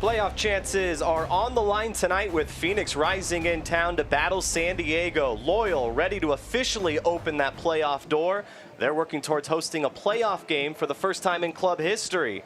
Playoff chances are on the line tonight with Phoenix rising in town to battle San Diego. Loyal ready to officially open that playoff door. They're working towards hosting a playoff game for the first time in club history.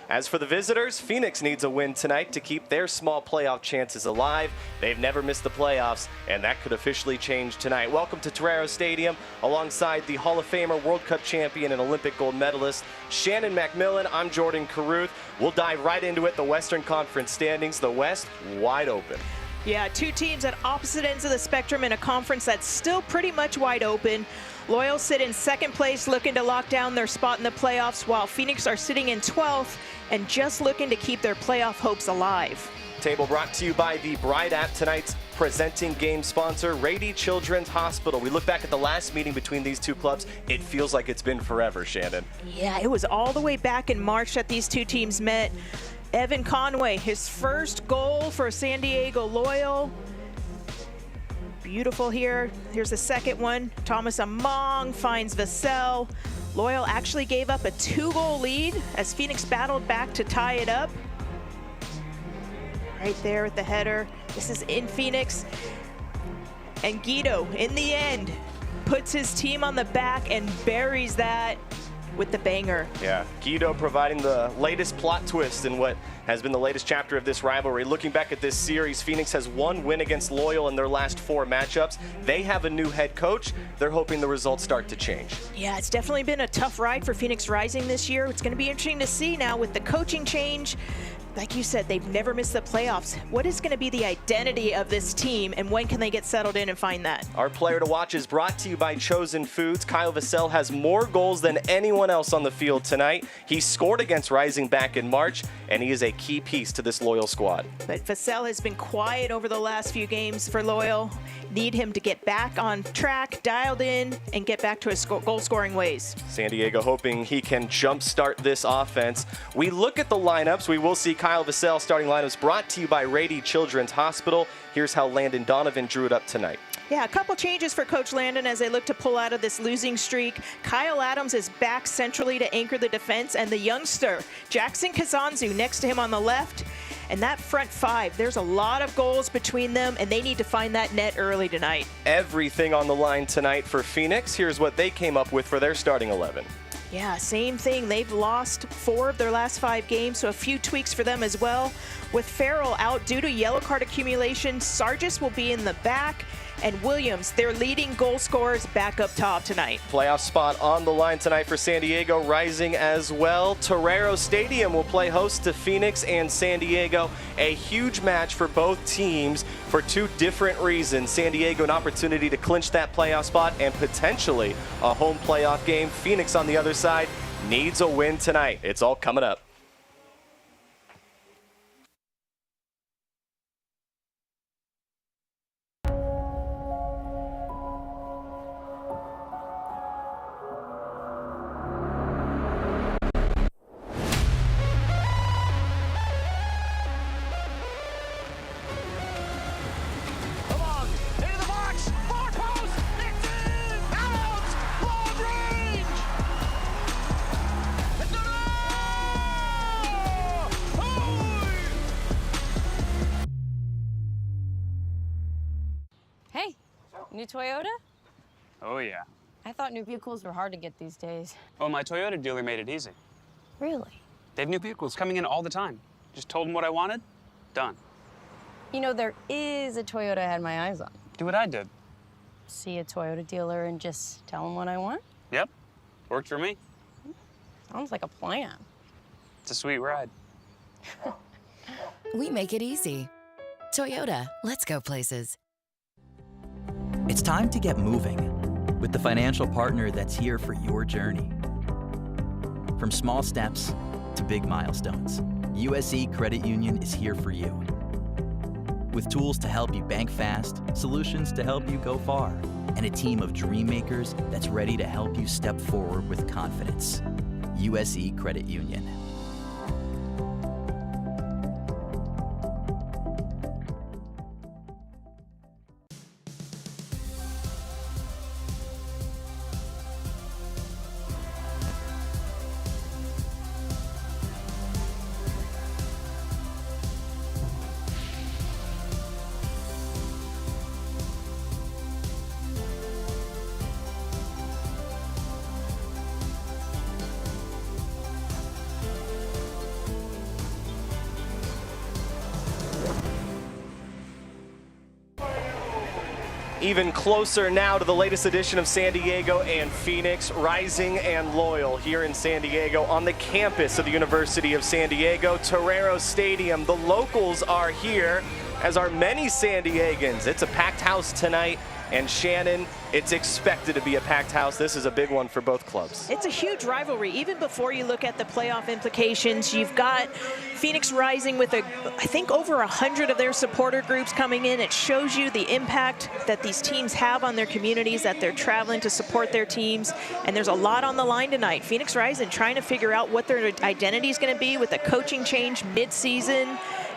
As for the visitors, Phoenix needs a win tonight to keep their small playoff chances alive. They've never missed the playoffs, and that could officially change tonight. Welcome to Torero Stadium, alongside the Hall of Famer, World Cup champion, and Olympic gold medalist, Shannon McMillan. I'm Jordan Caruth. We'll dive right into it. The Western Conference standings, the West wide open. Yeah, two teams at opposite ends of the spectrum in a conference that's still pretty much wide open. Loyal sit in second place, looking to lock down their spot in the playoffs, while Phoenix are sitting in 12th and just looking to keep their playoff hopes alive. Table brought to you by the Bride app, tonight's presenting game sponsor, Rady Children's Hospital. We look back at the last meeting between these two clubs. It feels like it's been forever, Shannon. Yeah, it was all the way back in March that these two teams met. Evan Conway, his first goal for San Diego Loyal. Beautiful here. Here's the second one. Thomas Among finds Vassell. Loyal actually gave up a 2-goal lead as Phoenix battled back to tie it up. Right there with the header. This is in Phoenix. And Guido, in the end, puts his team on the back and buries that with the banger. Yeah, Guido providing the latest plot twist in what has been the latest chapter of this rivalry. Looking back at this series, Phoenix has one win against Loyal in their last 4 matchups. They have a new head coach. They're hoping the results start to change. Yeah, it's definitely been a tough ride for Phoenix Rising this year. It's going to be interesting to see now with the coaching change. Like you said, they've never missed the playoffs. What is going to be the identity of this team, and when can they get settled in and find that? Our player to watch is brought to you by Chosen Foods. Kyle Vassell has more goals than anyone else on the field tonight. He scored against Rising back in March, and he is a key piece to this Loyal squad. But Vassell has been quiet over the last few games for Loyal. Need him to get back on track, dialed in, and get back to his goal-scoring ways. San Diego hoping he can jumpstart this offense. We look at the lineups. We will see Kyle Vassell starting lineups brought to you by Rady Children's Hospital. Here's how Landon Donovan drew it up tonight. Yeah, a couple changes for Coach Landon as they look to pull out of this losing streak. Kyle Adams is back centrally to anchor the defense, and the youngster, Jackson Kazanzu, next to him on the left. And that front five, there's a lot of goals between them, and they need to find that net early tonight. Everything on the line tonight for Phoenix. Here's what they came up with for their starting 11. Yeah, same thing. They've lost 4 of their last 5 games, so a few tweaks for them as well. With Farrell out due to yellow card accumulation, Sargis will be in the back, and Williams, their leading goal scorers, back up top tonight. Playoff spot on the line tonight for San Diego Rising as well. Torero Stadium will play host to Phoenix and San Diego. A huge match for both teams for 2 different reasons. San Diego, an opportunity to clinch that playoff spot and potentially a home playoff game. Phoenix on the other side needs a win tonight. It's all coming up. Hey, new Toyota? Oh, yeah. I thought new vehicles were hard to get these days. Oh, my Toyota dealer made it easy. Really? They have new vehicles coming in all the time. Just told them what I wanted, done. You know, there is a Toyota I had my eyes on. Do what I did. See a Toyota dealer and just tell them what I want? Yep, worked for me. Sounds like a plan. It's a sweet ride. We make it easy. Toyota, let's go places. It's time to get moving with the financial partner that's here for your journey. From small steps to big milestones, USE Credit Union is here for you. With tools to help you bank fast, solutions to help you go far, and a team of dream makers that's ready to help you step forward with confidence. USE Credit Union. Even closer now to the latest edition of San Diego and Phoenix, Rising and Loyal here in San Diego on the campus of the University of San Diego, Torero Stadium. The locals are here, as are many San Diegans. It's a packed house tonight, and Shannon, it's expected to be a packed house. This is a big one for both clubs. It's a huge rivalry. Even before you look at the playoff implications, you've got Phoenix Rising with, I think, over 100 of their supporter groups coming in. It shows you the impact that these teams have on their communities, that they're traveling to support their teams, and there's a lot on the line tonight. Phoenix Rising trying to figure out what their identity is going to be with a coaching change mid-season,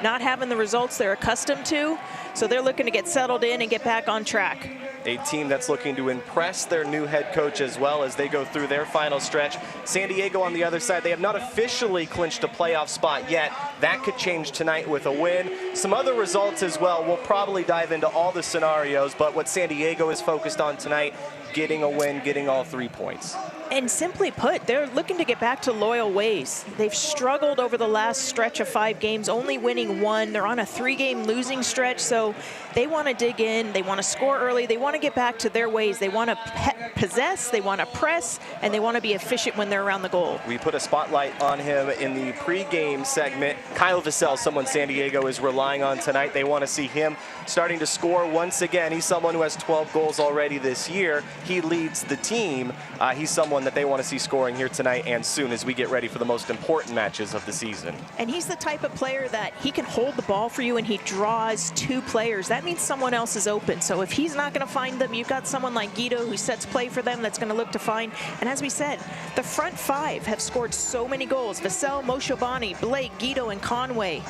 not having the results they're accustomed to. So they're looking to get settled in and get back on track. A team that's looking to impress their new head coach as well as they go through their final stretch. San Diego on the other side, they have not officially clinched a playoff spot yet. That could change tonight with a win. Some other results as well. We'll probably dive into all the scenarios, but what San Diego is focused on tonight, getting a win, getting all 3 points. And simply put, they're looking to get back to loyal ways. They've struggled over the last stretch of 5 games, only winning 1. They're on a 3-game losing stretch, so they want to dig in. They want to score early. They want to get back to their ways. They want to possess, they want to press, and they want to be efficient when they're around the goal. We put a spotlight on him in the pregame segment. Kyle Vassell, someone San Diego is relying on tonight. They want to see him starting to score once again. He's someone who has 12 goals already this year. He leads the team. He's someone that they want to see scoring here tonight and soon as we get ready for the most important matches of the season. And he's the type of player that he can hold the ball for you and he draws 2 players. That means someone else is open. So if he's not going to find them, you've got someone like Guido who sets play for them that's going to look to find. And as we said, the front 5 have scored so many goals. Vassell, Moshobani, Blake, Guido, and Conway.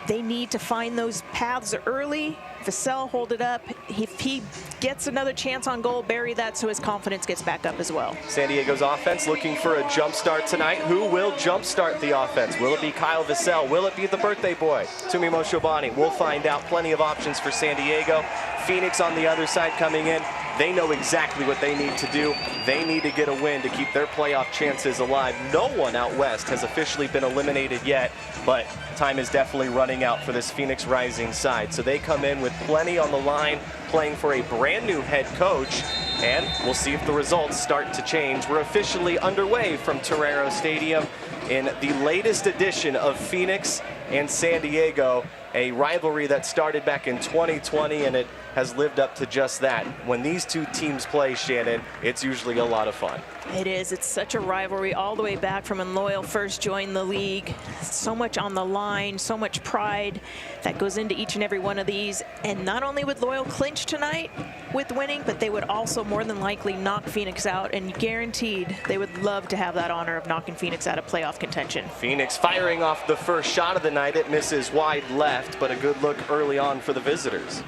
They need to find those paths early. Vassell, hold it up. If he gets another chance on goal, bury that so his confidence gets back up as well. San Diego's offense looking for a jump start tonight. Who will jump start the offense? Will it be Kyle Vassell? Will it be the birthday boy, Tumi Moshobani? We'll find out. Plenty of options for San Diego. Phoenix on the other side coming in. They know exactly what they need to do. They need to get a win to keep their playoff chances alive. No one out west has officially been eliminated yet, but time is definitely running out for this Phoenix Rising side. So they come in with plenty on the line, playing for a brand new head coach, and we'll see if the results start to change. We're officially underway from Torero Stadium in the latest edition of Phoenix and San Diego, a rivalry that started back in 2020, and it has lived up to just that. When these two teams play, Shannon, it's usually a lot of fun. It is. It's such a rivalry all the way back from when Loyal first joined the league. So much on the line, so much pride that goes into each and every one of these. And not only would Loyal clinch tonight with winning, but they would also more than likely knock Phoenix out, and guaranteed they would love to have that honor of knocking Phoenix out of playoff contention. Phoenix firing off the first shot of the night. It misses wide left, but a good look early on for the visitors.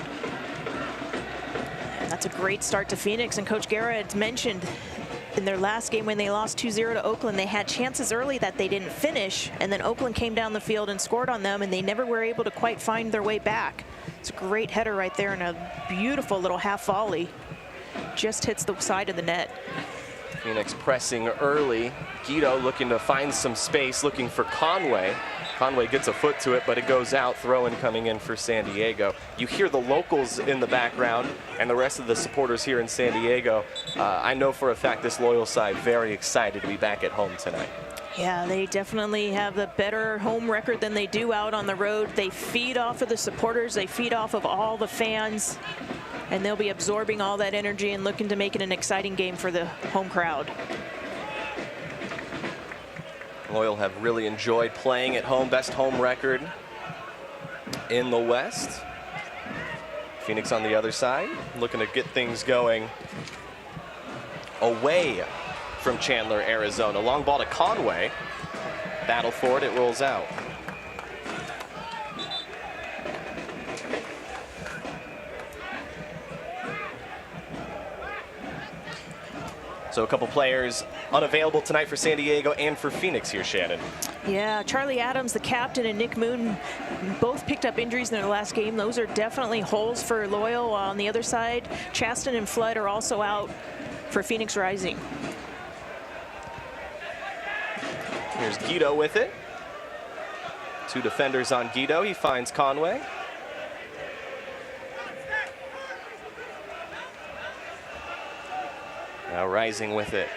That's a great start to Phoenix, and Coach Guerra had mentioned in their last game when they lost 2-0 to Oakland, they had chances early that they didn't finish, and then Oakland came down the field and scored on them, and they never were able to quite find their way back. It's a great header right there and a beautiful little half volley. Just hits the side of the net. Phoenix pressing early. Guido looking to find some space, looking for Conway. Conway gets a foot to it, but it goes out. Throw-in coming in for San Diego. You hear the locals in the background and the rest of the supporters here in San Diego. I know for a fact this Loyal side very excited to be back at home tonight. Yeah, they definitely have a better home record than they do out on the road. They feed off of the supporters. They feed off of all the fans. And they'll be absorbing all that energy and looking to make it an exciting game for the home crowd. Loyal have really enjoyed playing at home. Best home record in the West. Phoenix on the other side, looking to get things going away from Chandler, Arizona. Long ball to Conway. Battle for it, it rolls out. So a couple players unavailable tonight for San Diego and for Phoenix here, Shannon. Yeah, Charlie Adams, the captain, and Nick Moon both picked up injuries in their last game. Those are definitely holes for Loyal. On the other side, Chaston and Flood are also out for Phoenix Rising. Here's Guido with it. 2 defenders on Guido. He finds Conway. Now Rising with it.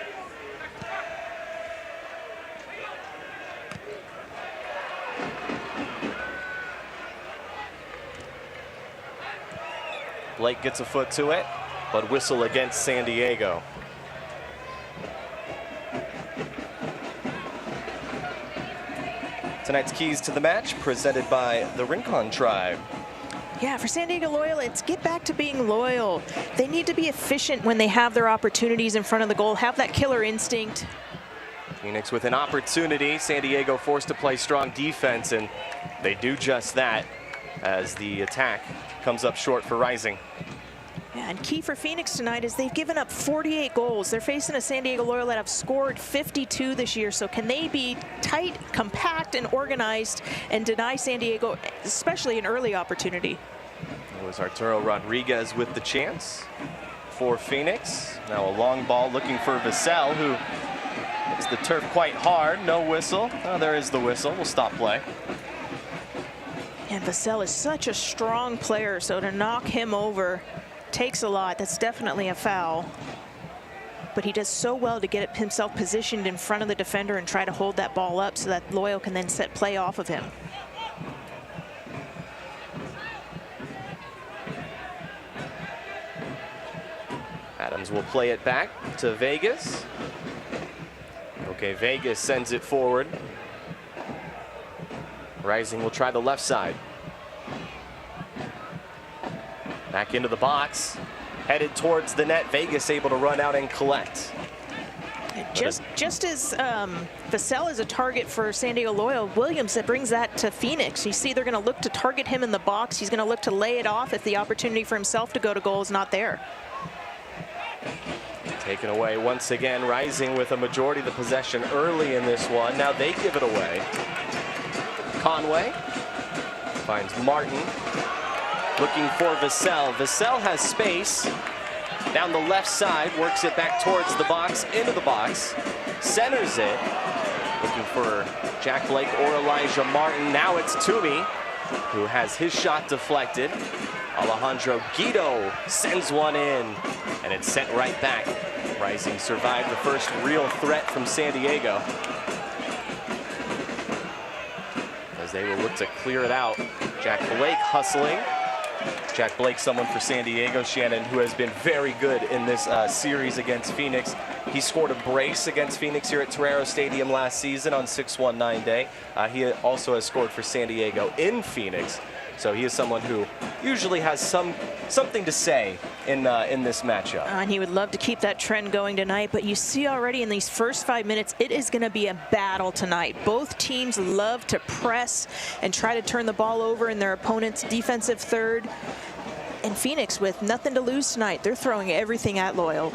Blake gets a foot to it, but whistle against San Diego. Tonight's keys to the match presented by the Rincon Tribe. Yeah, for San Diego Loyal, it's get back to being loyal. They need to be efficient when they have their opportunities in front of the goal, have that killer instinct. Phoenix with an opportunity. San Diego forced to play strong defense, and they do just that as the attack comes up short for Rising. Yeah, and key for Phoenix tonight is they've given up 48 goals. They're facing a San Diego Loyal that have scored 52 this year. So can they be tight, compact, and organized and deny San Diego, especially an early opportunity? It was Arturo Rodriguez with the chance for Phoenix. Now a long ball looking for Vassell, who hits the turf quite hard. No whistle. Oh, there is the whistle. We'll stop play. And Vassell is such a strong player, so to knock him over takes a lot. That's definitely a foul. But he does so well to get himself positioned in front of the defender and try to hold that ball up so that Loyal can then set play off of him. Adams will play it back to Vegas. Okay, Vegas sends it forward. Rising will try the left side. Back into the box, headed towards the net. Vegas able to run out and collect. Just as Vassell is a target for San Diego Loyal, Williams that brings that to Phoenix. You see they're going to look to target him in the box. He's going to look to lay it off if the opportunity for himself to go to goal is not there. Taken away once again. Rising with a majority of the possession early in this one. Now they give it away. Conway finds Martin. Looking for Vassell. Vassell has space down the left side, works it back towards the box, into the box, centers it. Looking for Jack Blake or Elijah Martin. Now it's Toomey, who has his shot deflected. Alejandro Guido sends one in, and it's sent right back. Rising survived the first real threat from San Diego, as they will look to clear it out. Jack Blake hustling. Jack Blake, someone for San Diego, Shannon, who has been very good in this series against Phoenix. He scored a brace against Phoenix here at Torero Stadium last season on 619 Day. He also has scored for San Diego in Phoenix. So he is someone who usually has something to say in this matchup. And he would love to keep that trend going tonight, but you see already in these first 5 minutes, it is going to be a battle tonight. Both teams love to press and try to turn the ball over in their opponent's defensive third. And Phoenix, with nothing to lose tonight, they're throwing everything at Loyal.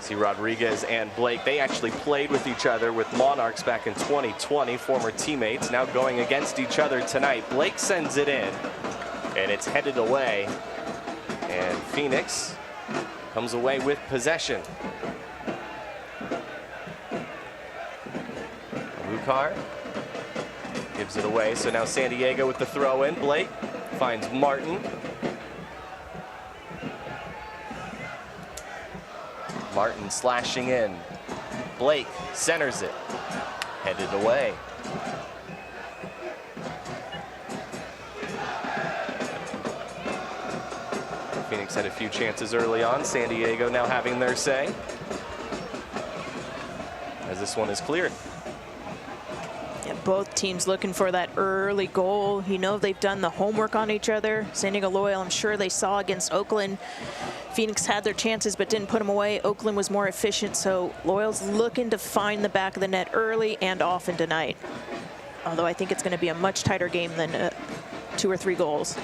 See Rodriguez and Blake, they actually played with each other with Monarchs back in 2020, former teammates, now going against each other tonight. Blake sends it in, and it's headed away. And Phoenix comes away with possession. Lucar gives it away, so now San Diego with the throw in. Blake finds Martin. Martin slashing in. Blake centers it. Headed away. Phoenix had a few chances early on. San Diego now having their say, as this one is cleared. Yeah, both teams looking for that early goal. You know they've done the homework on each other. San Diego Loyal, I'm sure they saw against Oakland. Phoenix had their chances but didn't put them away. Oakland was more efficient, so Loyal's looking to find the back of the net early and often tonight. Although I think it's going to be a much tighter game than 2 or 3 goals.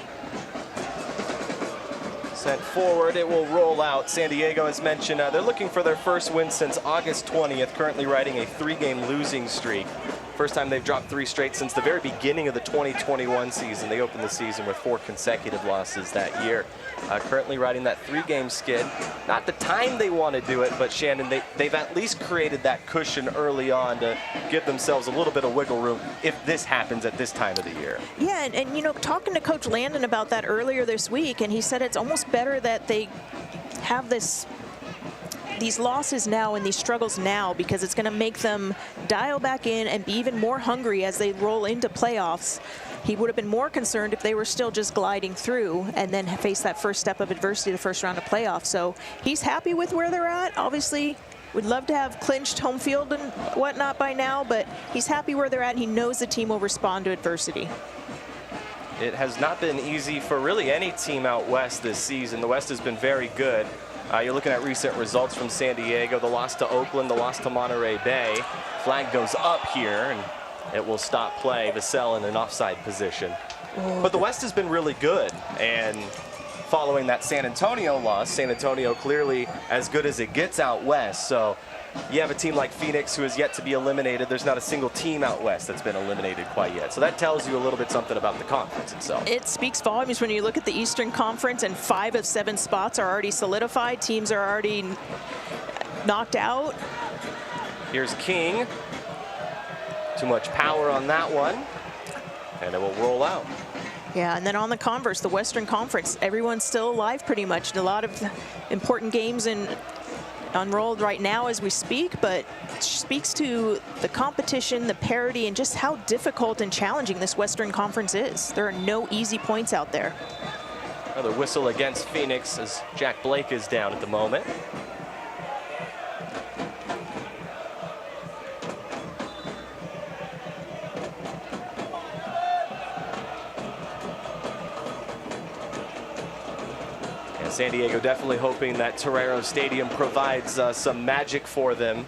Sent forward, it will roll out. San Diego, as mentioned, they're looking for their first win since August 20th, currently riding a 3-game losing streak. First time they've dropped 3 straight since the very beginning of the 2021 season. They opened the season with 4 consecutive losses that year. Currently riding that 3-game skid. Not the time they want to do it, but Shannon, they've at least created that cushion early on to give themselves a little bit of wiggle room if this happens at this time of the year. Yeah, and you know, talking to Coach Landon about that earlier this week, and he said it's almost better that they have this these losses now and these struggles now, because it's going to make them dial back in and be even more hungry as they roll into playoffs. He would have been more concerned if they were still just gliding through and then face that first step of adversity, the first round of playoffs. So he's happy with where they're at. Obviously, would love to have clinched home field and whatnot by now, but he's happy where they're at, and he knows the team will respond to adversity. It has not been easy for really any team out west this season. The West has been very good. You're looking at recent results from San Diego, the loss to Oakland, the loss to Monterey Bay. Flag goes up here, and it will stop play. Vassell in an offside position. But the West has been really good, and following that San Antonio loss, San Antonio clearly as good as it gets out west. So you have a team like Phoenix who has yet to be eliminated. There's not a single team out west that's been eliminated quite yet. So that tells you a little bit something about the conference itself. It speaks volumes when you look at the Eastern Conference, and 5 of 7 spots are already solidified. Teams are already knocked out. Here's King. Too much power on that one, and it will roll out. Yeah, and then on the converse, the Western Conference, everyone's still alive pretty much. A lot of important games unrolled right now as we speak, but it speaks to the competition, the parity, and just how difficult and challenging this Western Conference is. There are no easy points out there. Another whistle against Phoenix as Jack Blake is down at the moment. San Diego definitely hoping that Torero Stadium provides some magic for them.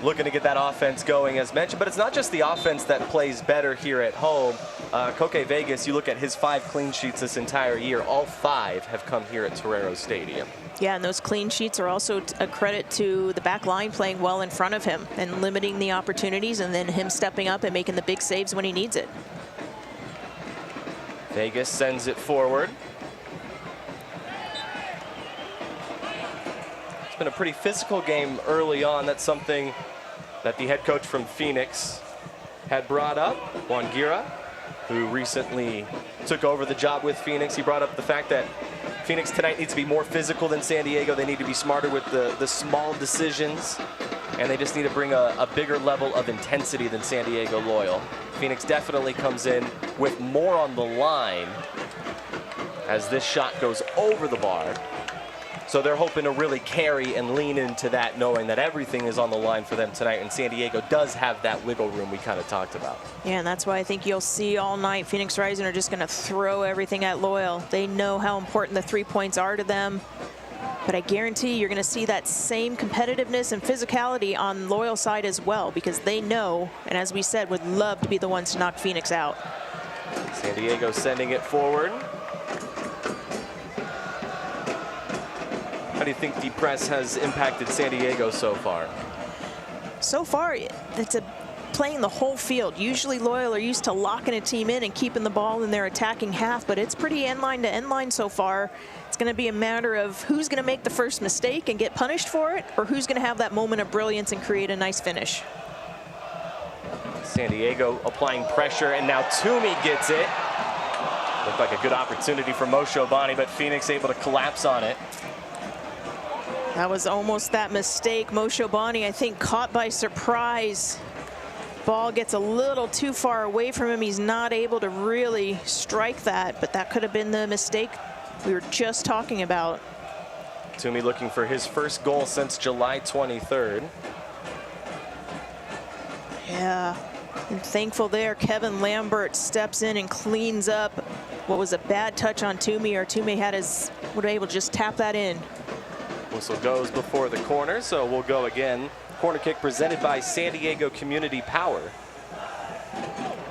Looking to get that offense going, as mentioned, but it's not just the offense that plays better here at home. Koke Vegas, you look at his 5 clean sheets this entire year, all 5 have come here at Torero Stadium. Yeah, and those clean sheets are also a credit to the back line playing well in front of him and limiting the opportunities, and then him stepping up and making the big saves when he needs it. Vegas sends it forward. It's been a pretty physical game early on. That's something that the head coach from Phoenix had brought up, Juan Gira, who recently took over the job with Phoenix. He brought up the fact that Phoenix tonight needs to be more physical than San Diego. They need to be smarter with the small decisions, and they just need to bring a bigger level of intensity than San Diego Loyal. Phoenix definitely comes in with more on the line as this shot goes over the bar. So they're hoping to really carry and lean into that, knowing that everything is on the line for them tonight, and San Diego does have that wiggle room we kind of talked about. Yeah, and that's why I think you'll see all night Phoenix Rising are just going to throw everything at Loyal. They know how important the 3 points are to them, but I guarantee you're going to see that same competitiveness and physicality on Loyal side as well, because they know, and as we said, would love to be the ones to knock Phoenix out. San Diego sending it forward. How do you think the press has impacted San Diego so far? So far, it's playing the whole field. Usually Loyal are used to locking a team in and keeping the ball in their attacking half, but it's pretty end line to end line so far. It's going to be a matter of who's going to make the first mistake and get punished for it, or who's going to have that moment of brilliance and create a nice finish. San Diego applying pressure, and now Toomey gets it. Looked like a good opportunity for Moshe Obani, but Phoenix able to collapse on it. That was almost that mistake. Moshe Obani, I think, caught by surprise. Ball gets a little too far away from him. He's not able to really strike that, but that could have been the mistake we were just talking about. Toomey looking for his first goal since July 23rd. Yeah, and thankful there. Kevin Lambert steps in and cleans up what was a bad touch on Toomey, or Toomey would be able to just tap that in. Whistle goes before the corner, so we'll go again. Corner kick presented by San Diego Community Power.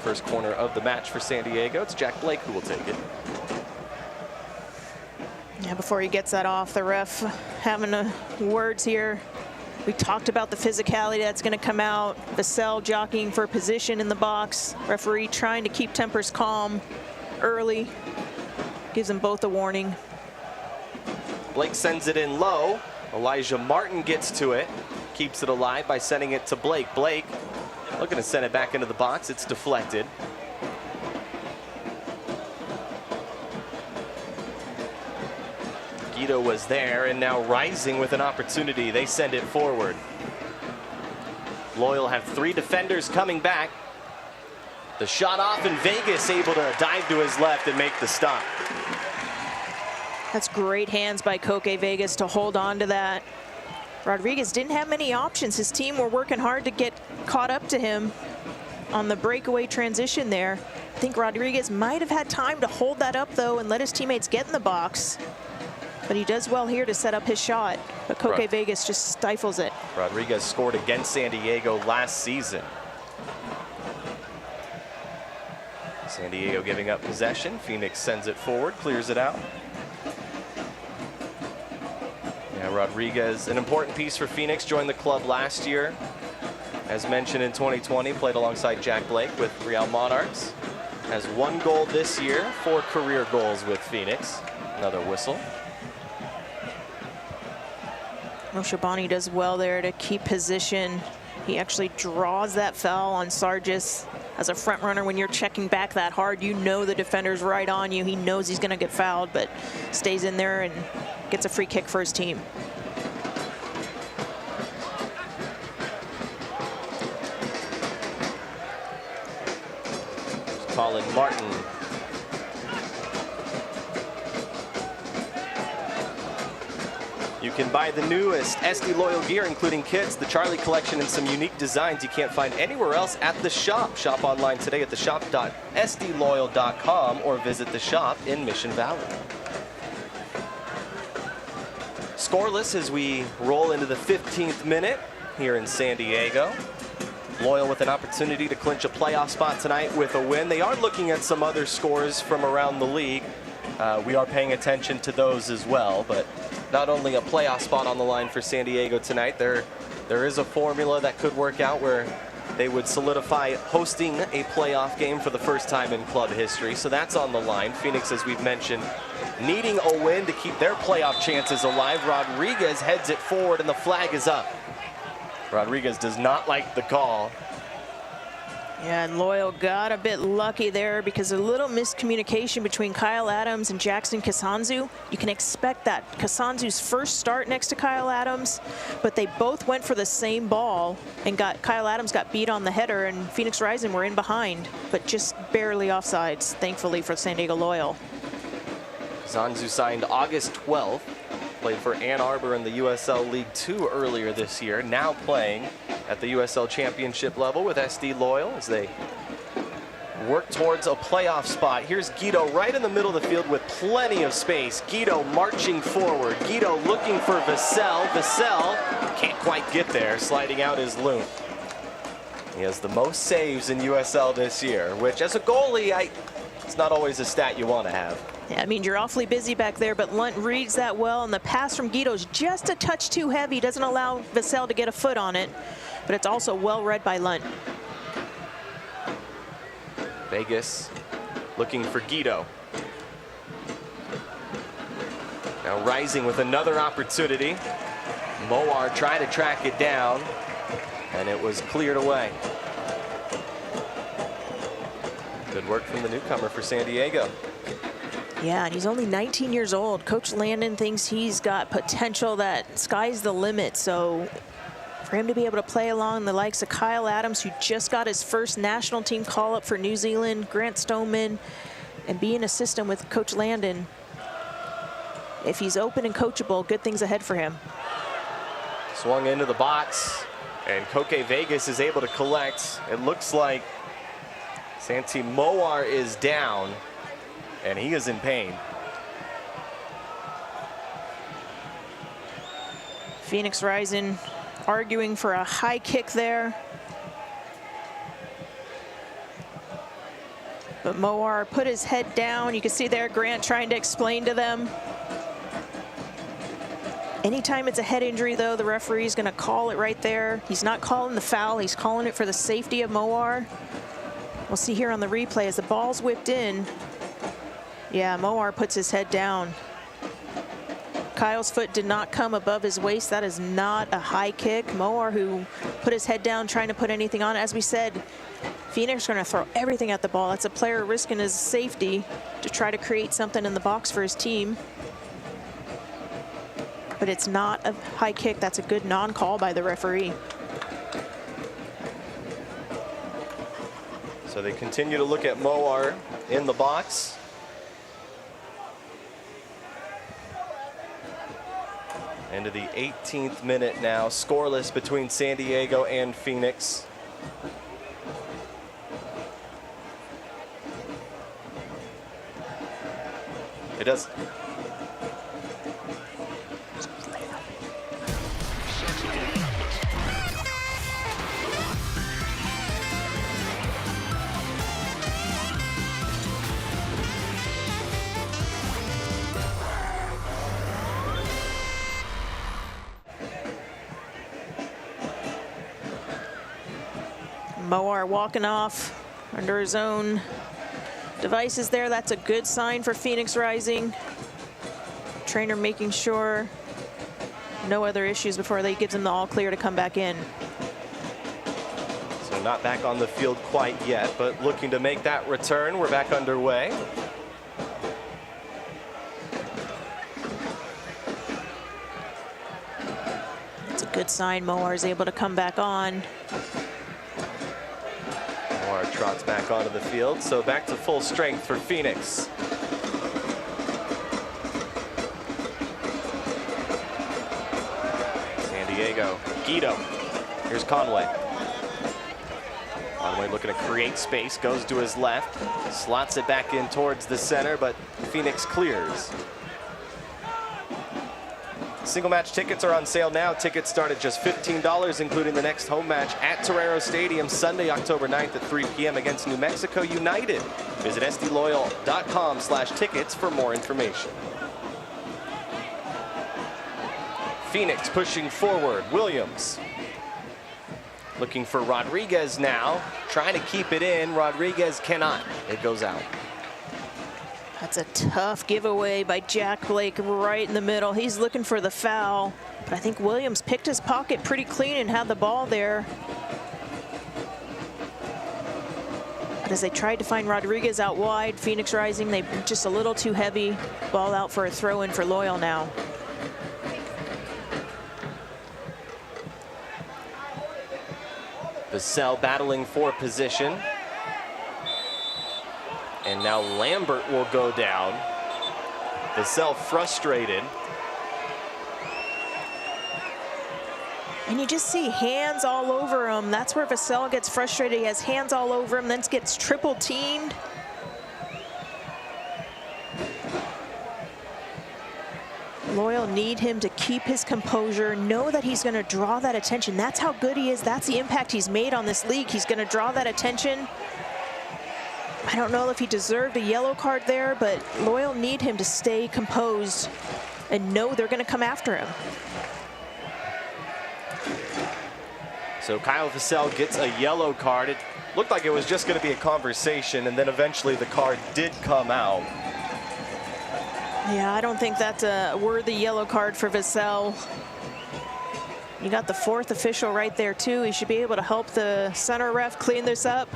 First corner of the match for San Diego. It's Jack Blake who will take it. Yeah, before he gets that off, the ref having words here. We talked about the physicality that's going to come out. Vassell jockeying for position in the box. Referee trying to keep tempers calm early. Gives them both a warning. Blake sends it in low. Elijah Martin gets to it. Keeps it alive by sending it to Blake. Blake looking to send it back into the box. It's deflected. Guido was there, and now Rising with an opportunity. They send it forward. Loyal have 3 defenders coming back. The shot off, and Vegas able to dive to his left and make the stop. That's great hands by Koke Vegas to hold on to that. Rodriguez didn't have many options. His team were working hard to get caught up to him on the breakaway transition there. I think Rodriguez might have had time to hold that up, though, and let his teammates get in the box. But he does well here to set up his shot. But Koke Vegas just stifles it. Rodriguez scored against San Diego last season. San Diego giving up possession. Phoenix sends it forward, clears it out. Yeah, Rodriguez, an important piece for Phoenix, joined the club last year. As mentioned in 2020, played alongside Jack Blake with Real Monarchs. Has 1 goal this year, 4 career goals with Phoenix. Another whistle. Shabani does well there to keep position. He actually draws that foul on Sargis. As a front runner, when you're checking back that hard, you know the defender's right on you. He knows he's going to get fouled, but stays in there and gets a free kick for his team. Colin Martin. You can buy the newest SD Loyal gear, including kits, the Charlie collection, and some unique designs you can't find anywhere else at the shop. Shop online today at theshop.sdloyal.com or visit the shop in Mission Valley. Scoreless as we roll into the 15th minute here in San Diego. Loyal with an opportunity to clinch a playoff spot tonight with a win. They are looking at some other scores from around the league. We are paying attention to those as well, but not only a playoff spot on the line for San Diego tonight, there is a formula that could work out where they would solidify hosting a playoff game for the first time in club history. So that's on the line. Phoenix, as we've mentioned, needing a win to keep their playoff chances alive. Rodriguez heads it forward, and the flag is up. Rodriguez does not like the call. Yeah, and Loyal got a bit lucky there because a little miscommunication between Kyle Adams and Jackson Kasanzu. You can expect that. Kasanzu's first start next to Kyle Adams, but they both went for the same ball, and Kyle Adams got beat on the header, and Phoenix Rising were in behind, but just barely offsides, thankfully for San Diego Loyal. Kasanzu signed August 12th. Played for Ann Arbor in the USL League 2 earlier this year, now playing at the USL Championship level with SD Loyal as they work towards a playoff spot. Here's Guido right in the middle of the field with plenty of space. Guido marching forward. Guido looking for Vassell. Vassell can't quite get there, sliding out his loop. He has the most saves in USL this year, which as a goalie, it's not always a stat you want to have. Yeah, I mean, you're awfully busy back there, but Lunt reads that well, and the pass from Guido's just a touch too heavy. Doesn't allow Vassell to get a foot on it, but it's also well read by Lunt. Vegas looking for Guido. Now Rising with another opportunity. Moar tried to track it down, and it was cleared away. Good work from the newcomer for San Diego. Yeah, and he's only 19 years old. Coach Landon thinks he's got potential that sky's the limit. So for him to be able to play along the likes of Kyle Adams, who just got his first national team call-up for New Zealand, Grant Stoneman, and be in a system with Coach Landon, if he's open and coachable, good things ahead for him. Swung into the box, and Koke Vegas is able to collect. It looks like Santi Moar is down, and he is in pain. Phoenix Rising arguing for a high kick there. But Moar put his head down. You can see there Grant trying to explain to them. Anytime it's a head injury, though, the referee's going to call it right there. He's not calling the foul. He's calling it for the safety of Moar. We'll see here on the replay as the ball's whipped in. Yeah, Moar puts his head down. Kyle's foot did not come above his waist. That is not a high kick. Moar, who put his head down trying to put anything on. As we said, Phoenix are going to throw everything at the ball. That's a player risking his safety to try to create something in the box for his team. but it's not a high kick. That's a good non-call by the referee. So they continue to look at Moar in the box. Into the 18th minute now, scoreless between San Diego and Phoenix. It does. Moar walking off under his own devices there. That's a good sign for Phoenix Rising. Trainer making sure no other issues before they gives him the all clear to come back in. So not back on the field quite yet, but looking to make that return. We're back underway. It's a good sign Moar is able to come back on. Moar trots back onto the field, so back to full strength for Phoenix. San Diego, Guido. Here's Conway. Conway looking to create space, goes to his left, slots it back in towards the center, but Phoenix clears. Single match tickets are on sale now. Tickets start at just $15, including the next home match at Torero Stadium Sunday, October 9th at 3 p.m. against New Mexico United. Visit sdloyal.com/tickets for more information. Phoenix pushing forward. Williams looking for Rodriguez now, trying to keep it in. Rodriguez cannot. It goes out. That's a tough giveaway by Jack Blake right in the middle. He's looking for the foul, but I think Williams picked his pocket pretty clean and had the ball there. But as they tried to find Rodriguez out wide, Phoenix Rising, they just a little too heavy. Ball out for a throw in for Loyal now. Vassell battling for position. And now Lambert will go down. Vassell frustrated. And you just see hands all over him. That's where Vassell gets frustrated. He has hands all over him, then gets triple teamed. Loyal need him to keep his composure, know that he's going to draw that attention. That's how good he is. That's the impact he's made on this league. He's going to draw that attention. I don't know if he deserved a yellow card there, but Loyal need him to stay composed and know they're going to come after him. So Kyle Vassell gets a yellow card. It looked like it was just going to be a conversation, and then eventually the card did come out. Yeah, I don't think that's a worthy yellow card for Vassell. You got the fourth official right there, too. He should be able to help the center ref clean this up.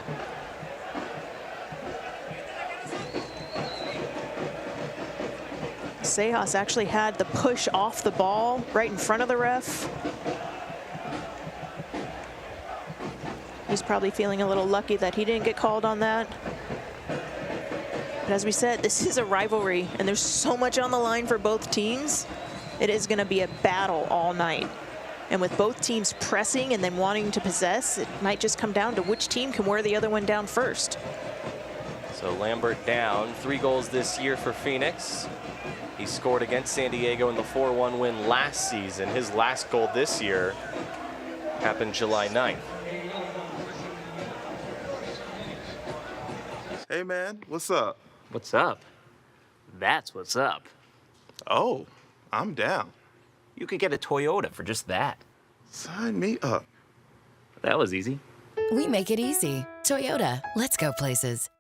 Sejas actually had the push off the ball right in front of the ref. He's probably feeling a little lucky that he didn't get called on that. But as we said, this is a rivalry, and there's so much on the line for both teams. It is going to be a battle all night. And with both teams pressing and then wanting to possess, it might just come down to which team can wear the other one down first. So Lambert down, 3 goals this year for Phoenix. He scored against San Diego in the 4-1 win last season. His last goal this year happened July 9th. Hey man, what's up? What's up? That's what's up. Oh, I'm down. You could get a Toyota for just that. Sign me up. That was easy. We make it easy. Toyota, let's go places.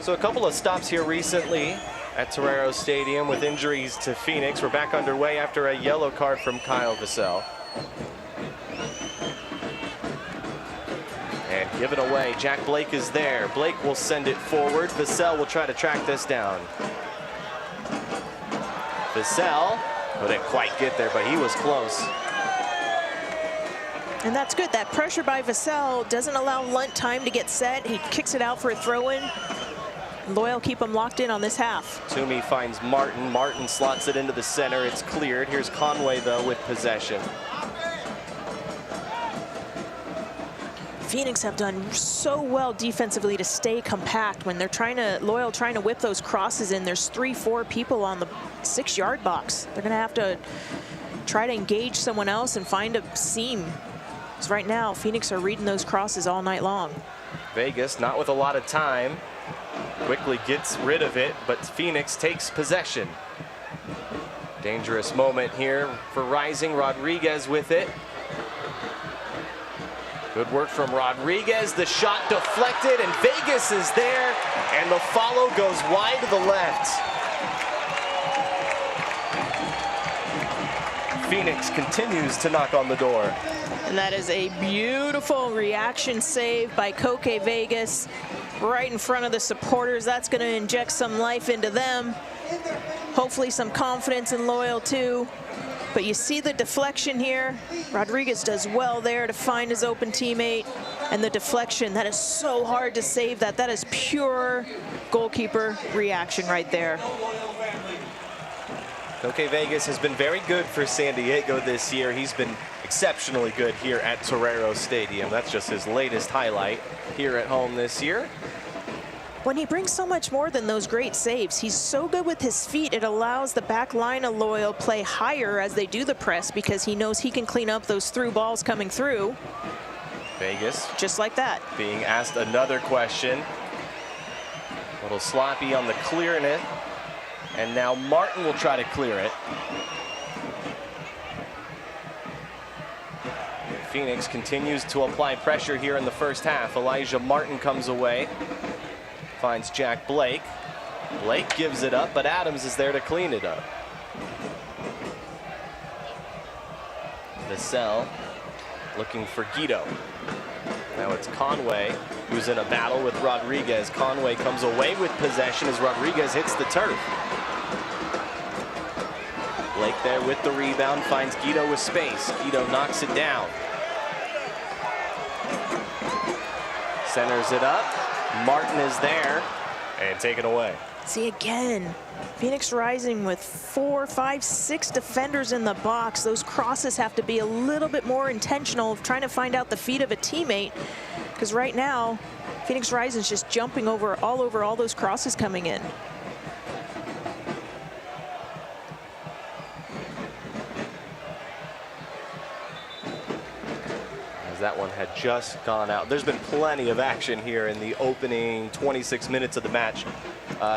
So a couple of stops here recently at Torero Stadium with injuries to Phoenix. We're back underway after a yellow card from Kyle Vassell. And given away, Jack Blake is there. Blake will send it forward. Vassell will try to track this down. Vassell Couldn't quite get there, but he was close. And that's good. That pressure by Vassell doesn't allow Lunt time to get set. He kicks it out for a throw-in. Loyal keep him locked in on this half. Toomey finds Martin. Martin slots it into the center. It's cleared. Here's Conway, though, with possession. Phoenix have done so well defensively to stay compact when they're Loyal trying to whip those crosses in. There's 3-4 people on the 6-yard box. They're going to have to try to engage someone else and find a seam. Because right now, Phoenix are reading those crosses all night long. Vegas, not with a lot of time, quickly gets rid of it, but Phoenix takes possession. Dangerous moment here for Rising. Rodriguez with it. Good work from Rodriguez. The shot deflected, and Vegas is there, and the follow goes wide to the left. Phoenix continues to knock on the door. And that is a beautiful reaction save by Koke Vegas right in front of the supporters. That's going to inject some life into them. Hopefully some confidence in Loyal too. But you see the deflection here. Rodriguez does well there to find his open teammate. And the deflection, that is so hard to save that. That is pure goalkeeper reaction right there. Koke Vegas has been very good for San Diego this year. He's been exceptionally good here at Torero Stadium. That's just his latest highlight here at home this year. When he brings so much more than those great saves, he's so good with his feet. It allows the back line of Loyal play higher as they do the press because he knows he can clean up those through balls coming through. Vegas. Just like that. Being asked another question. A little sloppy on the clearing it. And now Martin will try to clear it. Phoenix continues to apply pressure here in the first half. Elijah Martin comes away. Finds Jack Blake. Blake gives it up, but Adams is there to clean it up. Vassell looking for Guido. Now it's Conway who's in a battle with Rodriguez. Conway comes away with possession as Rodriguez hits the turf. Blake there with the rebound, finds Guido with space. Guido knocks it down. Centers it up. Martin is there and taken away. See again, Phoenix Rising with 4, 5, 6 defenders in the box. Those crosses have to be a little bit more intentional of trying to find out the feet of a teammate. Because right now, Phoenix Rising is just jumping over all those crosses coming in. That one had just gone out. There's been plenty of action here in the opening 26 minutes of the match.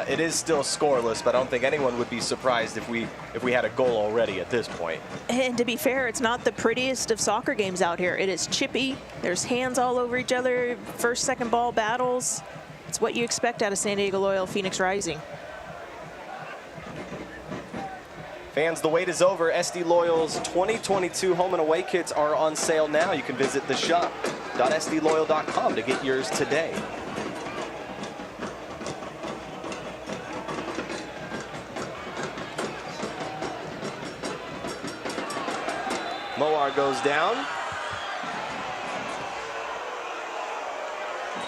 It is still scoreless, but I don't think anyone would be surprised if we had a goal already at this point. And to be fair, it's not the prettiest of soccer games out here. It is chippy. There's hands all over each other, first, second ball battles. It's what you expect out of San Diego Loyal Phoenix Rising. Fans, the wait is over. SD Loyal's 2022 home and away kits are on sale now. You can visit the shop.sdloyal.com to get yours today. Moar goes down.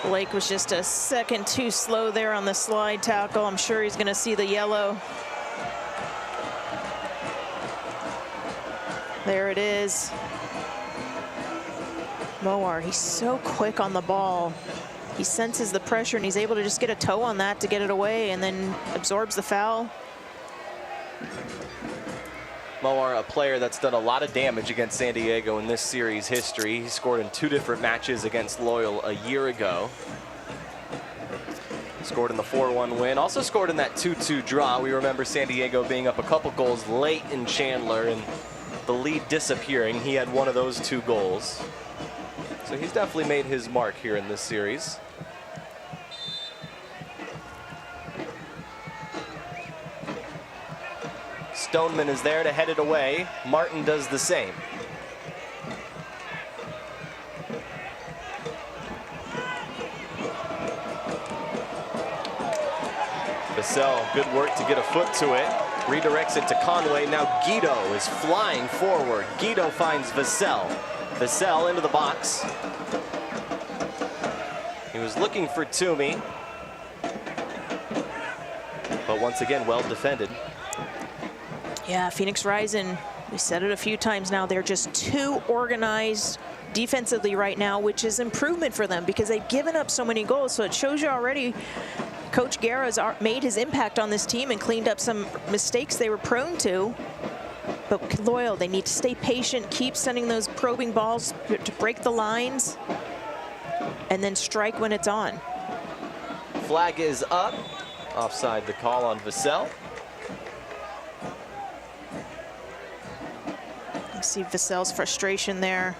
Blake was just a second too slow there on the slide tackle. I'm sure he's going to see the yellow. There it is. Moar, he's so quick on the ball. He senses the pressure and he's able to just get a toe on that to get it away and then absorbs the foul. Moar, a player that's done a lot of damage against San Diego in this series history. He scored in 2 different matches against Loyal a year ago. Scored in the 4-1 win. Also scored in that 2-2 draw. We remember San Diego being up a couple goals late in Chandler and the lead disappearing. He had one of those 2 goals. So he's definitely made his mark here in this series. Stoneman is there to head it away. Martin does the same. Vassell, good work to get a foot to it. Redirects it to Conway. Now Guido is flying forward. Guido finds Vassell. Vassell into the box. He was looking for Toomey. But once again, well defended. Yeah, Phoenix Rising, we said it a few times now, they're just too organized defensively right now, which is improvement for them because they've given up so many goals. So it shows you already Coach Guerra's made his impact on this team and cleaned up some mistakes they were prone to. But Loyal, they need to stay patient, keep sending those probing balls to break the lines, and then strike when it's on. Flag is up. Offside the call on Vassell. You see Vassell's frustration there.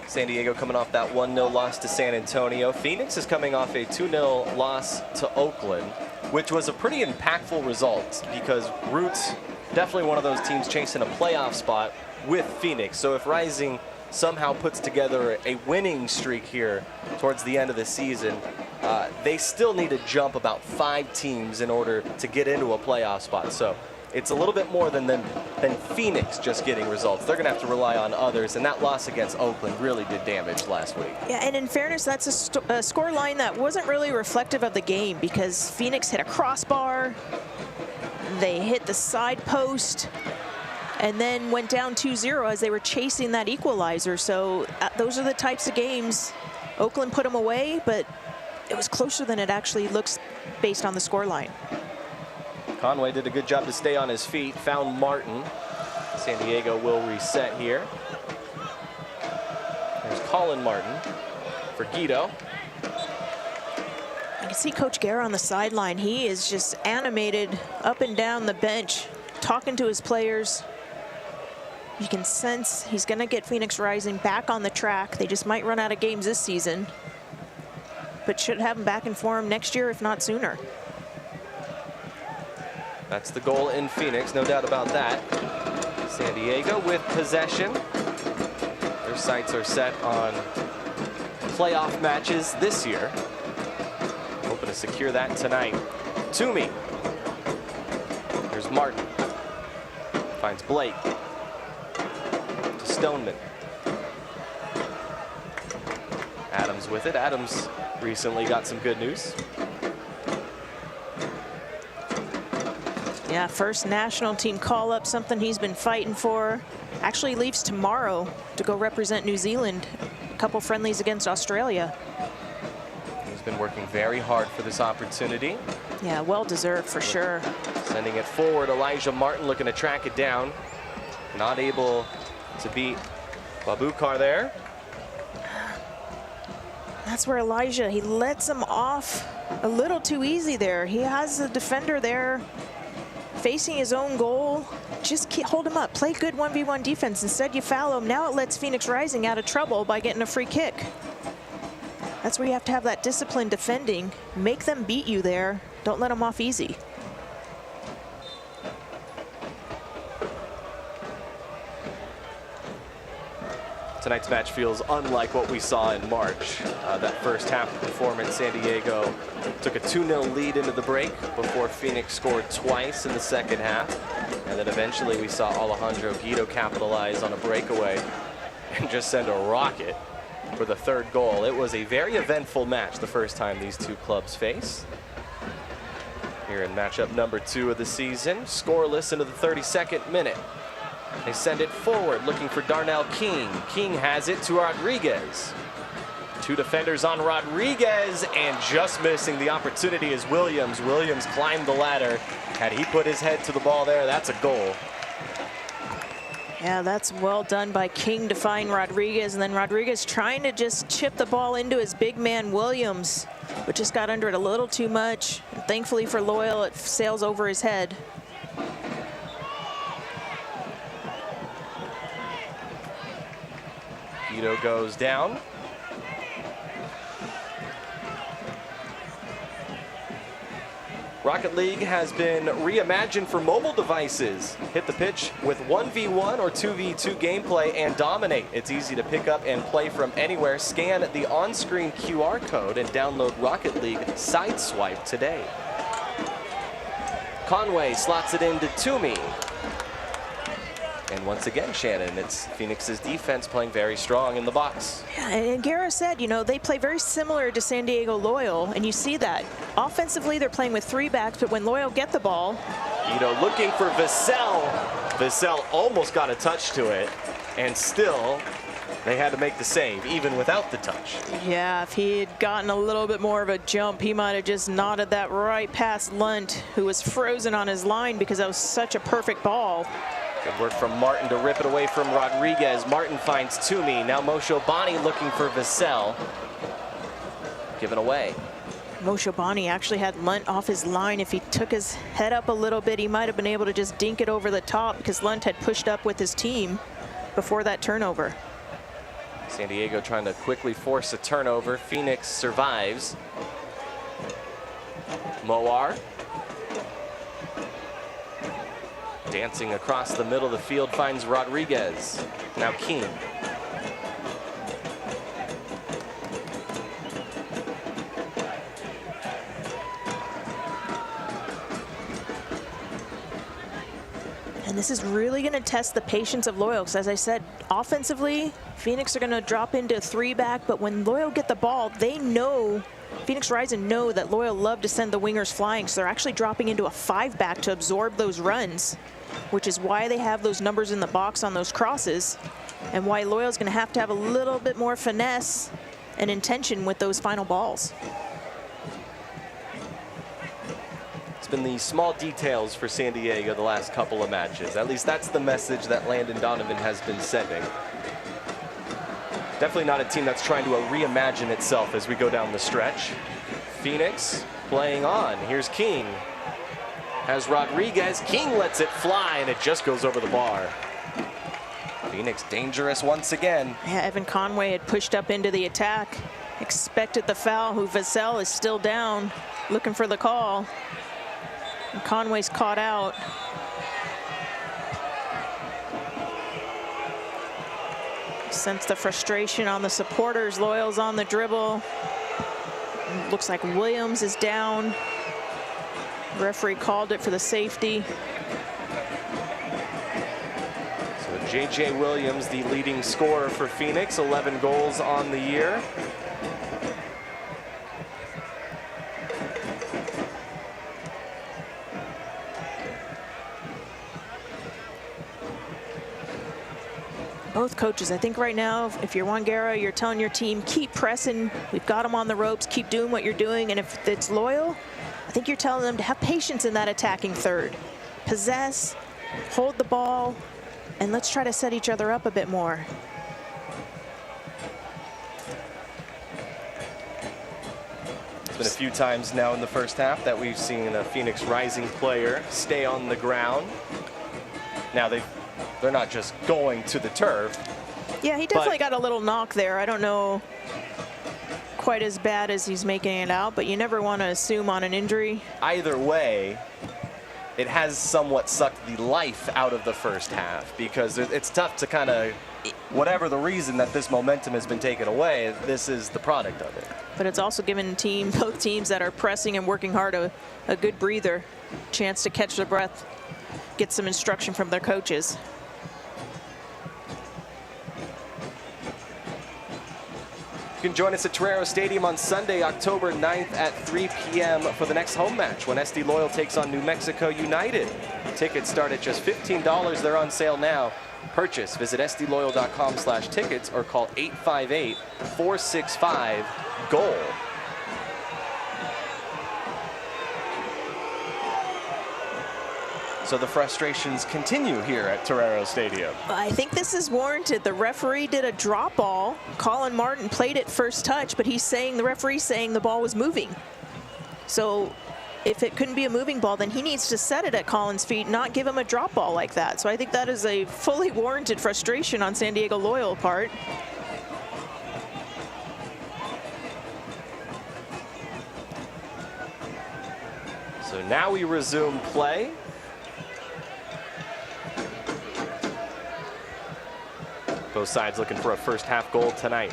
San Diego coming off that 1-0 loss to San Antonio. Phoenix is coming off a 2-0 loss to Oakland, which was a pretty impactful result because Roots definitely one of those teams chasing a playoff spot with Phoenix. So if Rising somehow puts together a winning streak here towards the end of the season, they still need to jump about 5 teams in order to get into a playoff spot. So it's a little bit more than Phoenix just getting results. They're going to have to rely on others, and that loss against Oakland really did damage last week. Yeah, and in fairness, that's a score line that wasn't really reflective of the game because Phoenix hit a crossbar, they hit the side post, and then went down 2-0 as they were chasing that equalizer. So those are the types of games. Oakland put them away, but it was closer than it actually looks based on the score line. Conway did a good job to stay on his feet, found Martin. San Diego will reset here. There's Colin Martin for Guido. You can see Coach Guerra on the sideline. He is just animated up and down the bench, talking to his players. You can sense he's going to get Phoenix Rising back on the track. They just might run out of games this season, but should have them back in form next year, if not sooner. That's the goal in Phoenix, no doubt about that. San Diego with possession. Their sights are set on playoff matches this year. Hoping to secure that tonight. Toomey. There's Martin. Finds Blake. To Stoneman. Adams with it. Adams recently got some good news. Yeah, first national team call-up, something he's been fighting for. Actually leaves tomorrow to go represent New Zealand. A couple friendlies against Australia. He's been working very hard for this opportunity. Yeah, well-deserved for sure. Sending it forward, Elijah Martin looking to track it down. Not able to beat Babukar there. That's where Elijah, he lets him off a little too easy there. He has the defender there facing his own goal. Just hold him up, play good 1v1 defense. Instead you foul him. Now it lets Phoenix Rising out of trouble by getting a free kick. That's where you have to have that discipline defending. Make them beat you there. Don't let them off easy. Tonight's match feels unlike what we saw in March. That first half performance, San Diego took a 2-0 lead into the break before Phoenix scored twice in the second half. And then eventually we saw Alejandro Guido capitalize on a breakaway and just send a rocket for the third goal. It was a very eventful match the first time these two clubs face. Here in matchup number 2 of the season, scoreless into the 32nd minute. They send it forward, looking for Darnell King. King has it to Rodriguez. 2 defenders on Rodriguez, and just missing the opportunity is Williams. Williams climbed the ladder. Had he put his head to the ball there, that's a goal. Yeah, that's well done by King to find Rodriguez, and then Rodriguez trying to just chip the ball into his big man Williams, but just got under it a little too much. And thankfully for Loyal, it sails over his head. Guido goes down. Rocket League has been reimagined for mobile devices. Hit the pitch with 1v1 or 2v2 gameplay and dominate. It's easy to pick up and play from anywhere. Scan the on-screen QR code and download Rocket League Sideswipe today. Conway slots it into Toomey. And once again, Shannon, it's Phoenix's defense playing very strong in the box. Yeah, and Guerra said, you know, they play very similar to San Diego Loyal, and you see that. Offensively, they're playing with 3 backs, but when Loyal get the ball. Ito looking for Vassell. Vassell almost got a touch to it, and still they had to make the save, even without the touch. Yeah, if he had gotten a little bit more of a jump, he might have just nodded that right past Lunt, who was frozen on his line because that was such a perfect ball. Good work from Martin to rip it away from Rodriguez. Martin finds Toomey. Now Mosho Bani looking for Vassell. Given away. Mosho Bani actually had Lunt off his line. If he took his head up a little bit, he might have been able to just dink it over the top because Lunt had pushed up with his team before that turnover. San Diego trying to quickly force a turnover. Phoenix survives. Moar. Dancing across the middle of the field finds Rodriguez. Now King. And this is really going to test the patience of Loyal, because as I said, offensively, Phoenix are going to drop into 3-back, but when Loyal get the ball, they know, Phoenix Rising know that Loyal love to send the wingers flying, so they're actually dropping into a 5-back to absorb those runs, which is why they have those numbers in the box on those crosses, and why Loyal's going to have a little bit more finesse and intention with those final balls. It's been the small details for San Diego the last couple of matches. At least that's the message that Landon Donovan has been sending. Definitely not a team that's trying to reimagine itself as we go down the stretch. Phoenix playing on. Here's King. Has Rodriguez. King lets it fly, and it just goes over the bar. Phoenix dangerous once again. Yeah, Evan Conway had pushed up into the attack, expected the foul, who Vassell is still down, looking for the call. And Conway's caught out. Sense the frustration on the supporters. Loyal's on the dribble. Looks like Williams is down. The referee called it for the safety. So J.J. Williams, the leading scorer for Phoenix, 11 goals on the year. Both coaches, I think right now, if you're Juan Guerra, you're telling your team, keep pressing. We've got them on the ropes. Keep doing what you're doing. And if it's Loyal, I think you're telling them to have patience in that attacking third. Possess, hold the ball, and let's try to set each other up a bit more. It's been a few times now in the first half that we've seen a Phoenix Rising player stay on the ground. Now they're not just going to the turf. Yeah, he definitely got a little knock there. I don't know quite as bad as he's making it out, but you never want to assume on an injury. Either way, it has somewhat sucked the life out of the first half, because it's tough to kind of, whatever the reason that this momentum has been taken away, this is the product of it. But it's also given both teams that are pressing and working hard a good breather, chance to catch their breath, get some instruction from their coaches. You can join us at Torero Stadium on Sunday, October 9th at 3 p.m. for the next home match when SD Loyal takes on New Mexico United. Tickets start at just $15. They're on sale now. Purchase, visit sdloyal.com/tickets or call 858-465-GOAL. So the frustrations continue here at Torero Stadium. I think this is warranted. The referee did a drop ball. Colin Martin played it first touch, but the referee's saying the ball was moving. So if it couldn't be a moving ball, then he needs to set it at Colin's feet, not give him a drop ball like that. So I think that is a fully warranted frustration on San Diego Loyal part. So now we resume play. Both sides looking for a first half goal tonight.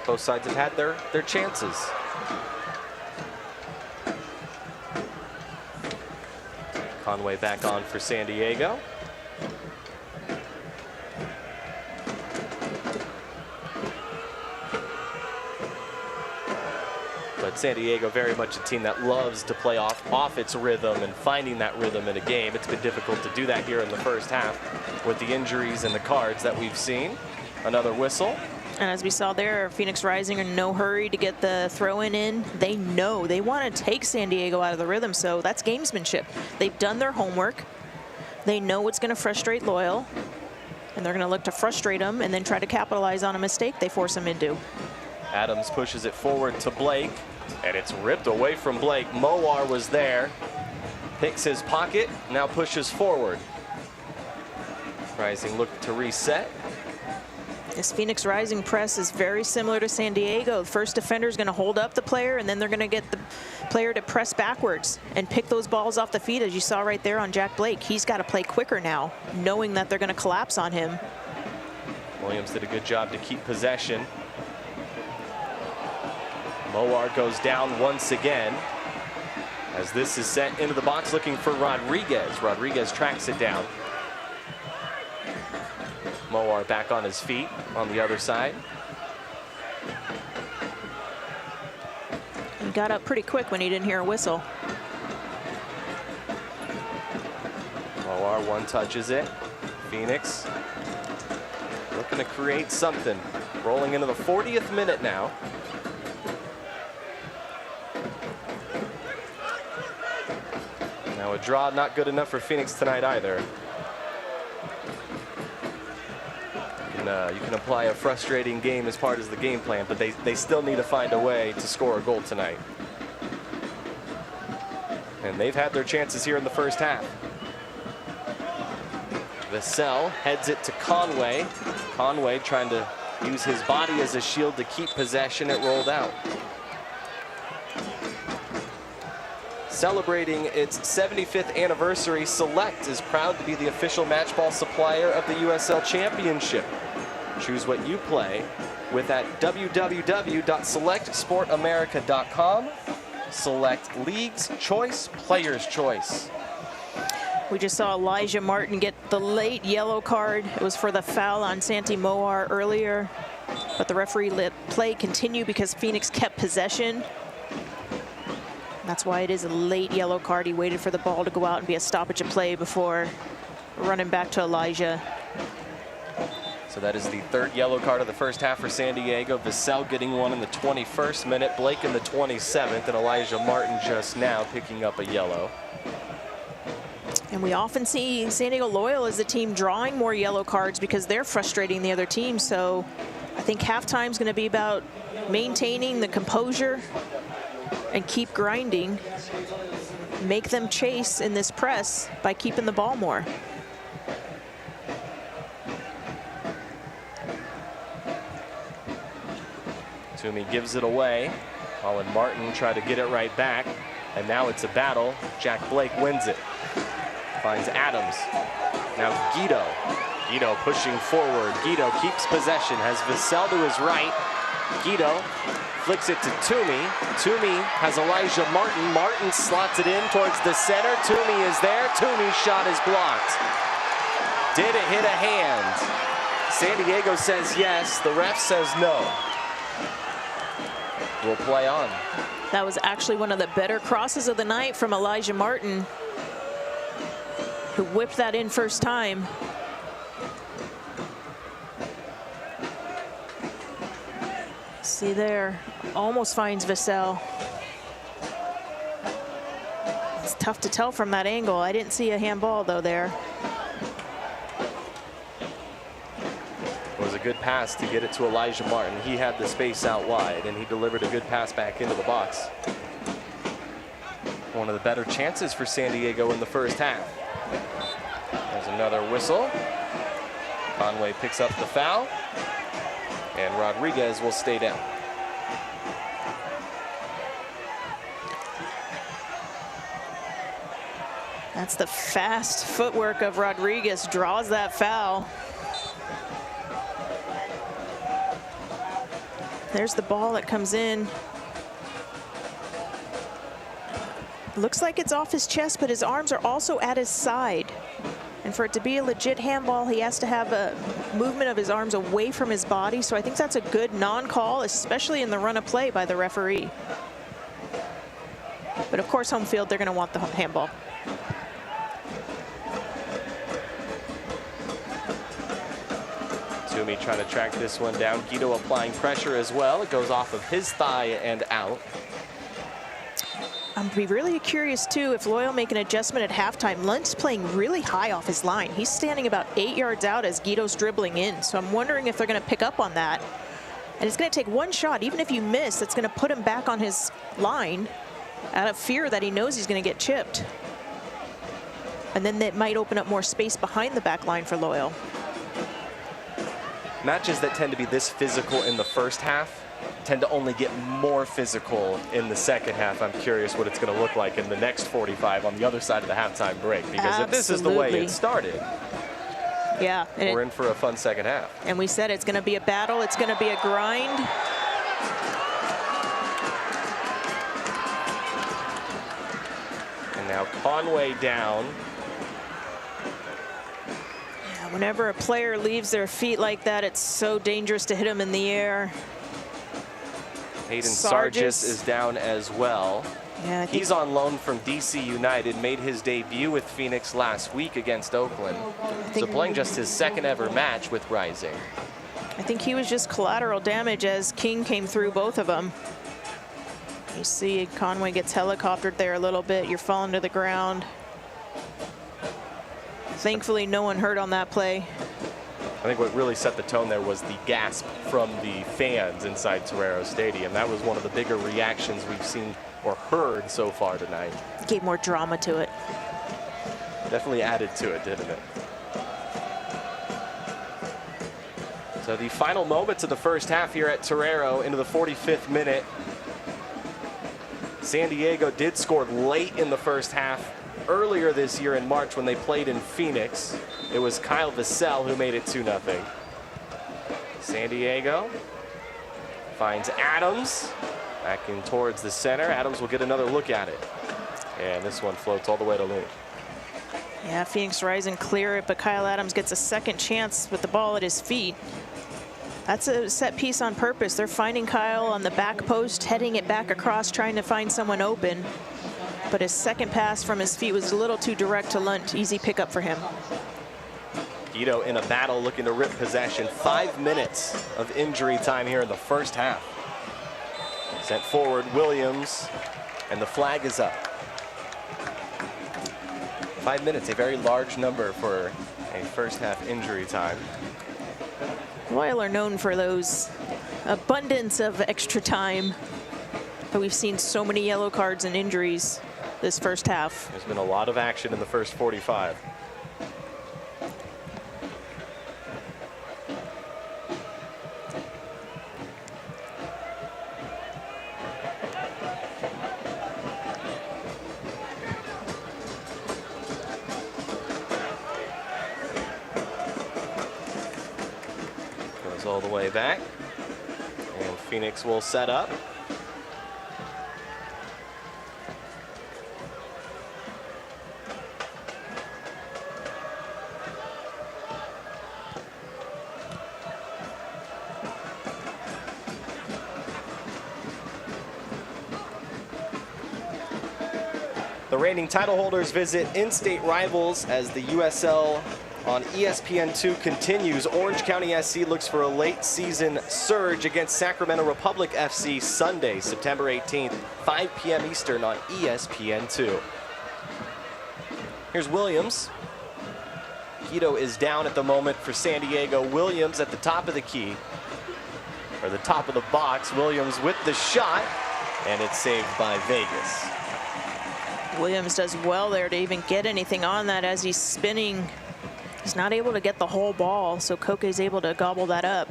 Both sides have had their chances. Conway back on for San Diego. But San Diego, very much a team that loves to play off its rhythm and finding that rhythm in a game. It's been difficult to do that here in the first half with the injuries and the cards that we've seen. Another whistle. And as we saw there, Phoenix Rising are in no hurry to get the throw-in in. They know they want to take San Diego out of the rhythm, so that's gamesmanship. They've done their homework. They know what's going to frustrate Loyal, and they're going to look to frustrate them and then try to capitalize on a mistake they force them into. Adams pushes it forward to Blake, and it's ripped away from Blake. Mowar was there, picks his pocket, now pushes forward. Rising look to reset. This Phoenix Rising press is very similar to San Diego. The first defender is going to hold up the player, and then they're going to get the player to press backwards and pick those balls off the feet, as you saw right there on Jack Blake. He's got to play quicker now, knowing that they're going to collapse on him. Williams did a good job to keep possession. Mowar goes down once again as this is sent into the box looking for Rodriguez. Rodriguez tracks it down. Mowar back on his feet on the other side. He got up pretty quick when he didn't hear a whistle. Mowar one touches it. Phoenix looking to create something. Rolling into the 40th minute now. Now a draw not good enough for Phoenix tonight either. You can apply a frustrating game as part of the game plan, but they still need to find a way to score a goal tonight. And they've had their chances here in the first half. Vassell heads it to Conway. Conway trying to use his body as a shield to keep possession. It rolled out. Celebrating its 75th anniversary, Select is proud to be the official match ball supplier of the USL Championship. Choose what you play with at www.selectsportamerica.com. Select League's Choice, Player's Choice. We just saw Elijah Martin get the late yellow card. It was for the foul on Santi Mowar earlier, but the referee let play continue because Phoenix kept possession. That's why it is a late yellow card. He waited for the ball to go out and be a stoppage of play before running back to Elijah. So that is the third yellow card of the first half for San Diego. Vassell getting one in the 21st minute, Blake in the 27th, and Elijah Martin just now picking up a yellow. And we often see San Diego Loyal as the team drawing more yellow cards because they're frustrating the other team. So I think halftime is going to be about maintaining the composure and keep grinding, make them chase in this press by keeping the ball more. Toomey gives it away. Colin Martin tried to get it right back, and now it's a battle. Jack Blake wins it. Finds Adams. Now Guido. Guido pushing forward. Guido keeps possession, has Vassell to his right. Guido flicks it to Toomey. Toomey has Elijah Martin. Martin slots it in towards the center. Toomey is there. Toomey's shot is blocked. Did it hit a hand? San Diego says yes. The ref says no. We'll play on. That was actually one of the better crosses of the night from Elijah Martin, who whipped that in first time. See there, almost finds Vassell. It's tough to tell from that angle. I didn't see a handball though there. It was a good pass to get it to Elijah Martin. He had the space out wide, and he delivered a good pass back into the box. One of the better chances for San Diego in the first half. There's another whistle. Conway picks up the foul, and Rodriguez will stay down. That's the fast footwork of Rodriguez, draws that foul. There's the ball that comes in. Looks like it's off his chest, but his arms are also at his side. And for it to be a legit handball, he has to have a movement of his arms away from his body. So I think that's a good non-call, especially in the run of play by the referee. But of course, home field, they're going to want the handball. Toomey trying to track this one down. Guido applying pressure as well. It goes off of his thigh and out. I'm be really curious too if Loyal make an adjustment at halftime. Lunt's playing really high off his line. He's standing about 8 yards out as Guido's dribbling in. So I'm wondering if they're going to pick up on that. And it's going to take one shot. Even if you miss, it's going to put him back on his line out of fear that he knows he's going to get chipped. And then that might open up more space behind the back line for Loyal. Matches that tend to be this physical in the first half tend to only get more physical in the second half. I'm curious what it's going to look like in the next 45 on the other side of the halftime break. Because if this is the way it started, yeah, we're in for a fun second half. And we said it's going to be a battle. It's going to be a grind. And now Conway down. Yeah, whenever a player leaves their feet like that, it's so dangerous to hit them in the air. Hayden Sargis is down as well. Yeah, he's on loan from DC United, made his debut with Phoenix last week against Oakland. So playing just his second ever match with Rising. I think he was just collateral damage as King came through both of them. You see Conway gets helicoptered there a little bit. You're falling to the ground. Thankfully, no one hurt on that play. I think what really set the tone there was the gasp from the fans inside Torero Stadium. That was one of the bigger reactions we've seen or heard so far tonight. Gave more drama to it. Definitely added to it, didn't it? So the final moments of the first half here at Torero into the 45th minute. San Diego did score late in the first half. Earlier this year in March when they played in Phoenix, it was Kyle Vassell who made it 2-0. San Diego finds Adams back in towards the center. Adams will get another look at it. And this one floats all the way to Loon. Yeah, Phoenix Rising clear it, but Kyle Adams gets a second chance with the ball at his feet. That's a set piece on purpose. They're finding Kyle on the back post, heading it back across, trying to find someone open. But his second pass from his feet was a little too direct to Lunt. Easy pickup for him. Guido in a battle looking to rip possession. 5 minutes of injury time here in the first half. Sent forward Williams, and the flag is up. 5 minutes, a very large number for a first half injury time. Loyal are known for those abundance of extra time. But we've seen so many yellow cards and injuries this first half. There's been a lot of action in the first 45. Goes all the way back. And Phoenix will set up. The reigning title holders visit in-state rivals as the USL on ESPN2 continues. Orange County SC looks for a late season surge against Sacramento Republic FC Sunday, September 18th, 5 p.m. Eastern on ESPN2. Here's Williams. Guido is down at the moment for San Diego. Williams at the top of the key, or the top of the box. Williams with the shot, and it's saved by Vegas. Williams does well there to even get anything on that as he's spinning. He's not able to get the whole ball, so Koke's able to gobble that up.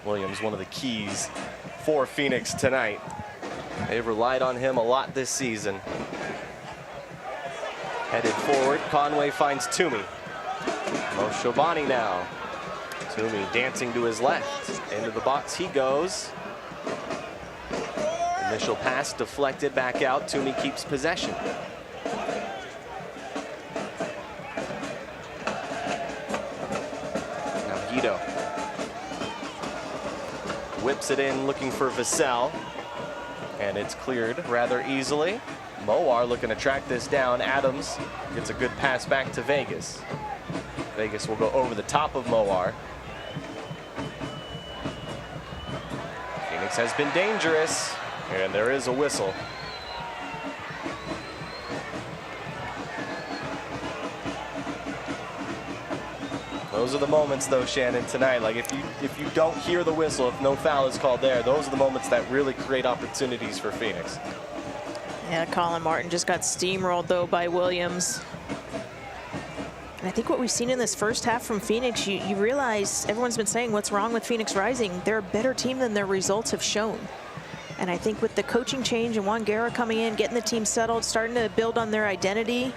Williams, one of the keys for Phoenix tonight. They've relied on him a lot this season. Headed forward, Conway finds Toomey. Mo Shobani now. Toomey dancing to his left. Into the box he goes. Initial pass deflected back out. Toomey keeps possession. Now Guido whips it in, looking for Vassell, and it's cleared rather easily. Mowar looking to track this down. Adams gets a good pass back to Vegas. Vegas will go over the top of Mowar. Phoenix has been dangerous, and there is a whistle. Those are the moments, though, Shannon, tonight. Like, if you don't hear the whistle, if no foul is called there, those are the moments that really create opportunities for Phoenix. Yeah, Colin Martin just got steamrolled, though, by Williams. And I think what we've seen in this first half from Phoenix, you realize everyone's been saying what's wrong with Phoenix Rising. They're a better team than their results have shown. And I think with the coaching change and Juan Guerra coming in, getting the team settled, starting to build on their identity.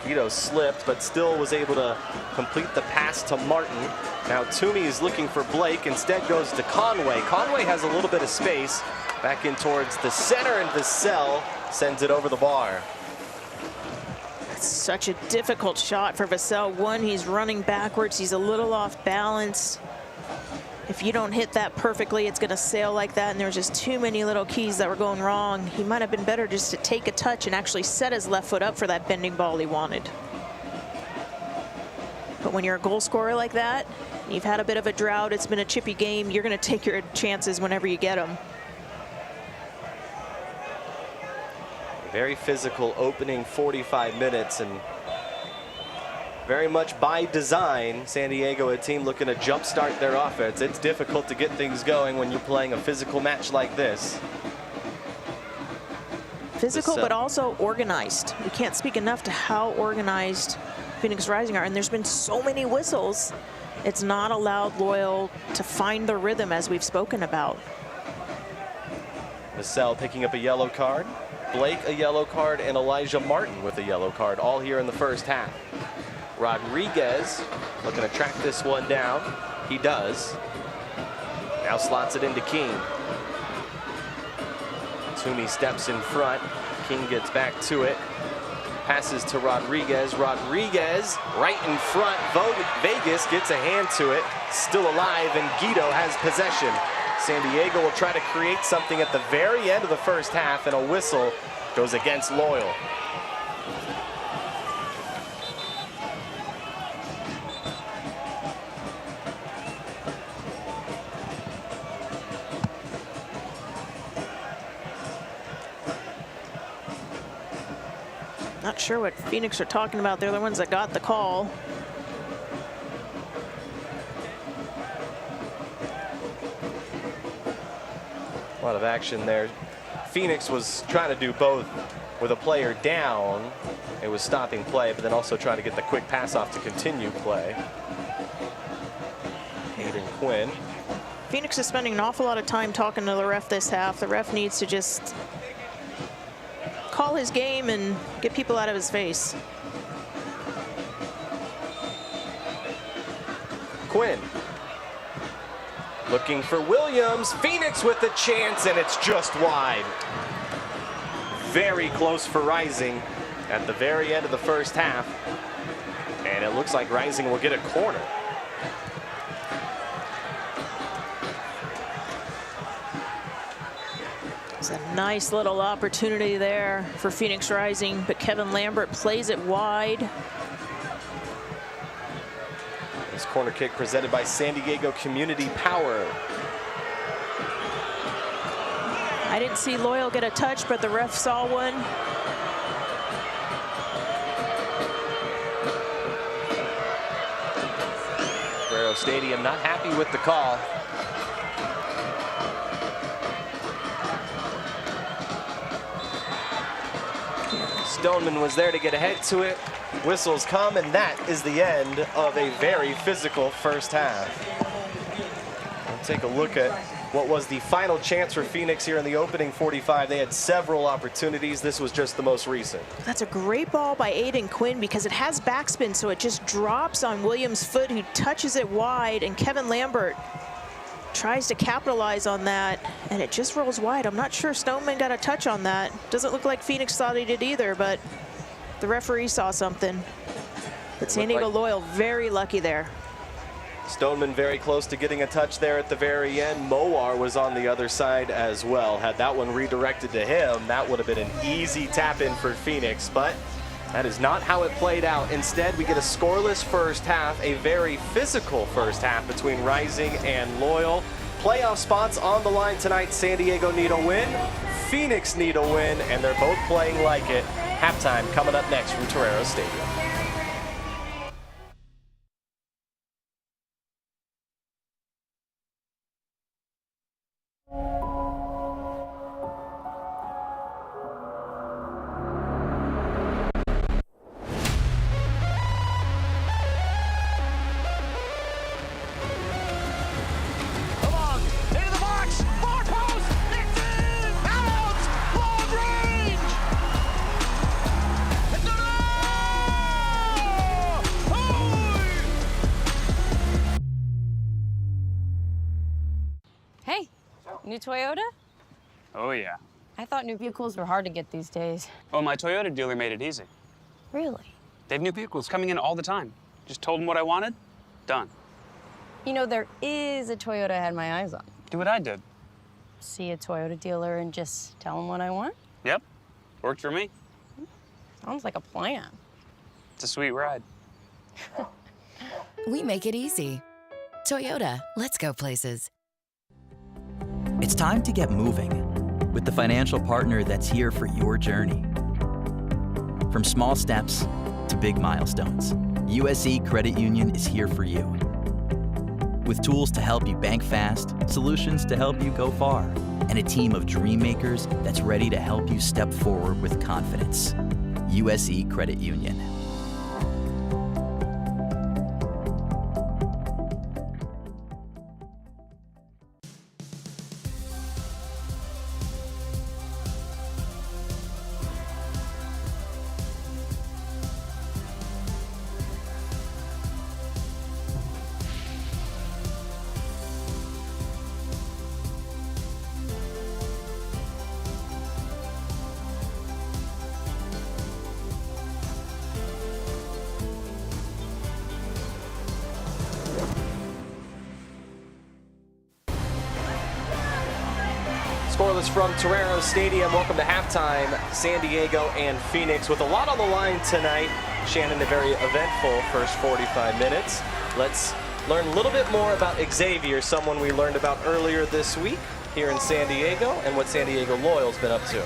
Guido slipped, but still was able to complete the pass to Martin. Now Toomey is looking for Blake, instead goes to Conway. Conway has a little bit of space. Back in towards the center, and Vassell sends it over the bar. That's such a difficult shot for Vassell. One, he's running backwards. He's a little off balance. If you don't hit that perfectly, it's going to sail like that, and there's just too many little keys that were going wrong. He might have been better just to take a touch and actually set his left foot up for that bending ball he wanted. But when you're a goal scorer like that, you've had a bit of a drought, it's been a chippy game, you're going to take your chances whenever you get them. Very physical opening 45 minutes, and very much by design, San Diego, a team looking to jumpstart their offense. It's difficult to get things going when you're playing a physical match like this. Physical, but also organized. We can't speak enough to how organized Phoenix Rising are, and there's been so many whistles. It's not allowed Loyal to find the rhythm, as we've spoken about. Vassell picking up a yellow card. Blake a yellow card, and Elijah Martin with a yellow card, all here in the first half. Rodriguez looking to track this one down. He does. Now slots it into King. Toomey steps in front. King gets back to it. Passes to Rodriguez. Rodriguez right in front. Vegas gets a hand to it. Still alive, and Guido has possession. San Diego will try to create something at the very end of the first half, and a whistle goes against Loyal. Not sure what Phoenix are talking about. They're the ones that got the call. A lot of action there. Phoenix was trying to do both with a player down. It was stopping play, but then also trying to get the quick pass off to continue play. Hayden Quinn. Phoenix is spending an awful lot of time talking to the ref this half. The ref needs to just call his game and get people out of his face. Quinn looking for Williams. Phoenix with the chance, and it's just wide. Very close for Rising at the very end of the first half. And it looks like Rising will get a corner. It's a nice little opportunity there for Phoenix Rising, but Kevin Lambert plays it wide. This corner kick presented by San Diego Community Power. I didn't see Loyal get a touch, but the ref saw one. Guerrero Stadium not happy with the call. Stoneman was there to get ahead to it. Whistles come, and that is the end of a very physical first half. We'll take a look at what was the final chance for Phoenix here in the opening 45. They had several opportunities. This was just the most recent. That's a great ball by Hayden Quinn because it has backspin, so it just drops on Williams' foot, who touches it wide, and Kevin Lambert tries to capitalize on that, and it just rolls wide. I'm not sure Stoneman got a touch on that. Doesn't look like Phoenix thought he did either, but the referee saw something. But San Diego Loyal very lucky there. Stoneman very close to getting a touch there at the very end. Mowar was on the other side as well. Had that one redirected to him, that would have been an easy tap in for Phoenix, but that is not how it played out. Instead, we get a scoreless first half, a very physical first half between Rising and Loyal. Playoff spots on the line tonight. San Diego need a win, Phoenix need a win, and they're both playing like it. Halftime coming up next from Torero Stadium. Hey, new Toyota? Oh, yeah. I thought new vehicles were hard to get these days. Oh, my Toyota dealer made it easy. Really? They have new vehicles coming in all the time. Just told them what I wanted, done. You know, there is a Toyota I had my eyes on. Do what I did. See a Toyota dealer and just tell them what I want? Yep, worked for me. Sounds like a plan. It's a sweet ride. We make it easy. Toyota, let's go places. It's time to get moving with the financial partner that's here for your journey. From small steps to big milestones, USC Credit Union is here for you. With tools to help you bank fast, solutions to help you go far, and a team of dream makers that's ready to help you step forward with confidence. USC Credit Union. Scoreless from Torero Stadium. Welcome to halftime. San Diego and Phoenix with a lot on the line tonight. Shannon, a very eventful first 45 minutes. Let's learn a little bit more about Xavier, someone we learned about earlier this week here in San Diego, and what San Diego Loyal's been up to.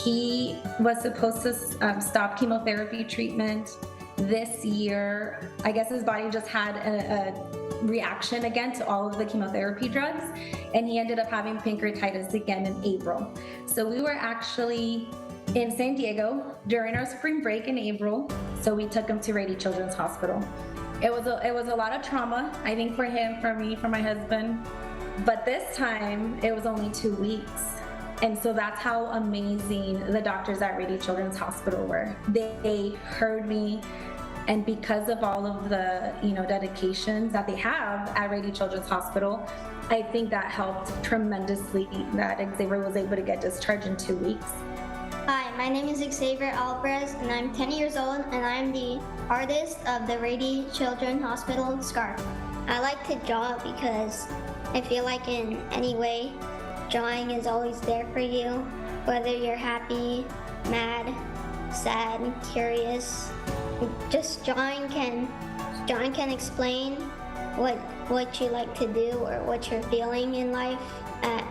He was supposed to stop chemotherapy treatment this year. I guess his body just had a reaction again to all of the chemotherapy drugs, and he ended up having pancreatitis again in April. So we were actually in San Diego during our spring break in April, so we took him to Rady Children's Hospital. It was a lot of trauma, I think, for him, for me, for my husband, but this time it was only 2 weeks. And so that's how amazing the doctors at Rady Children's Hospital were. They heard me, and because of all of the dedications that they have at Rady Children's Hospital, I think that helped tremendously that Xavier was able to get discharged in 2 weeks. Hi, my name is Xavier Alvarez, and I'm 10 years old, and I'm the artist of the Rady Children's Hospital scarf. I like to draw because I feel like in any way, drawing is always there for you, whether you're happy, mad, sad, curious. Just drawing can explain what you like to do or what you're feeling in life at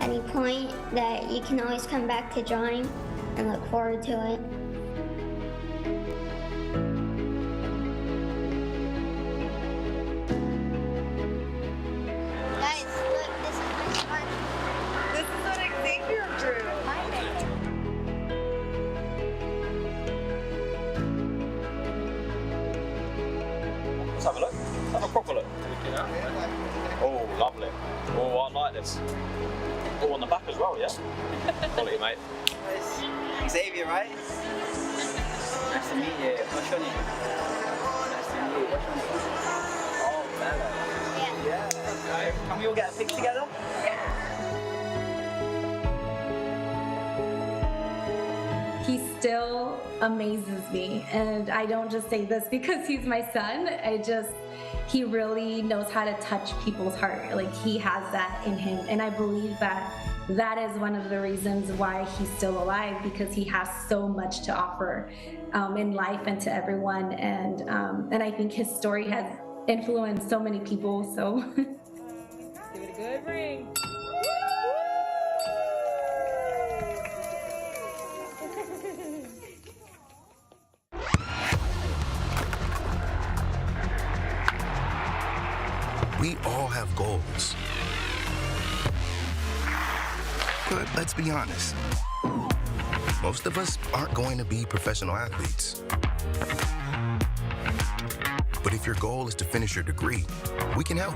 any point, that you can always come back to drawing and look forward to it. Guys, look, this is my scarf. Oh, I like this. Oh, on the back as well, yeah? Quality, mate. Xavier, right? Nice to meet you. What's your name? Nice to meet you. What's your name? Oh, Bella. Yeah. Can we all get a pic together? He still amazes me, and I don't just say this because he's my son. He really knows how to touch people's heart. Like, he has that in him, and I believe that is one of the reasons why he's still alive, because he has so much to offer in life and to everyone, and I think his story has influenced so many people. So give it a good ring. We all have goals. But let's be honest, most of us aren't going to be professional athletes. But if your goal is to finish your degree, we can help.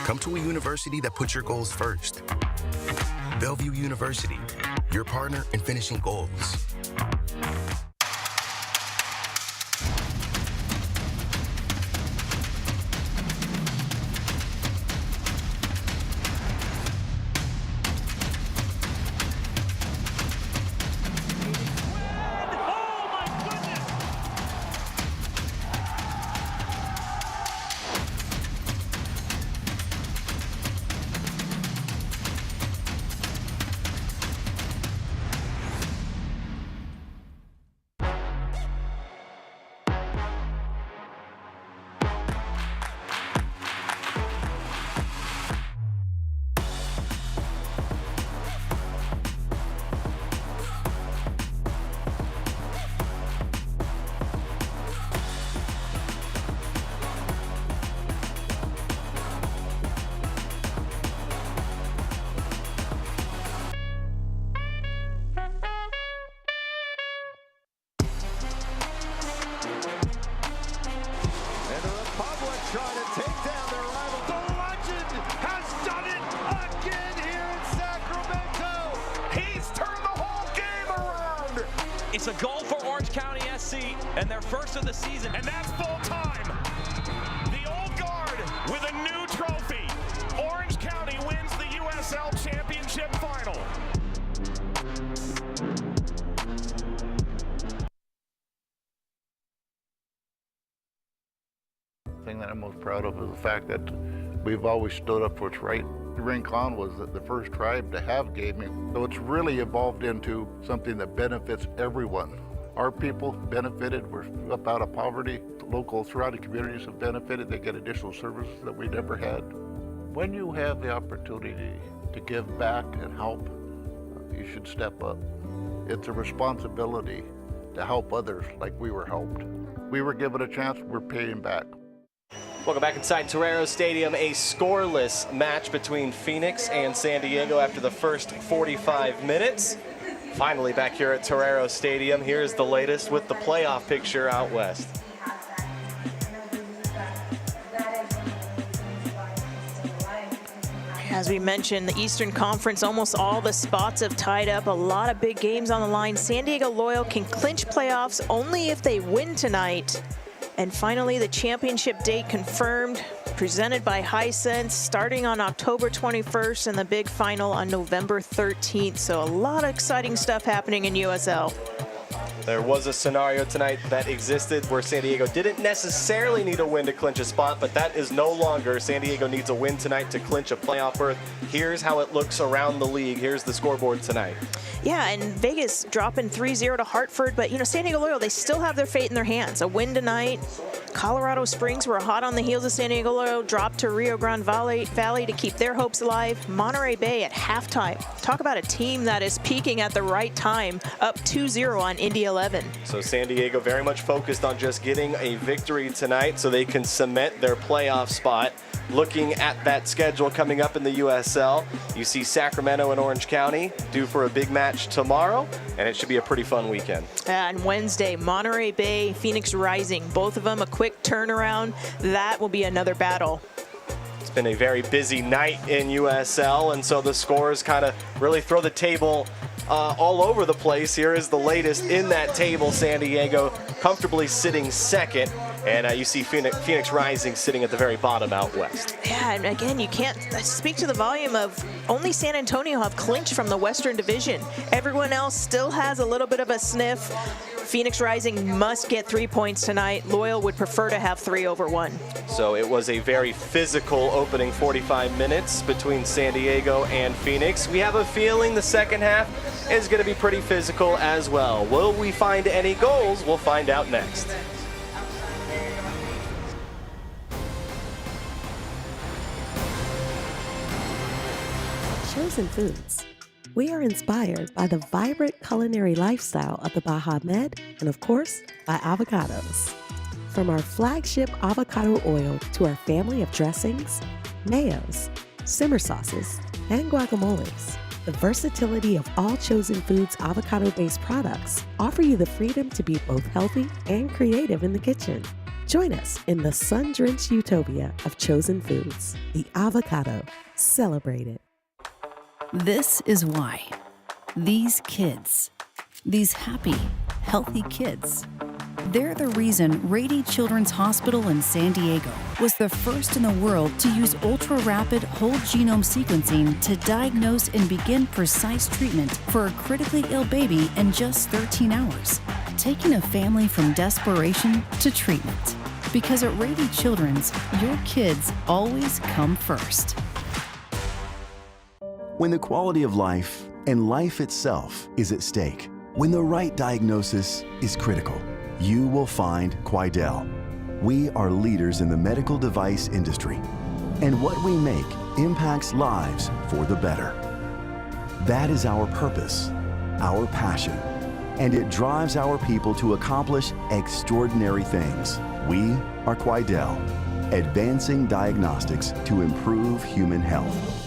Come to a university that puts your goals first. Bellevue University, your partner in finishing goals. trying to take down their rival. The legend has done it again here in Sacramento. He's turned the whole game around. It's a goal for Orange County SC and their first of the season. And that's full time. The old guard with a new trophy. Orange County wins the USL Championship final. The thing that I'm most proud of is the fact that we've always stood up for what's right. Rincon was the first tribe to have gaming, so it's really evolved into something that benefits everyone. Our people benefited, we're up out of poverty. Local surrounding communities have benefited, they get additional services that we never had. When you have the opportunity to give back and help, you should step up. It's a responsibility to help others like we were helped. We were given a chance, we're paying back. Welcome back inside Torero Stadium. A scoreless match between Phoenix and San Diego after the first 45 minutes. Finally back here at Torero Stadium. Here's the latest with the playoff picture out west. As we mentioned, the Eastern Conference, almost all the spots have tied up. A lot of big games on the line. San Diego Loyal can clinch playoffs only if they win tonight. And finally, the championship date confirmed, presented by Hisense, starting on October 21st and the big final on November 13th. So a lot of exciting stuff happening in USL. There was a scenario tonight that existed where San Diego didn't necessarily need a win to clinch a spot, but that is no longer. San Diego needs a win tonight to clinch a playoff berth. Here's how it looks around the league. Here's the scoreboard tonight. Yeah, and Vegas dropping 3-0 to Hartford, but, you know, San Diego Loyal, they still have their fate in their hands. A win tonight. Colorado Springs were hot on the heels of San Diego Loyal, dropped to Rio Grande Valley to keep their hopes alive. Monterey Bay at halftime. Talk about a team that is peaking at the right time, up 2-0 on Indy 11. So San Diego very much focused on just getting a victory tonight so they can cement their playoff spot. Looking at that schedule coming up in the USL, you see Sacramento and Orange County due for a big match tomorrow, and it should be a pretty fun weekend. And Wednesday, Monterey Bay, Phoenix Rising, both of them a quick turnaround. That will be another battle. It's been a very busy night in USL, and so the scores kind of really throw the table all over the place. Here is the latest in that table. San Diego comfortably sitting second, and you see Phoenix Rising sitting at the very bottom out west. Yeah, and again, you can't speak to the volume of only San Antonio have clinched from the Western Division. Everyone else still has a little bit of a sniff. Phoenix Rising must get 3 points tonight. Loyal would prefer to have 3 over 1. So it was a very physical opening 45 minutes between San Diego and Phoenix. We have a feeling the second half is going to be pretty physical as well. Will we find any goals? We'll find out next. Chosen Foods. We are inspired by the vibrant culinary lifestyle of the Baja Med and, of course, by avocados. From our flagship avocado oil to our family of dressings, mayos, simmer sauces, and guacamoles, the versatility of all Chosen Foods avocado-based products offer you the freedom to be both healthy and creative in the kitchen. Join us in the sun-drenched utopia of Chosen Foods, the avocado. Celebrate it. This is why. These kids, these happy, healthy kids, they're the reason Rady Children's Hospital in San Diego was the first in the world to use ultra-rapid whole genome sequencing to diagnose and begin precise treatment for a critically ill baby in just 13 hours, taking a family from desperation to treatment. Because at Rady Children's, your kids always come first. When the quality of life and life itself is at stake, when the right diagnosis is critical, you will find Quidel. We are leaders in the medical device industry, and what we make impacts lives for the better. That is our purpose, our passion, and it drives our people to accomplish extraordinary things. We are Quidel, advancing diagnostics to improve human health.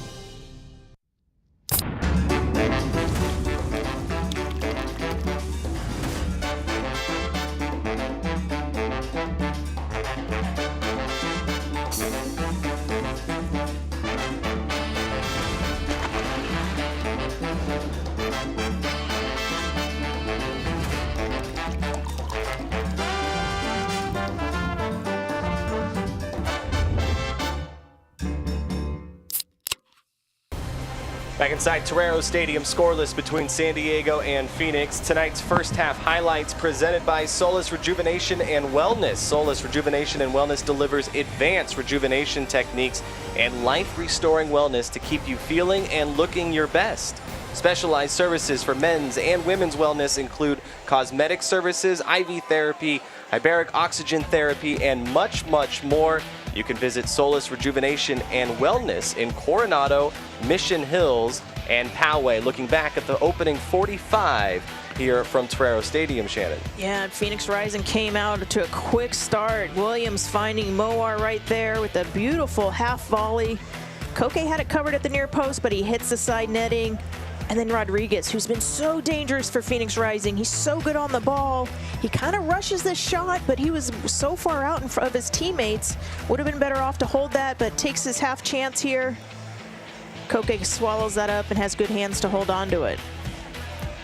Back inside Torero Stadium, scoreless between San Diego and Phoenix. Tonight's first half highlights presented by Solus Rejuvenation and Wellness. Solus Rejuvenation and Wellness delivers advanced rejuvenation techniques and life-restoring wellness to keep you feeling and looking your best. Specialized services for men's and women's wellness include cosmetic services, IV therapy, hyperbaric oxygen therapy, and much, much more. You can visit Solus Rejuvenation and Wellness in Coronado, Mission Hills, and Poway. Looking back at the opening 45 here from Torero Stadium, Shannon. Yeah, and Phoenix Rising came out to a quick start. Williams finding Moar right there with a beautiful half volley. Koke had it covered at the near post, but he hits the side netting. And then Rodriguez, who's been so dangerous for Phoenix Rising. He's so good on the ball. He kind of rushes this shot, but he was so far out in front of his teammates. Would have been better off to hold that, but takes his half chance here. Koke swallows that up and has good hands to hold on to it.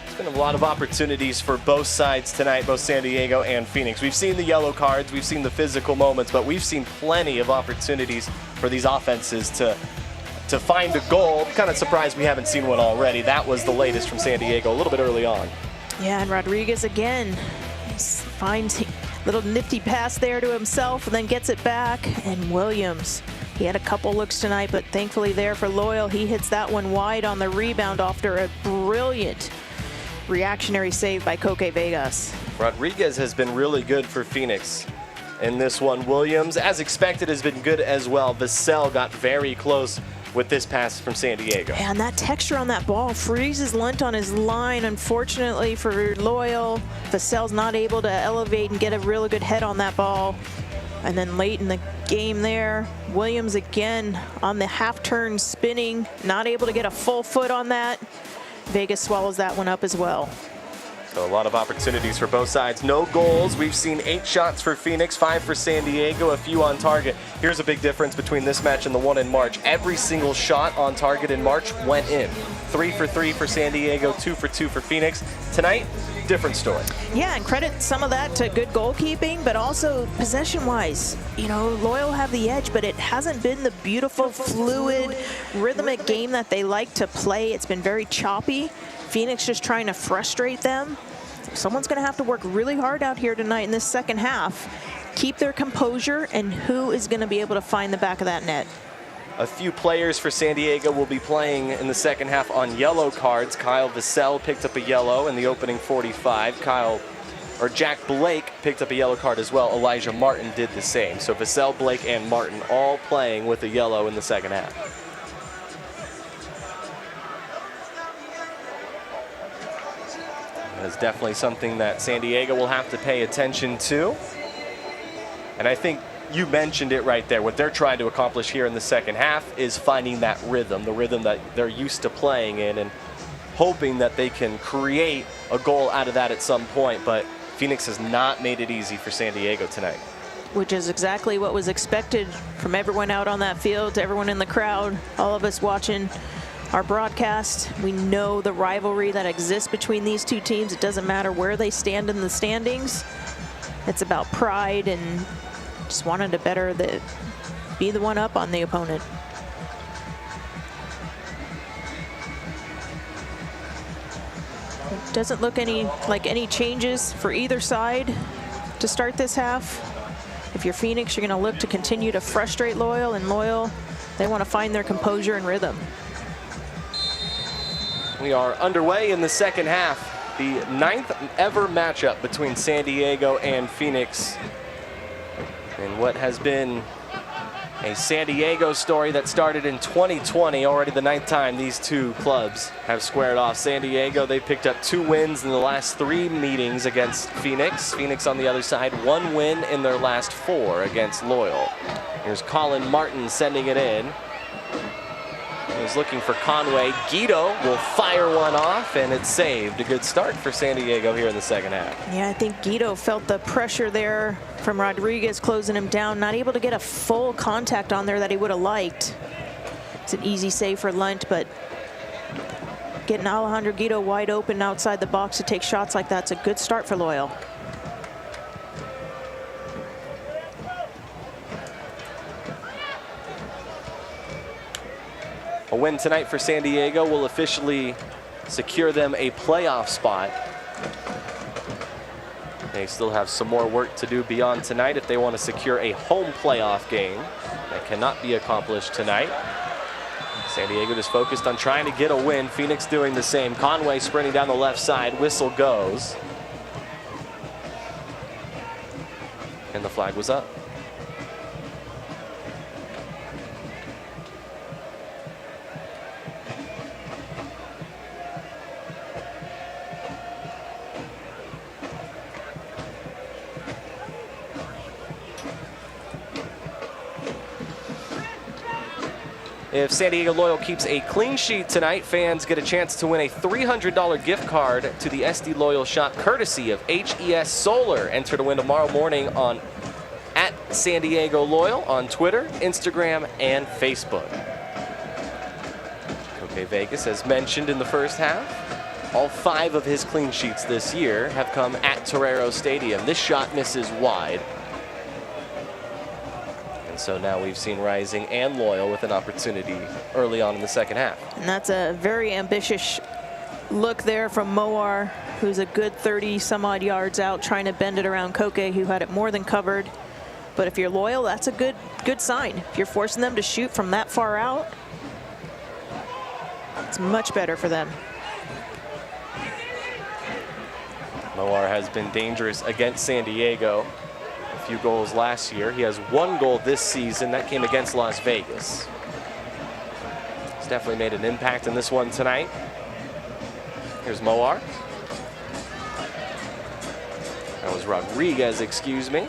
There's been a lot of opportunities for both sides tonight, both San Diego and Phoenix. We've seen the yellow cards, we've seen the physical moments, but we've seen plenty of opportunities for these offenses to find a goal. Kind of surprised we haven't seen one already. That was the latest from San Diego a little bit early on. Yeah, and Rodriguez again finds a little nifty pass there to himself and then gets it back. And Williams, he had a couple looks tonight, but thankfully there for Loyal. He hits that one wide on the rebound after a brilliant reactionary save by Koke Vegas. Rodriguez has been really good for Phoenix in this one. Williams, as expected, has been good as well. Vassell got very close with this pass from San Diego. And that texture on that ball freezes Lent on his line. Unfortunately for Loyal, Vassell's not able to elevate and get a really good head on that ball. And then late in the game there, Williams again on the half turn spinning, not able to get a full foot on that. Vegas swallows that one up as well. So a lot of opportunities for both sides. No goals. We've seen 8 shots for Phoenix, 5 for San Diego, a few on target. Here's a big difference between this match and the one in March. Every single shot on target in March went in. 3 for 3 for San Diego, 2 for 2 for Phoenix. Tonight, different story. Yeah, and credit some of that to good goalkeeping, but also possession-wise. You know, Loyal have the edge, but it hasn't been the beautiful, fluid, rhythmic game that they like to play. It's been very choppy. Phoenix just trying to frustrate them. Someone's going to have to work really hard out here tonight in this second half. Keep their composure, and who is going to be able to find the back of that net? A few players for San Diego will be playing in the second half on yellow cards. Kyle Vassell picked up a yellow in the opening 45. Jack Blake picked up a yellow card as well. Elijah Martin did the same. So Vassell, Blake, and Martin all playing with a yellow in the second half. That's definitely something that San Diego will have to pay attention to. And I think you mentioned it right there. What they're trying to accomplish here in the second half is finding that rhythm, the rhythm that they're used to playing in, and hoping that they can create a goal out of that at some point. But Phoenix has not made it easy for San Diego tonight. Which is exactly what was expected from everyone out on that field, to everyone in the crowd, all of us watching our broadcast. We know the rivalry that exists between these two teams. It doesn't matter where they stand in the standings. It's about pride and just wanting to be the one up on the opponent. It doesn't look like any changes for either side to start this half. If you're Phoenix, you're going to look to continue to frustrate Loyal, and Loyal, they want to find their composure and rhythm. We are underway in the second half. The 9th ever matchup between San Diego and Phoenix. And what has been a San Diego story that started in 2020, already the 9th time these two clubs have squared off. San Diego, they picked up 2 wins in the last 3 meetings against Phoenix. Phoenix on the other side, 1 win in their last 4 against Loyal. Here's Colin Martin sending it in. He's looking for Conway. Guido will fire one off, and it's saved. A good start for San Diego here in the second half. Yeah, I think Guido felt the pressure there from Rodriguez closing him down, not able to get a full contact on there that he would have liked. It's an easy save for Lunt, but getting Alejandro Guido wide open outside the box to take shots like that's a good start for Loyal. A win tonight for San Diego will officially secure them a playoff spot. They still have some more work to do beyond tonight if they want to secure a home playoff game. That cannot be accomplished tonight. San Diego just focused on trying to get a win. Phoenix doing the same. Conway sprinting down the left side. Whistle goes. And the flag was up. If San Diego Loyal keeps a clean sheet tonight, fans get a chance to win a $300 gift card to the SD Loyal shop, courtesy of HES Solar. Enter to win tomorrow morning on @San Diego Loyal on Twitter, Instagram, and Facebook. Koke Vegas, as mentioned in the first half, all 5 of his clean sheets this year have come at Torero Stadium. This shot misses wide. And so now we've seen Rising and Loyal with an opportunity early on in the second half. And that's a very ambitious look there from Moar, who's a good 30 some odd yards out, trying to bend it around Koke, who had it more than covered. But if you're Loyal, that's a good sign. If you're forcing them to shoot from that far out, it's much better for them. Moar has been dangerous against San Diego. A few goals last year. He has 1 goal this season. That came against Las Vegas. He's definitely made an impact in this one tonight. Here's Moar. That was Rodriguez, excuse me.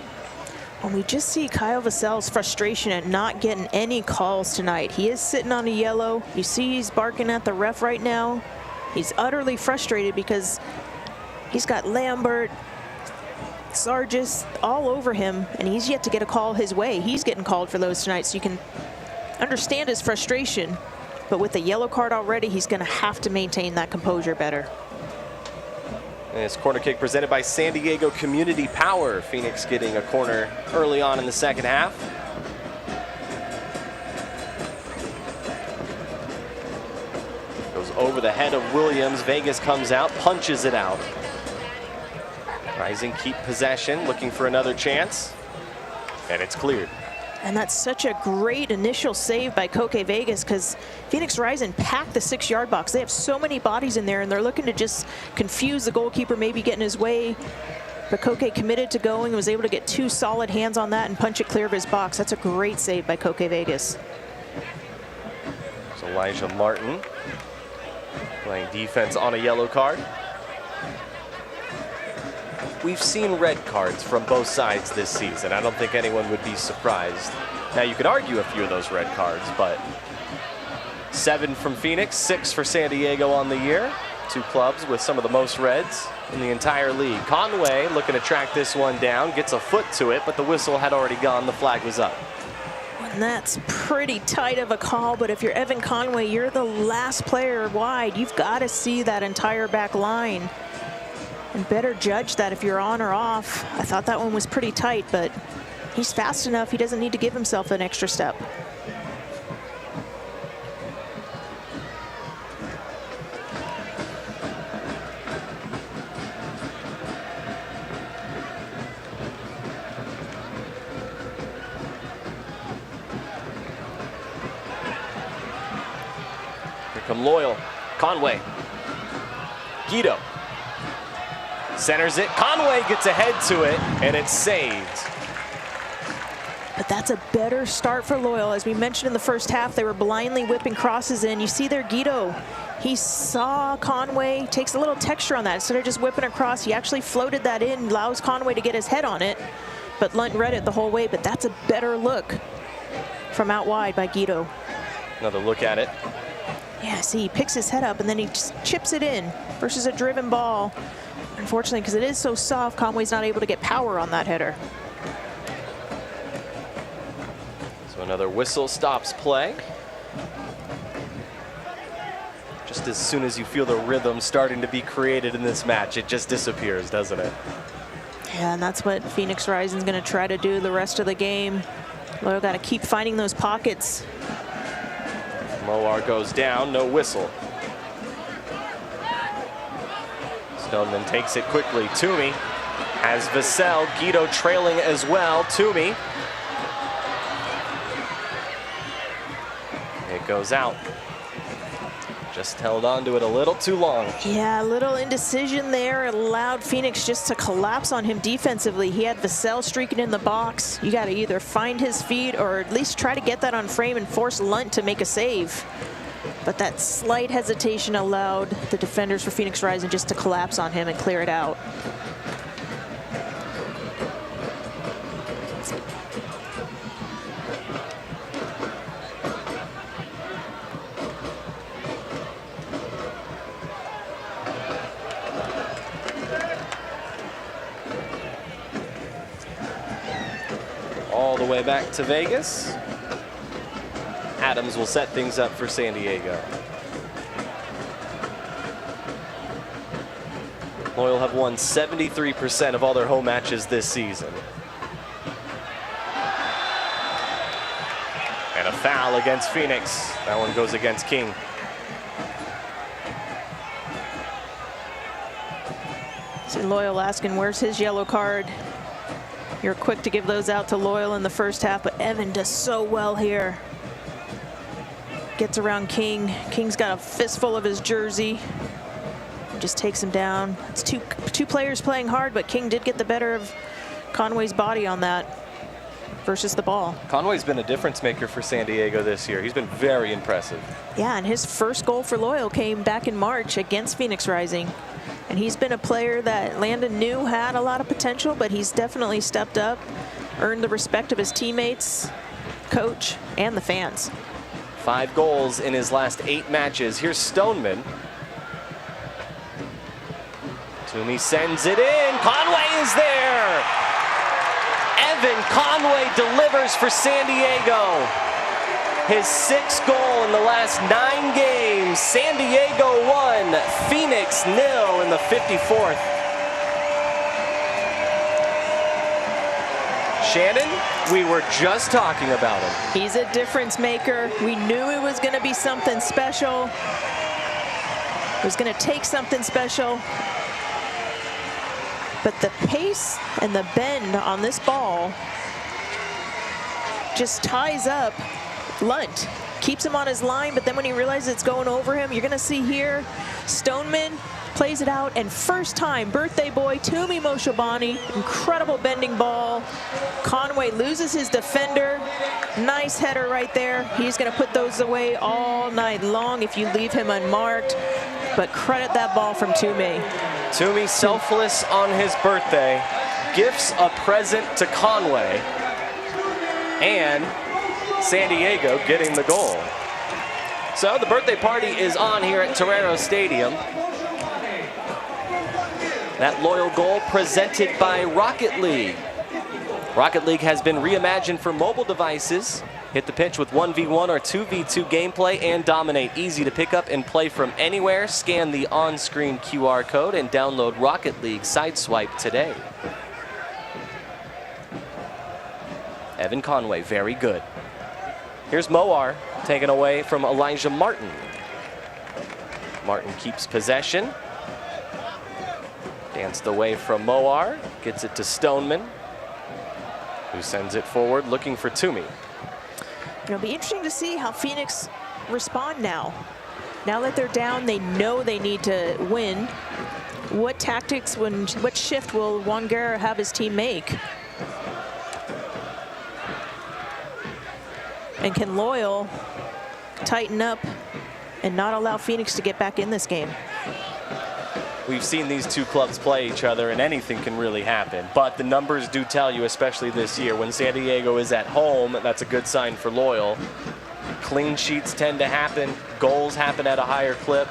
And we just see Kyle Vassell's frustration at not getting any calls tonight. He is sitting on a yellow. You see he's barking at the ref right now. He's utterly frustrated because He's got Lambert, Sargis all over him, and he's yet to get a call his way. He's getting called for those tonight, so you can understand his frustration. But with the yellow card already, he's going to have to maintain that composure better. And this corner kick presented by San Diego Community Power. Phoenix getting a corner early on in the second half. Goes over the head of Williams. Vegas comes out, punches it out. Rising keep possession, looking for another chance. And it's cleared. And that's such a great initial save by Koke Vegas, because Phoenix Rising packed the 6-yard box. They have so many bodies in there, and they're looking to just confuse the goalkeeper, maybe get in his way. But Koke committed to going and was able to get 2 solid hands on that and punch it clear of his box. That's a great save by Koke Vegas. So Elijah Martin playing defense on a yellow card. We've seen red cards from both sides this season. I don't think anyone would be surprised. Now, you could argue a few of those red cards, but 7 from Phoenix, 6 for San Diego on the year. 2 clubs with some of the most reds in the entire league. Conway looking to track this one down, gets a foot to it, but the whistle had already gone. The flag was up. And that's pretty tight of a call, but if you're Evan Conway, you're the last player wide. You've got to see that entire back line and better judge that if you're on or off. I thought that one was pretty tight, but he's fast enough. He doesn't need to give himself an extra step. Here come Loyal. Conway. Guido. Centers it. Conway gets ahead to it, and it's saved. But that's a better start for Loyal. As we mentioned in the first half, they were blindly whipping crosses in. You see there Guido. He saw Conway, takes a little texture on that. Instead of just whipping across, he actually floated that in, allows Conway to get his head on it. But Lunt read it the whole way, but that's a better look from out wide by Guido. Another look at it. Yeah, see, he picks his head up and then he just chips it in versus a driven ball. Unfortunately, because it is so soft, Conway's not able to get power on that header. So another whistle stops play. Just as soon as you feel the rhythm starting to be created in this match, it just disappears, doesn't it? Yeah, and that's what Phoenix Rising's going to try to do the rest of the game. Loyal got to keep finding those pockets. Moar goes down, no whistle. Stoneman takes it quickly. Toomey has Vassell. Guido trailing as well. Toomey. It goes out. Just held on to it a little too long. Yeah, a little indecision there. It allowed Phoenix just to collapse on him defensively. He had Vassell streaking in the box. You got to either find his feet or at least try to get that on frame and force Lunt to make a save. But that slight hesitation allowed the defenders for Phoenix Rising just to collapse on him and clear it out. All the way back to Vegas. Adams will set things up for San Diego. Loyal have won 73% of all their home matches this season. And a foul against Phoenix. That one goes against King. See Loyal asking, where's his yellow card? You're quick to give those out to Loyal in the first half, but Evan does so well here. Gets around King. King's got a fistful of his jersey. Just takes him down. It's two players playing hard, but King did get the better of Conway's body on that versus the ball. Conway's been a difference maker for San Diego this year. He's been very impressive. Yeah, and his first goal for Loyal came back in March against Phoenix Rising. And he's been a player that Landon knew had a lot of potential, but he's definitely stepped up, earned the respect of his teammates, coach, and the fans. 5 goals in his last 8 matches. Here's Stoneman. Toomey sends it in. Conway is there. Evan Conway delivers for San Diego. His 6th goal in the last 9 games. San Diego 1, Phoenix 0 in the 54th. Shannon, we were just talking about him. He's a difference maker. We knew it was going to be something special. It was going to take something special. But the pace and the bend on this ball just ties up Lunt. Keeps him on his line, but then when he realizes it's going over him, you're going to see here, Stoneman plays it out, and first time, birthday boy, Toomey Moshobani, incredible bending ball. Conway loses his defender. Nice header right there. He's going to put those away all night long if you leave him unmarked. But credit that ball from Toomey. Toomey, selfless on his birthday, gifts a present to Conway, and San Diego getting the goal. So the birthday party is on here at Torero Stadium. That Loyal goal presented by Rocket League. Rocket League has been reimagined for mobile devices. Hit the pitch with 1v1 or 2v2 gameplay and dominate. Easy to pick up and play from anywhere. Scan the on-screen QR code and download Rocket League Sideswipe today. Evan Conway, very good. Here's Moar, taken away from Elijah Martin. Martin keeps possession. Danced away from Moar, gets it to Stoneman, who sends it forward, looking for Toomey. It'll be interesting to see how Phoenix respond now. Now that they're down, they know they need to win. What tactics, what shift will Juan Guerra have his team make? And can Loyal tighten up and not allow Phoenix to get back in this game? We've seen these two clubs play each other, and anything can really happen. But the numbers do tell you, especially this year, when San Diego is at home, that's a good sign for Loyal. Clean sheets tend to happen. Goals happen at a higher clip.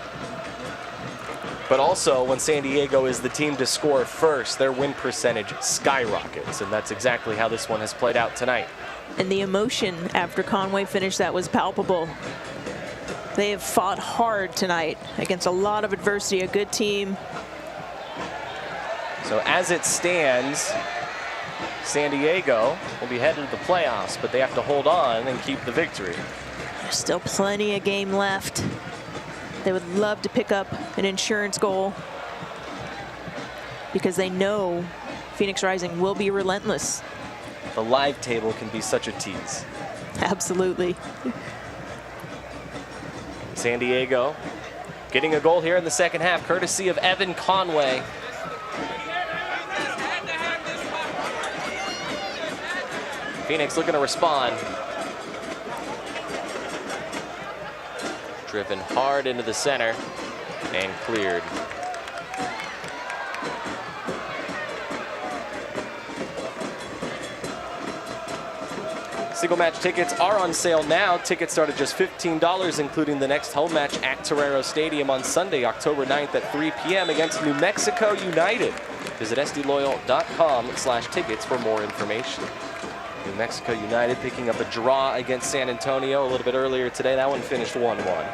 But also, when San Diego is the team to score first, their win percentage skyrockets. And that's exactly how this one has played out tonight. And the emotion after Conway finished that was palpable. They have fought hard tonight against a lot of adversity, a good team. So as it stands, San Diego will be headed to the playoffs, but they have to hold on and keep the victory. There's still plenty of game left. They would love to pick up an insurance goal because they know Phoenix Rising will be relentless. The live table can be such a tease. Absolutely. San Diego getting a goal here in the second half, courtesy of Evan Conway. Phoenix looking to respond. Driven hard into the center and cleared. Single match tickets are on sale now. Tickets start at just $15, including the next home match at Torero Stadium on Sunday, October 9th at 3 p.m. against New Mexico United. Visit sdloyal.com/tickets for more information. New Mexico United picking up a draw against San Antonio a little bit earlier today. That one finished 1-1.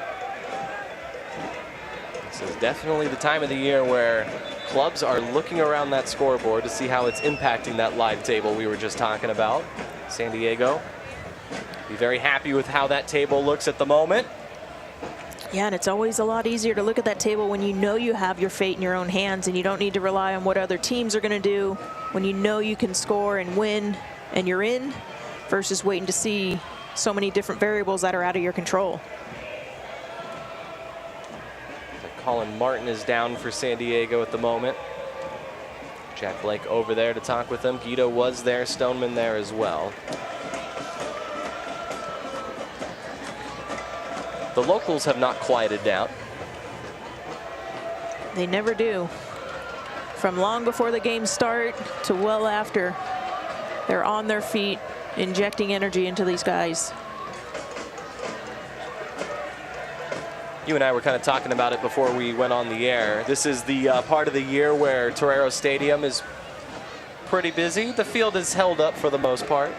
This is definitely the time of the year where clubs are looking around that scoreboard to see how it's impacting that live table we were just talking about. San Diego be very happy with how that table looks at the moment. Yeah, and it's always a lot easier to look at that table when you know you have your fate in your own hands and you don't need to rely on what other teams are going to do, when you know you can score and win and you're in, versus waiting to see so many different variables that are out of your control. Colin Martin is down for San Diego at the moment. Jack Blake over there to talk with them. Guido was there, Stoneman there as well. The locals have not quieted down. They never do. From long before the games start to well after, they're on their feet, injecting energy into these guys. You and I were kind of talking about it before we went on the air. This is the part of the year where Torero Stadium is pretty busy. The field is held up for the most part.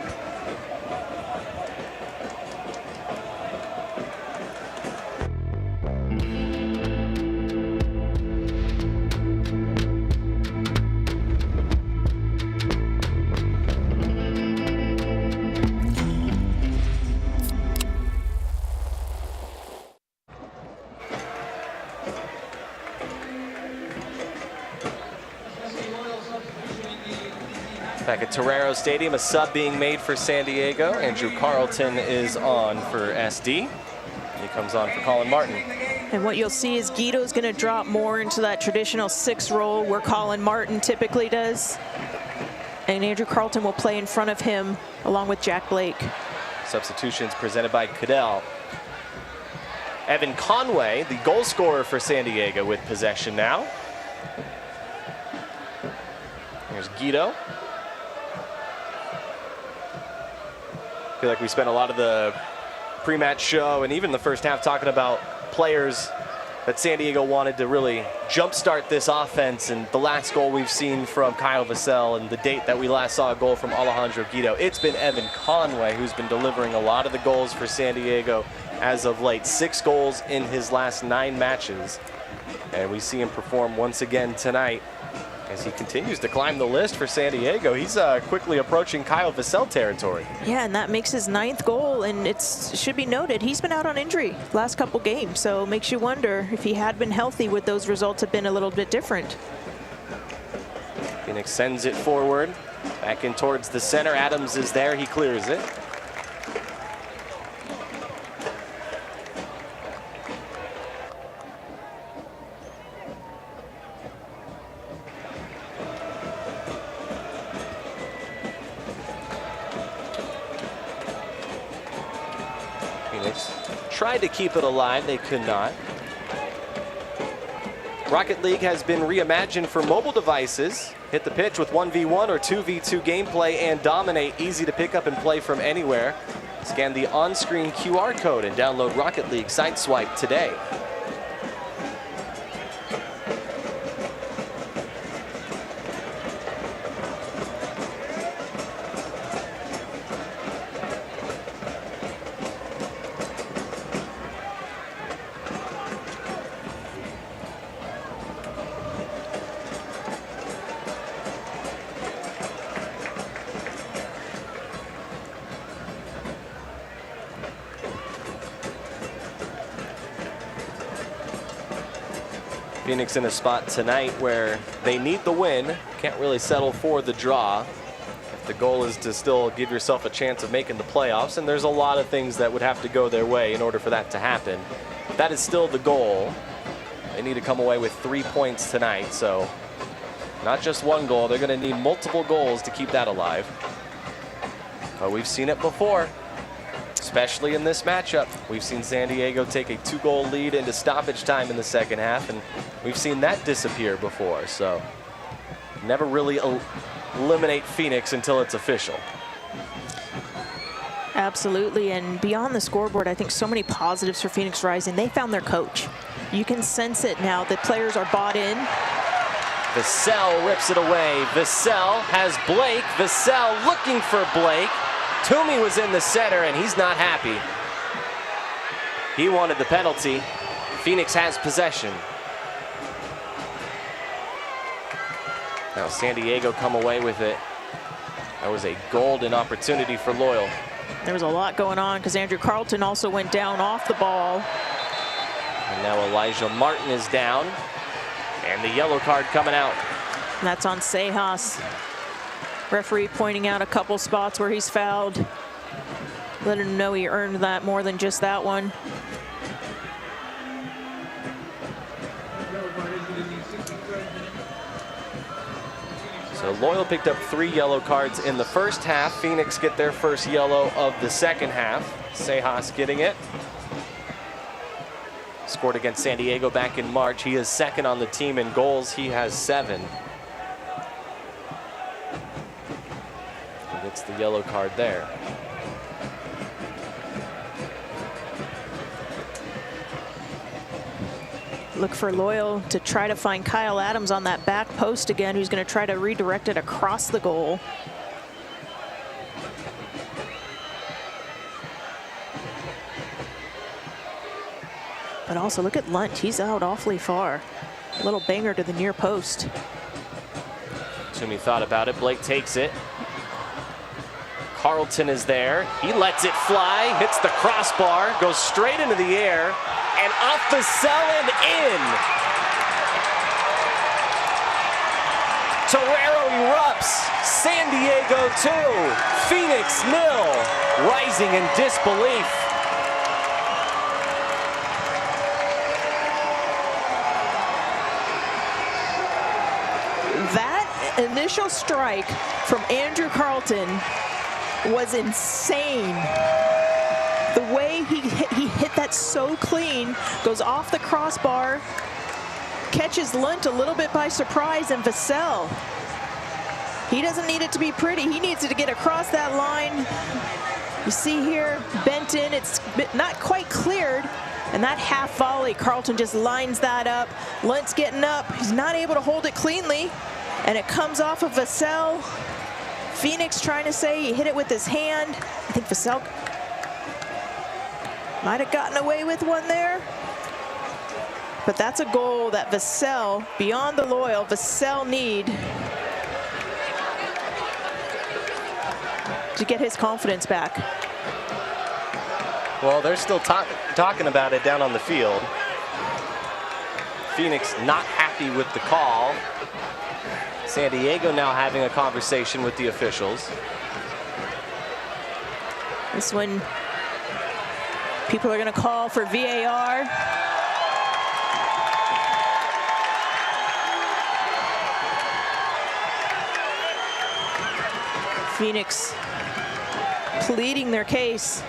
Back at Torero Stadium, a sub being made for San Diego. Andrew Carlton is on for SD. He comes on for Colin Martin. And what you'll see is Guido's going to drop more into that traditional 6 role where Colin Martin typically does. And Andrew Carlton will play in front of him along with Jack Blake. Substitutions presented by Cadell. Evan Conway, the goal scorer for San Diego, with possession now. Here's Guido. I feel like we spent a lot of the pre-match show and even the first half talking about players that San Diego wanted to really jumpstart this offense, and the last goal we've seen from Kyle Vassell and the date that we last saw a goal from Alejandro Guido. It's been Evan Conway who's been delivering a lot of the goals for San Diego as of late. 6 goals in his last 9 matches. And we see him perform once again tonight as he continues to climb the list for San Diego. He's quickly approaching Kyle Vassell territory. Yeah, and that makes his 9th goal, and it should be noted, he's been out on injury last couple games, so it makes you wonder if he had been healthy, would those results have been a little bit different? Phoenix sends it forward, back in towards the center. Adams is there, he clears it. Tried to keep it alive, they could not. Rocket League has been reimagined for mobile devices. Hit the pitch with 1v1 or 2v2 gameplay and dominate. Easy to pick up and play from anywhere. Scan the on-screen QR code and download Rocket League Sideswipe today. Phoenix in a spot tonight where they need the win. Can't really settle for the draw. If the goal is to still give yourself a chance of making the playoffs, and there's a lot of things that would have to go their way in order for that to happen. That is still the goal. They need to come away with 3 points tonight, so not just 1 goal. They're going to need multiple goals to keep that alive. But we've seen it before. Especially in this matchup. We've seen San Diego take a 2-goal lead into stoppage time in the second half, and we've seen that disappear before. So never really eliminate Phoenix until it's official. Absolutely, and beyond the scoreboard, I think so many positives for Phoenix Rising. They found their coach. You can sense it now. The players are bought in. Vassell rips it away. Vassell has Blake. Vassell looking for Blake. Toomey was in the center, and he's not happy. He wanted the penalty. Phoenix has possession. Now San Diego come away with it. That was a golden opportunity for Loyal. There was a lot going on because Andrew Carlton also went down off the ball. And now Elijah Martin is down. And the yellow card coming out. And that's on Sejas. Referee pointing out a couple spots where he's fouled. Let him know he earned that more than just that one. So Loyal picked up 3 yellow cards in the first half. Phoenix get their first yellow of the second half. Sejas getting it. Scored against San Diego back in March. He is second on the team in goals. He has 7. Gets the yellow card there. Look for Loyal to try to find Kyle Adams on that back post again, who's going to try to redirect it across the goal. But also look at Lunt, he's out awfully far. A little banger to the near post. Toomey thought about it, Blake takes it. Carlton is there, he lets it fly, hits the crossbar, goes straight into the air, and off the cell and in. Torero erupts, San Diego 2, Phoenix 0, rising in disbelief. That initial strike from Andrew Carlton was insane. The way he hit that so clean, goes off the crossbar, catches Lunt a little bit by surprise, and Vassell, he doesn't need it to be pretty. He needs it to get across that line. You see here, bent in, it's not quite cleared, and that half volley, Carlton just lines that up. Lunt's getting up, he's not able to hold it cleanly, and it comes off of Vassell. Phoenix trying to say he hit it with his hand. I think Vassell might have gotten away with one there. But that's a goal that Vassell, beyond the Loyal, Vassell need to get his confidence back. Well, they're still talking about it down on the field. Phoenix not happy with the call. San Diego now having a conversation with the officials. This one, people are going to call for VAR. Phoenix pleading their case.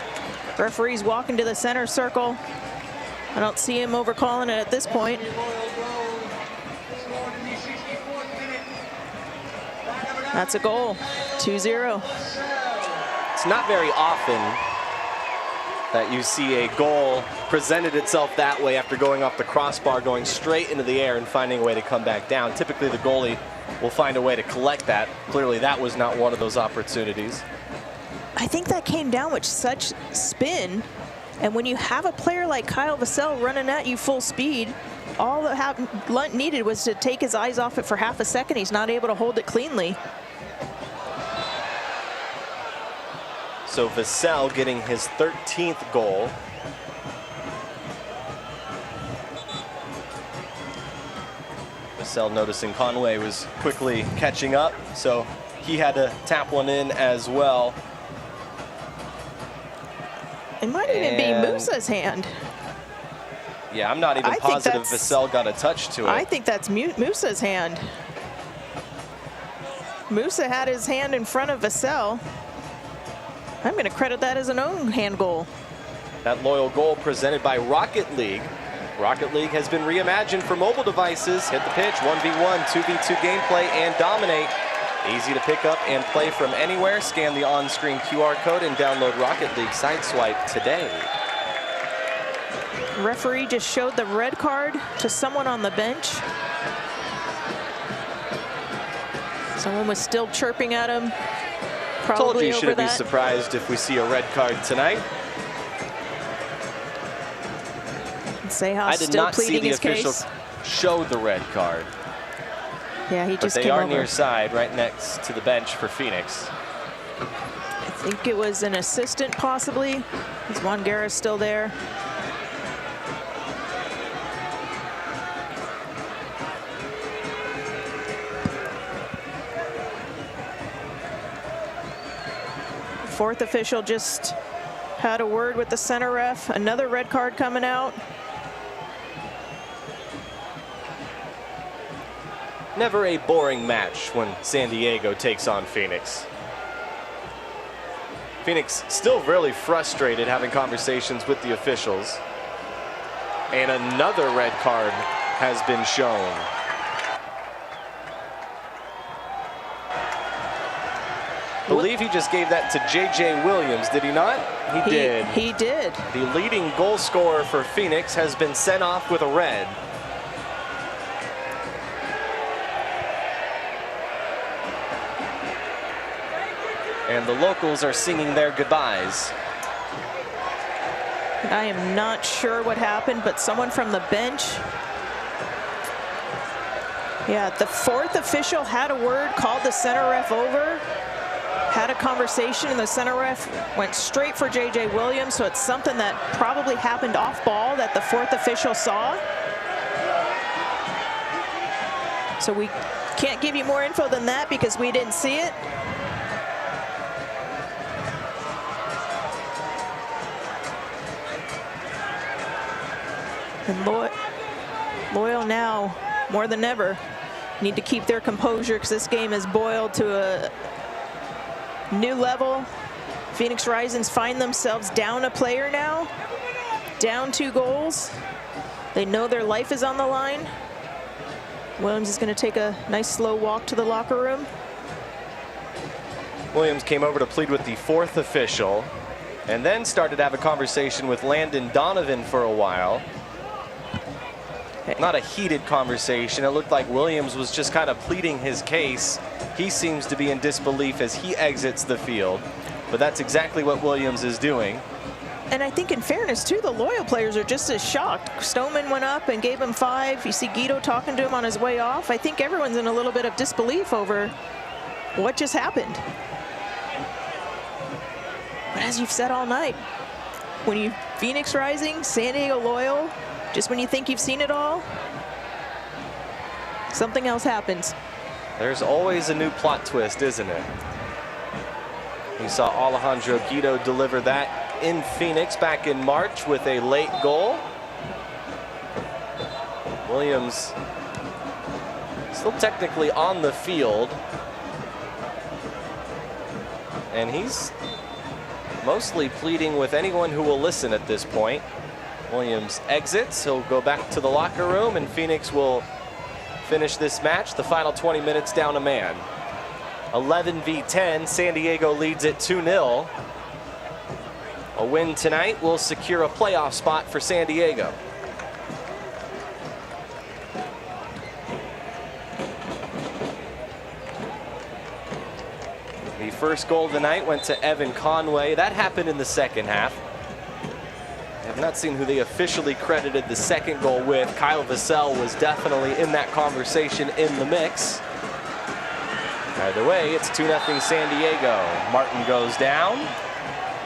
Referee's walking to the center circle. I don't see him overcalling it at this point. That's a goal, 2-0. It's not very often that you see a goal presented itself that way after going off the crossbar, going straight into the air and finding a way to come back down. Typically the goalie will find a way to collect that. Clearly that was not one of those opportunities. I think that came down with such spin, and when you have a player like Kyle Vassell running at you full speed, all that Lunt needed was to take his eyes off it for half a second. He's not able to hold it cleanly. So Vassell getting his 13th goal. Vassell noticing Conway was quickly catching up, so he had to tap one in as well. It might even be Musa's hand. Yeah, I'm not even positive Vassell got a touch to it. I think that's Musa's hand. Musa had his hand in front of Vassell. I'm going to credit that as an own hand goal. That Loyal goal presented by Rocket League. Rocket League has been reimagined for mobile devices. Hit the pitch, 1v1, 2v2 gameplay, and dominate. Easy to pick up and play from anywhere. Scan the on-screen QR code and download Rocket League Sideswipe today. Referee just showed the red card to someone on the bench. Someone was still chirping at him. Probably Told you shouldn't be that. surprised if we see a red card tonight. Sejas I did still not see pleading the his official case. show the red card. Yeah, he just but they came are over. near side, right next to the bench for Phoenix. I think it was an assistant possibly. Is Juan Guerra still there? Fourth official just had a word with the center ref. Another red card coming out. Never a boring match when San Diego takes on Phoenix. Phoenix still really frustrated, having conversations with the officials. And another red card has been shown. I believe he just gave that to J.J. Williams, did he not? He did. He did. The leading goal scorer for Phoenix has been sent off with a red. And the locals are singing their goodbyes. I am not sure what happened, but someone from the bench. Yeah, the fourth official had a word, called the center ref over, had a conversation, and the center ref went straight for J.J. Williams, so it's something that probably happened off ball that the fourth official saw. So we can't give you more info than that because we didn't see it. And Loyal now, more than ever, need to keep their composure because this game has boiled to a new level. Phoenix Risings find themselves down a player now, down 2 goals. They know their life is on the line. Williams is going to take a nice slow walk to the locker room. Williams came over to plead with the fourth official and then started to have a conversation with Landon Donovan for a while. Not a heated conversation. It looked like Williams was just kind of pleading his case. He seems to be in disbelief as he exits the field, but that's exactly what Williams is doing. And I think in fairness too, the Loyal players are just as shocked. Stoneman went up and gave him 5. You see Guido talking to him on his way off. I think everyone's in a little bit of disbelief over what just happened. But as you've said all night, when you Phoenix Rising, San Diego Loyal, just when you think you've seen it all, something else happens. There's always a new plot twist, isn't it? We saw Alejandro Guido deliver that in Phoenix back in March with a late goal. Williams still technically on the field, and he's mostly pleading with anyone who will listen at this point. Williams exits, he'll go back to the locker room, and Phoenix will finish this match, the final 20 minutes down a man. 11 v 10, San Diego leads it 2-0. A win tonight will secure a playoff spot for San Diego. The first goal of the night went to Evan Conway. That happened in the second half. I have not seen who they officially credited the second goal with. Kyle Vassell was definitely in that conversation in the mix. Either way, it's 2-0 San Diego. Martin goes down.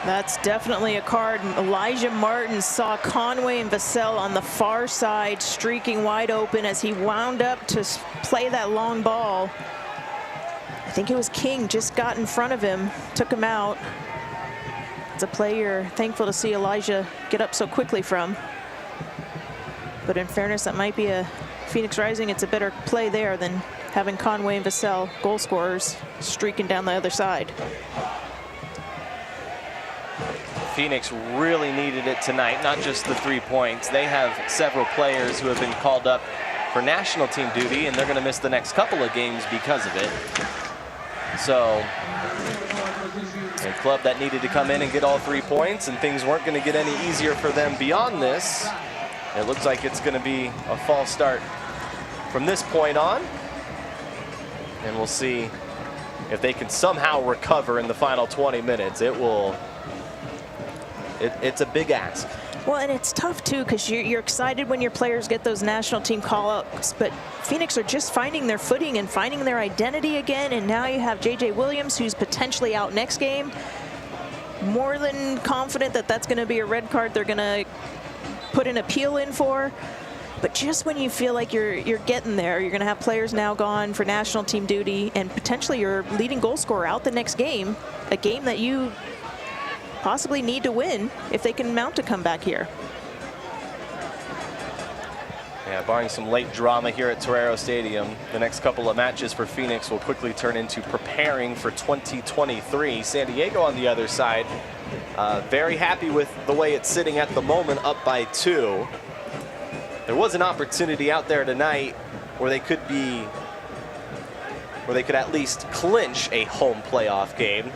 That's definitely a card. Elijah Martin saw Conway and Vassell on the far side streaking wide open as he wound up to play that long ball. I think it was King just got in front of him, took him out. It's a play you're thankful to see Elijah get up so quickly from. But in fairness, that might be a Phoenix Rising. It's a better play there than having Conway and Vassell, goal scorers, streaking down the other side. Phoenix really needed it tonight, not just the 3 points. They have several players who have been called up for national team duty, and they're going to miss the next couple of games because of it. So a club that needed to come in and get all 3 points, and things weren't going to get any easier for them beyond this. It looks like it's going to be a false start from this point on. And we'll see if they can somehow recover in the final 20 minutes. It's a big ask. Well, and it's tough too, because you're excited when your players get those national team call-ups, but Phoenix are just finding their footing and finding their identity again, and now you have J.J. Williams, who's potentially out next game. More than confident that that's going to be a red card they're going to put an appeal in for. But just when you feel like you're getting there, you're going to have players now gone for national team duty, and potentially your leading goal scorer out the next game, a game that you possibly need to win if they can mount a comeback here. Yeah, barring some late drama here at Torero Stadium, the next couple of matches for Phoenix will quickly turn into preparing for 2023. San Diego on the other side, very happy with the way it's sitting at the moment, up by 2. There was an opportunity out there tonight where they could at least clinch a home playoff game.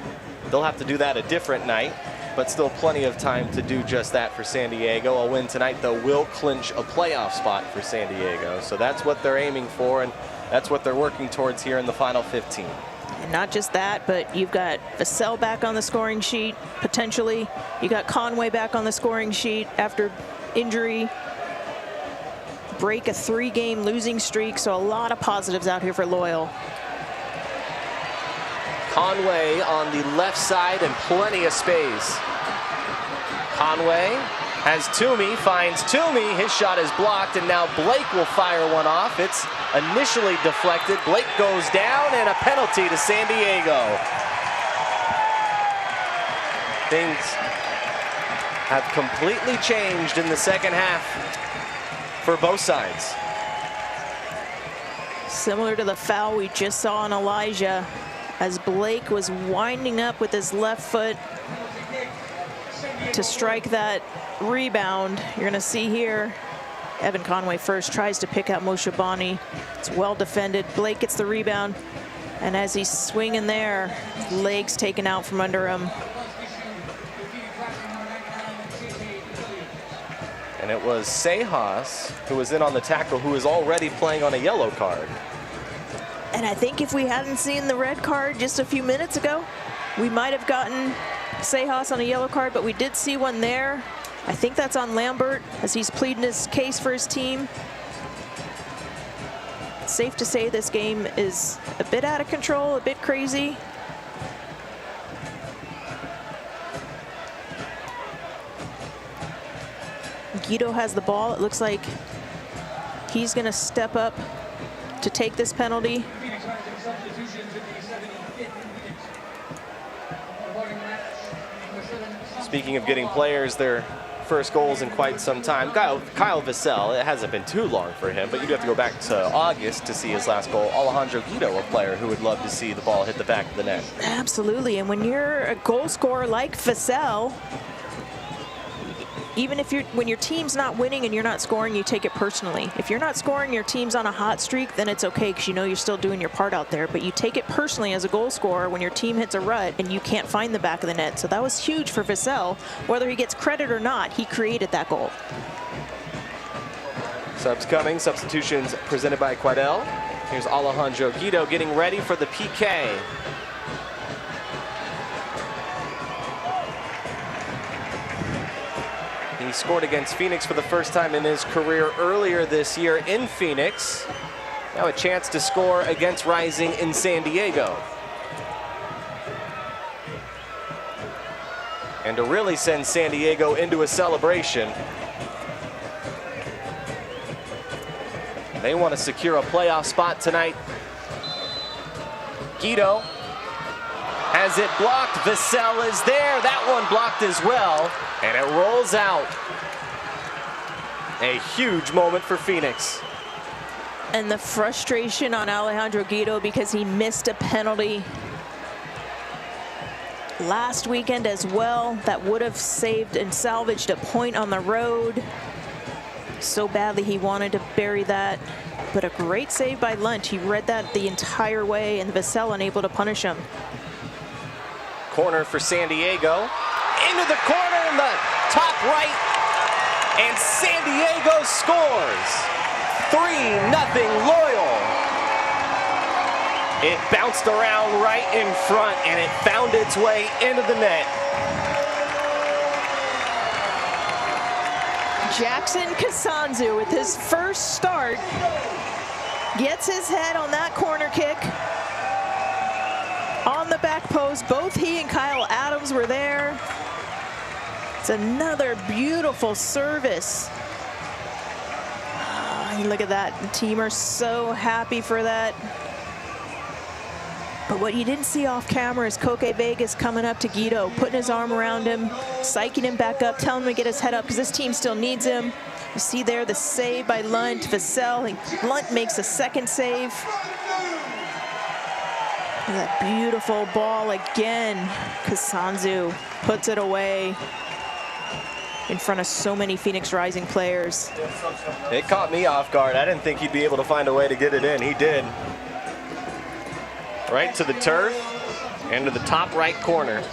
They'll have to do that a different night, but still plenty of time to do just that for San Diego. A win tonight, though, will clinch a playoff spot for San Diego. So that's what they're aiming for, and that's what they're working towards here in the final 15. And not just that, but you've got Vassell back on the scoring sheet, potentially. You got Conway back on the scoring sheet after injury. Break a 3-game losing streak, so a lot of positives out here for Loyal. Conway on the left side and plenty of space. Conway has Toomey, finds Toomey. His shot is blocked, and now Blake will fire one off. It's initially deflected. Blake goes down, and a penalty to San Diego. Things have completely changed in the second half for both sides. Similar to the foul we just saw on Elijah, as Blake was winding up with his left foot to strike that rebound. You're going to see here, Evan Conway first tries to pick out Moshe Bani. It's well defended. Blake gets the rebound, and as he's swinging there, legs taken out from under him. And it was Sejas who was in on the tackle, who was already playing on a yellow card. And I think if we hadn't seen the red card just a few minutes ago, we might have gotten Sejas on a yellow card, but we did see one there. I think that's on Lambert as he's pleading his case for his team. It's safe to say this game is a bit out of control, a bit crazy. Guido has the ball. It looks like he's going to step up to take this penalty. Speaking of getting players their first goals in quite some time, Kyle Vassell, it hasn't been too long for him, but you'd have to go back to August to see his last goal. Alejandro Guido, a player who would love to see the ball hit the back of the net. Absolutely, and when you're a goal scorer like Vassell, even if when your team's not winning and you're not scoring, you take it personally. If you're not scoring, your team's on a hot streak, then it's okay because you know you're still doing your part out there. But you take it personally as a goal scorer when your team hits a rut and you can't find the back of the net. So that was huge for Vassell. Whether he gets credit or not, he created that goal. Subs coming, substitutions presented by Quidel. Here's Alejandro Guido getting ready for the PK. He scored against Phoenix for the first time in his career earlier this year in Phoenix. Now a chance to score against Rising in San Diego. And to really send San Diego into a celebration. They want to secure a playoff spot tonight. Guido has it blocked. Vassell is there. That one blocked as well. And it rolls out. A huge moment for Phoenix. And the frustration on Alejandro Guido because he missed a penalty last weekend as well. That would have saved and salvaged a point on the road. So badly he wanted to bury that. But a great save by Lunt. He read that the entire way, and Vassell unable to punish him. Corner for San Diego. Into the corner in the top right. And San Diego scores. 3-0 Loyal. It bounced around right in front, and it found its way into the net. Jackson Kasanzu with his first start gets his head on that corner kick. On the back post, both he and Kyle Adams were there. It's another beautiful service. Oh, look at that. The team are so happy for that. But what you didn't see off camera is Koke Vegas coming up to Guido, putting his arm around him, psyching him back up, telling him to get his head up because this team still needs him. You see there the save by Lunt. Vassell, Lunt makes a second save. That beautiful ball again. Kasanzu puts it away in front of so many Phoenix Rising players. It caught me off guard. I didn't think he'd be able to find a way to get it in. He did. Right to the turf, into the top right corner.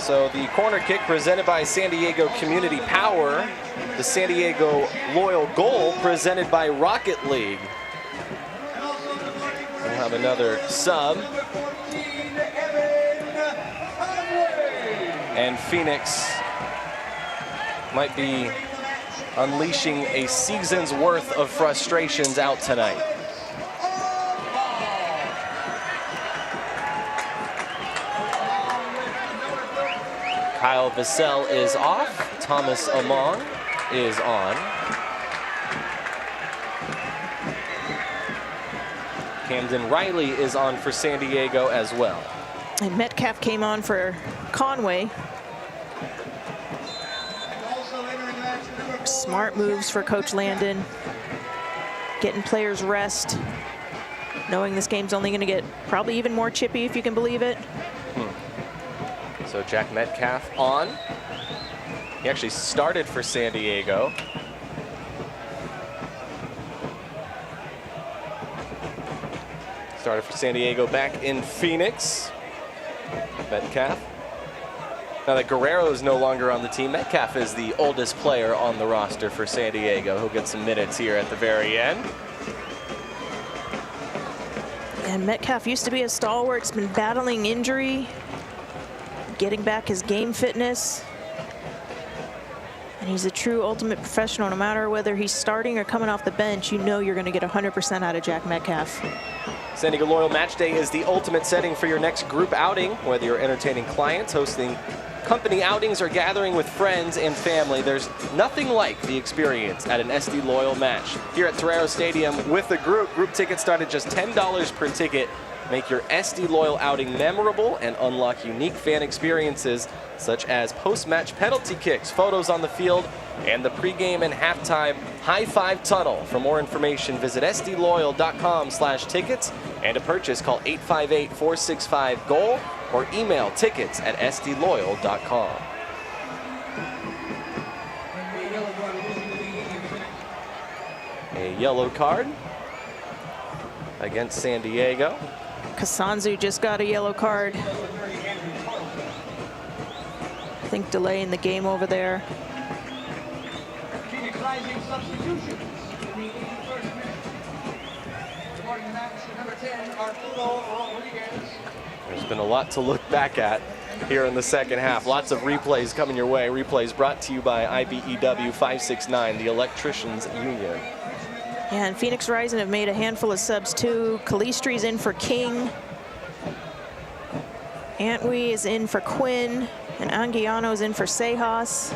So the corner kick presented by San Diego Community Power. The San Diego Loyal goal presented by Rocket League. We'll have another sub. And Phoenix might be unleashing a season's worth of frustrations out tonight. Kyle Vassell is off. Thomas Among is on. Camden Riley is on for San Diego as well. And Metcalf came on for Conway. Smart moves for Coach Landon. Getting players rest. Knowing this game's only going to get probably even more chippy, if you can believe it. So Jack Metcalf on. He actually started for San Diego. Started for San Diego back in Phoenix. Metcalf. Now that Guerrero is no longer on the team, Metcalf is the oldest player on the roster for San Diego. He'll get some minutes here at the very end. And Metcalf used to be a stalwart. He's been battling injury, getting back his game fitness. And he's a true ultimate professional. No matter whether he's starting or coming off the bench, you know you're going to get 100% out of Jack Metcalf. San Diego Loyal Match Day is the ultimate setting for your next group outing. Whether you're entertaining clients, hosting company outings, or gathering with friends and family, there's nothing like the experience at an SD Loyal match. Here at Torero Stadium with the group tickets start at just $10 per ticket. Make your SD Loyal outing memorable and unlock unique fan experiences such as post-match penalty kicks, photos on the field, and the pregame and halftime high-five tunnel. For more information, visit sdloyal.com/tickets, and to purchase, call 858-465-GOAL or email tickets@sdloyal.com. A yellow card against San Diego. Kasanzu just got a yellow card. I think delaying the game over there. There's been a lot to look back at here in the second half. Lots of replays coming your way. Replays brought to you by IBEW 569, the Electricians Union. Yeah, and Phoenix Rising have made a handful of subs too. Calistri's in for King. Antwi is in for Quinn. And Anguiano's in for Sejas.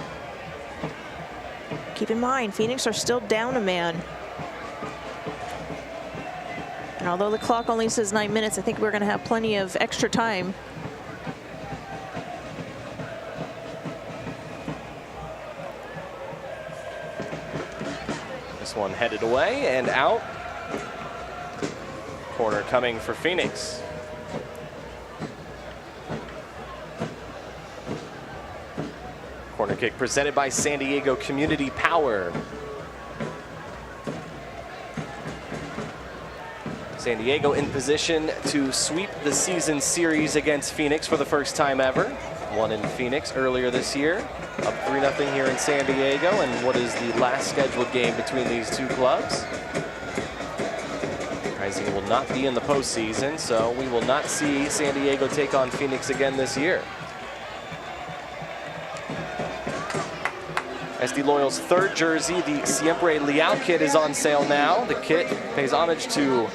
Keep in mind, Phoenix are still down a man. And although the clock only says 9 minutes, I think we're going to have plenty of extra time. This one headed away and out. Corner coming for Phoenix. Corner kick presented by San Diego Community Power. San Diego in position to sweep the season series against Phoenix for the first time ever. Won in Phoenix earlier this year. Up 3-0 here in San Diego, and what is the last scheduled game between these two clubs. Rising will not be in the postseason, so we will not see San Diego take on Phoenix again this year. SD Loyal's third jersey, the Siempre Leal kit, is on sale now. The kit pays homage to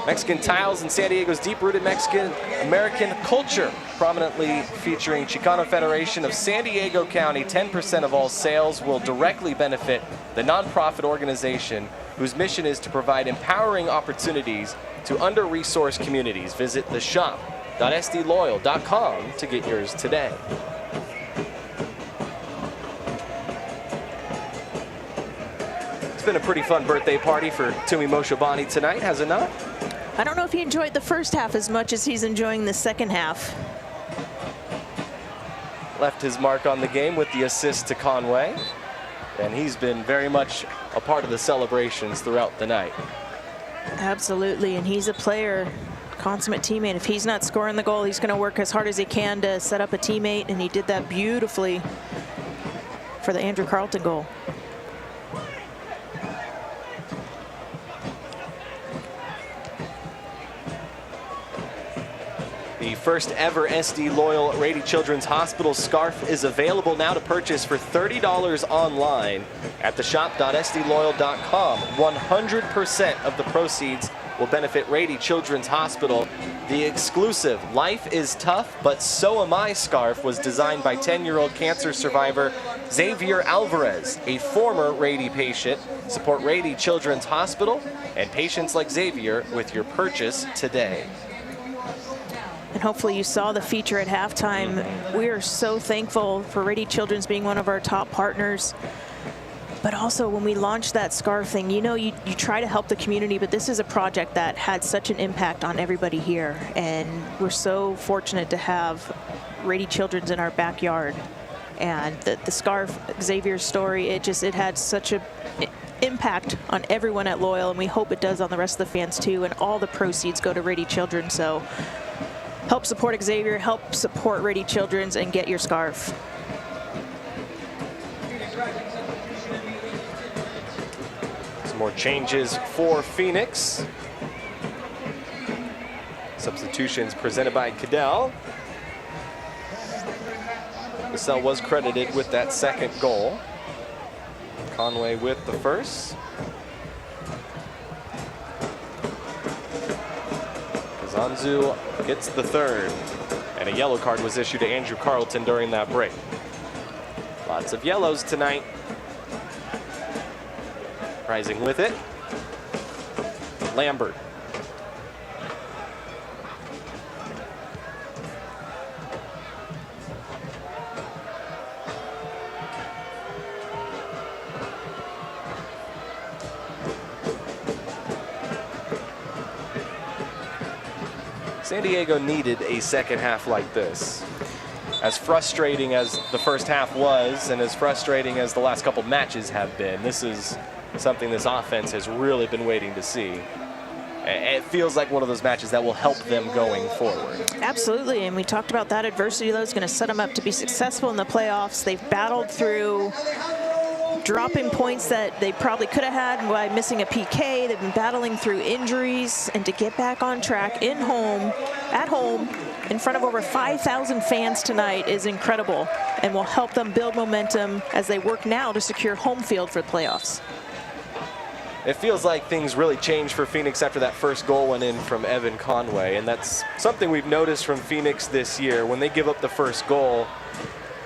Mexican tiles and San Diego's deep-rooted Mexican-American culture, prominently featuring Chicano Federation of San Diego County. 10% of all sales will directly benefit the nonprofit organization whose mission is to provide empowering opportunities to under-resourced communities. Visit theshop.sdloyal.com to get yours today. It's been a pretty fun birthday party for Tumi Moshobani tonight, has it not? I don't know if he enjoyed the first half as much as he's enjoying the second half. Left his mark on the game with the assist to Conway, and he's been very much a part of the celebrations throughout the night. Absolutely, and he's a player consummate teammate. If he's not scoring the goal, he's going to work as hard as he can to set up a teammate, and he did that beautifully for the Andrew Carlton goal. The first ever SD Loyal Rady Children's Hospital scarf is available now to purchase for $30 online at theshop.sdloyal.com. 100% of the proceeds will benefit Rady Children's Hospital. The exclusive Life is Tough, But So Am I scarf was designed by 10-year-old cancer survivor Xavier Alvarez, a former Rady patient. Support Rady Children's Hospital and patients like Xavier with your purchase today. And hopefully you saw the feature at halftime. We are so thankful for Rady Children's being one of our top partners. But also when we launched that scarf thing, you know, you try to help the community, but this is a project that had such an impact on everybody here. And we're so fortunate to have Rady Children's in our backyard. And the scarf, Xavier's story, it had such a impact on everyone at Loyal, and we hope it does on the rest of the fans too. And all the proceeds go to Rady Children's. So help support Xavier, help support Rady Children's, and get your scarf. Some more changes for Phoenix. Substitutions presented by Cadell. USL was credited with that second goal. Conway with the first. Kazanzu gets the third. And a yellow card was issued to Andrew Carlton during that break. Lots of yellows tonight. Rising with it, Lambert. San Diego needed a second half like this. As frustrating as the first half was, and as frustrating as the last couple matches have been, this is something this offense has really been waiting to see. It feels like one of those matches that will help them going forward. Absolutely, and we talked about that adversity that was going to set them up to be successful in the playoffs. They've battled through dropping points that they probably could have had by missing a PK. They've been battling through injuries, and to get back on track at home, in front of over 5,000 fans tonight is incredible, and will help them build momentum as they work now to secure home field for the playoffs. It feels like things really changed for Phoenix after that first goal went in from Evan Conway, and that's something we've noticed from Phoenix this year. When they give up the first goal,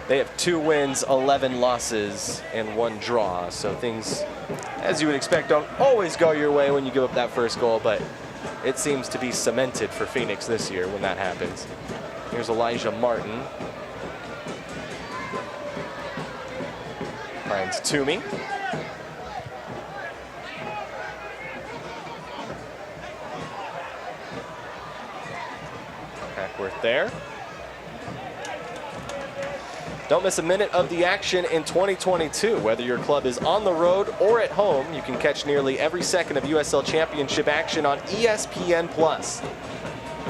they have 2 wins, 11 losses, and 1 draw. So things, as you would expect, don't always go your way when you give up that first goal, but it seems to be cemented for Phoenix this year when that happens. Here's Elijah Martin. Finds Toomey. Hackworth there. Don't miss a minute of the action in 2022. Whether your club is on the road or at home, you can catch nearly every second of USL Championship action on ESPN+.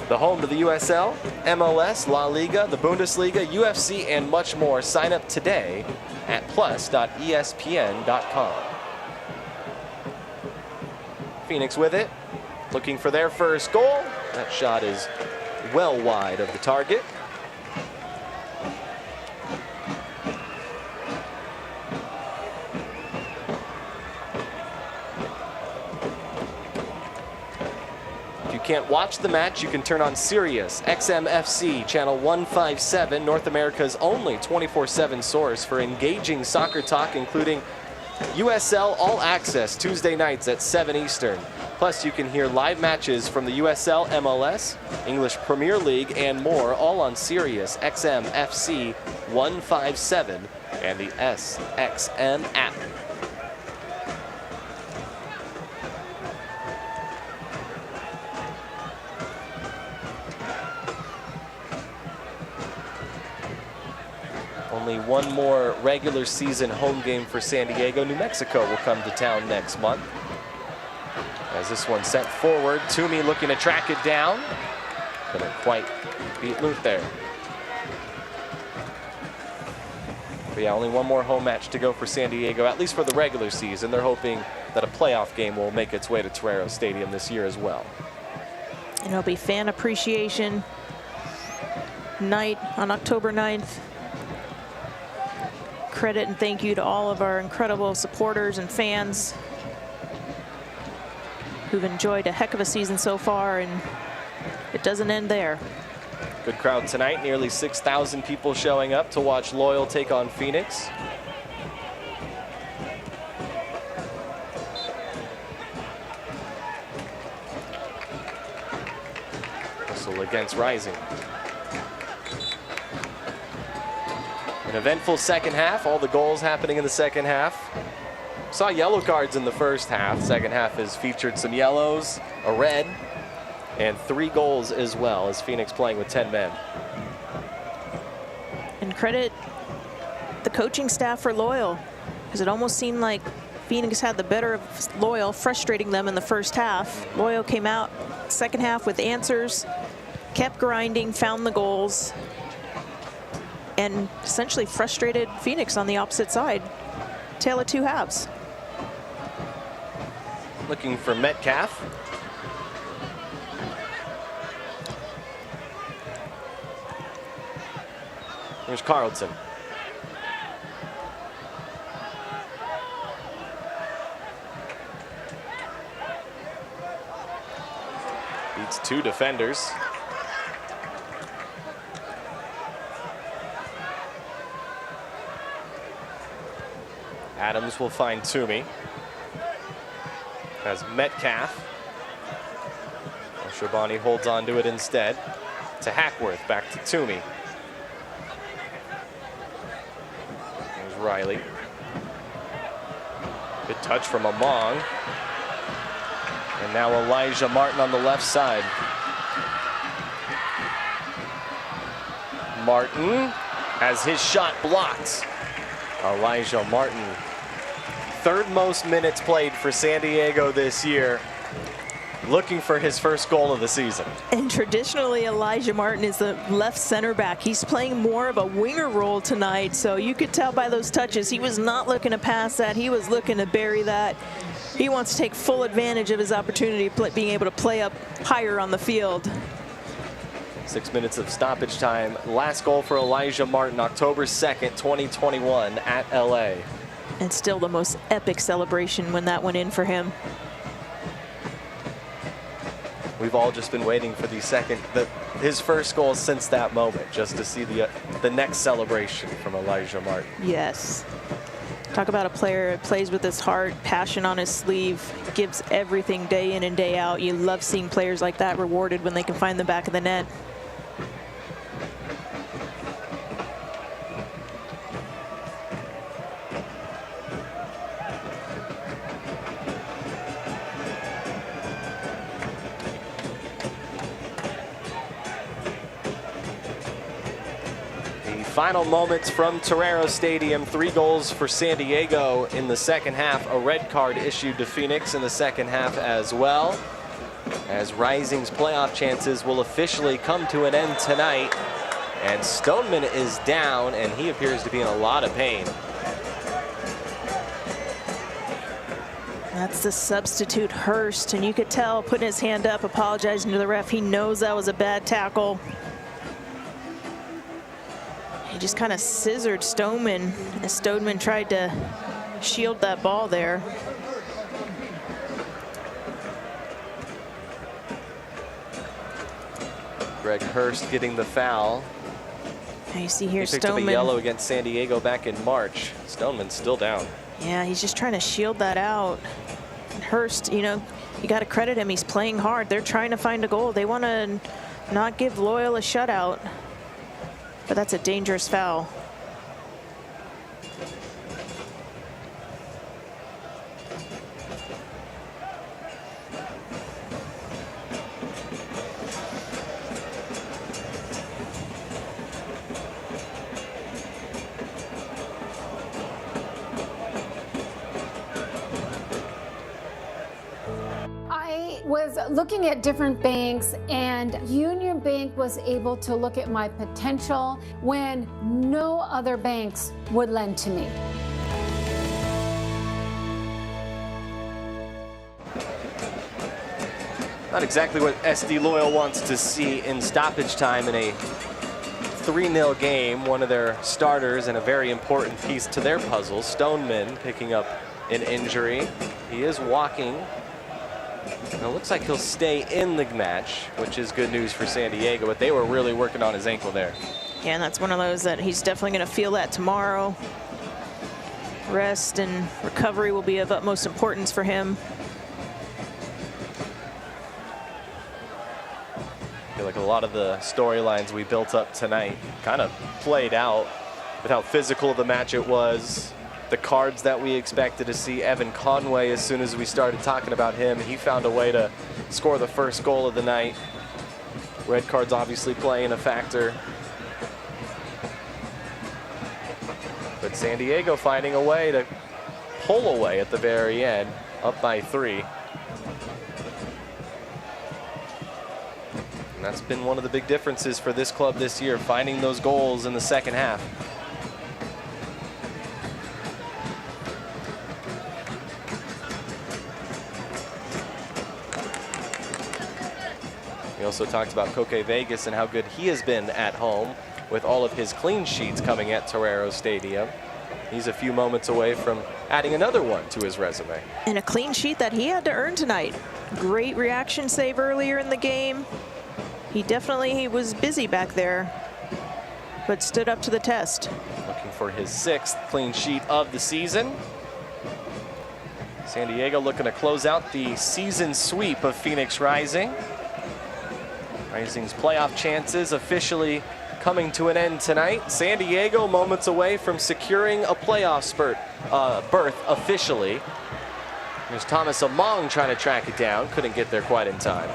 The home to the USL, MLS, La Liga, the Bundesliga, UFC, and much more. Sign up today at plus.espn.com. Phoenix with it, looking for their first goal. That shot is well wide of the target. Can't watch the match, you can turn on Sirius XMFC channel 157, North America's only 24/7 source for engaging soccer talk, including USL All Access Tuesday nights at 7 Eastern. Plus, you can hear live matches from the USL, MLS, English Premier League, and more, all on Sirius XMFC 157 and the SXM app. Only one more regular season home game for San Diego. New Mexico will come to town next month. As this one sent forward, Toomey looking to track it down. Couldn't quite beat Luther. But yeah, only one more home match to go for San Diego, at least for the regular season. They're hoping that a playoff game will make its way to Torero Stadium this year as well. And it'll be fan appreciation night on October 9th. Credit and thank you to all of our incredible supporters and fans who've enjoyed a heck of a season so far, and it doesn't end there. Good crowd tonight, nearly 6,000 people showing up to watch Loyal take on Phoenix. Whistle against Rising. An eventful second half, all the goals happening in the second half. Saw yellow cards in the first half. Second half has featured some yellows, a red, and 3 goals as well, as Phoenix playing with 10 men. And credit the coaching staff for Loyal, because it almost seemed like Phoenix had the better of Loyal, frustrating them in the first half. Loyal came out second half with answers, kept grinding, found the goals, and essentially frustrated Phoenix on the opposite side. Tale of two halves. Looking for Metcalf. Here's Carlton. Beats 2 defenders. Adams will find Toomey. Has Metcalf. Shabani holds on to it instead. To Hackworth, back to Toomey. There's Riley. Good touch from Among. And now Elijah Martin on the left side. Martin has his shot blocked. Elijah Martin, 3rd most minutes played for San Diego this year, looking for his first goal of the season. And traditionally, Elijah Martin is the left center back. He's playing more of a winger role tonight, so you could tell by those touches he was not looking to pass that. He was looking to bury that. He wants to take full advantage of his opportunity, being able to play up higher on the field. 6 minutes of stoppage time. Last goal for Elijah Martin, October 2nd, 2021 at LA. And still the most epic celebration when that went in for him. We've all just been waiting for his first goal since that moment, just to see the next celebration from Elijah Martin. Yes. Talk about a player that plays with his heart, passion on his sleeve, gives everything day in and day out. You love seeing players like that rewarded when they can find the back of the net. Final moments from Torero Stadium. 3 goals for San Diego in the second half. A red card issued to Phoenix in the second half as well, as Rising's playoff chances will officially come to an end tonight. And Stoneman is down, and he appears to be in a lot of pain. That's the substitute Hurst, and you could tell putting his hand up, apologizing to the ref. He knows that was a bad tackle. He just kind of scissored Stoneman as Stoneman tried to shield that ball there. Greg Hurst getting the foul. Now you see here he picked up a Stoneman. yellow against San Diego back in March. Stoneman's still down. Yeah, he's just trying to shield that out. And Hurst, you know, you got to credit him. He's playing hard. They're trying to find a goal. They want to not give Loyal a shutout. But that's a dangerous foul. I was looking at different banks, and Union Bank was able to look at my potential when no other banks would lend to me. Not exactly what SD Loyal wants to see in stoppage time in a 3-0 game. One of their starters and a very important piece to their puzzle, Stoneman, picking up an injury. He is walking. And it looks like he'll stay in the match, which is good news for San Diego, but they were really working on his ankle there. Yeah, and that's one of those that he's definitely going to feel that tomorrow. Rest and recovery will be of utmost importance for him. I feel like a lot of the storylines we built up tonight kind of played out with how physical the match it was. The cards that we expected to see. Evan Conway, as soon as we started talking about him, he found a way to score the first goal of the night. Red cards obviously playing a factor. But San Diego finding a way to pull away at the very end, up by 3. And that's been one of the big differences for this club this year, finding those goals in the second half. We also talked about Koke Vegas and how good he has been at home with all of his clean sheets coming at Torero Stadium. He's a few moments away from adding another one to his resume. And a clean sheet that he had to earn tonight. Great reaction save earlier in the game. He was busy back there, but stood up to the test. Looking for his 6th clean sheet of the season. San Diego looking to close out the season sweep of Phoenix Rising. Rising's playoff chances officially coming to an end tonight. San Diego moments away from securing a playoff berth officially. There's Thomas Among trying to track it down. Couldn't get there quite in time.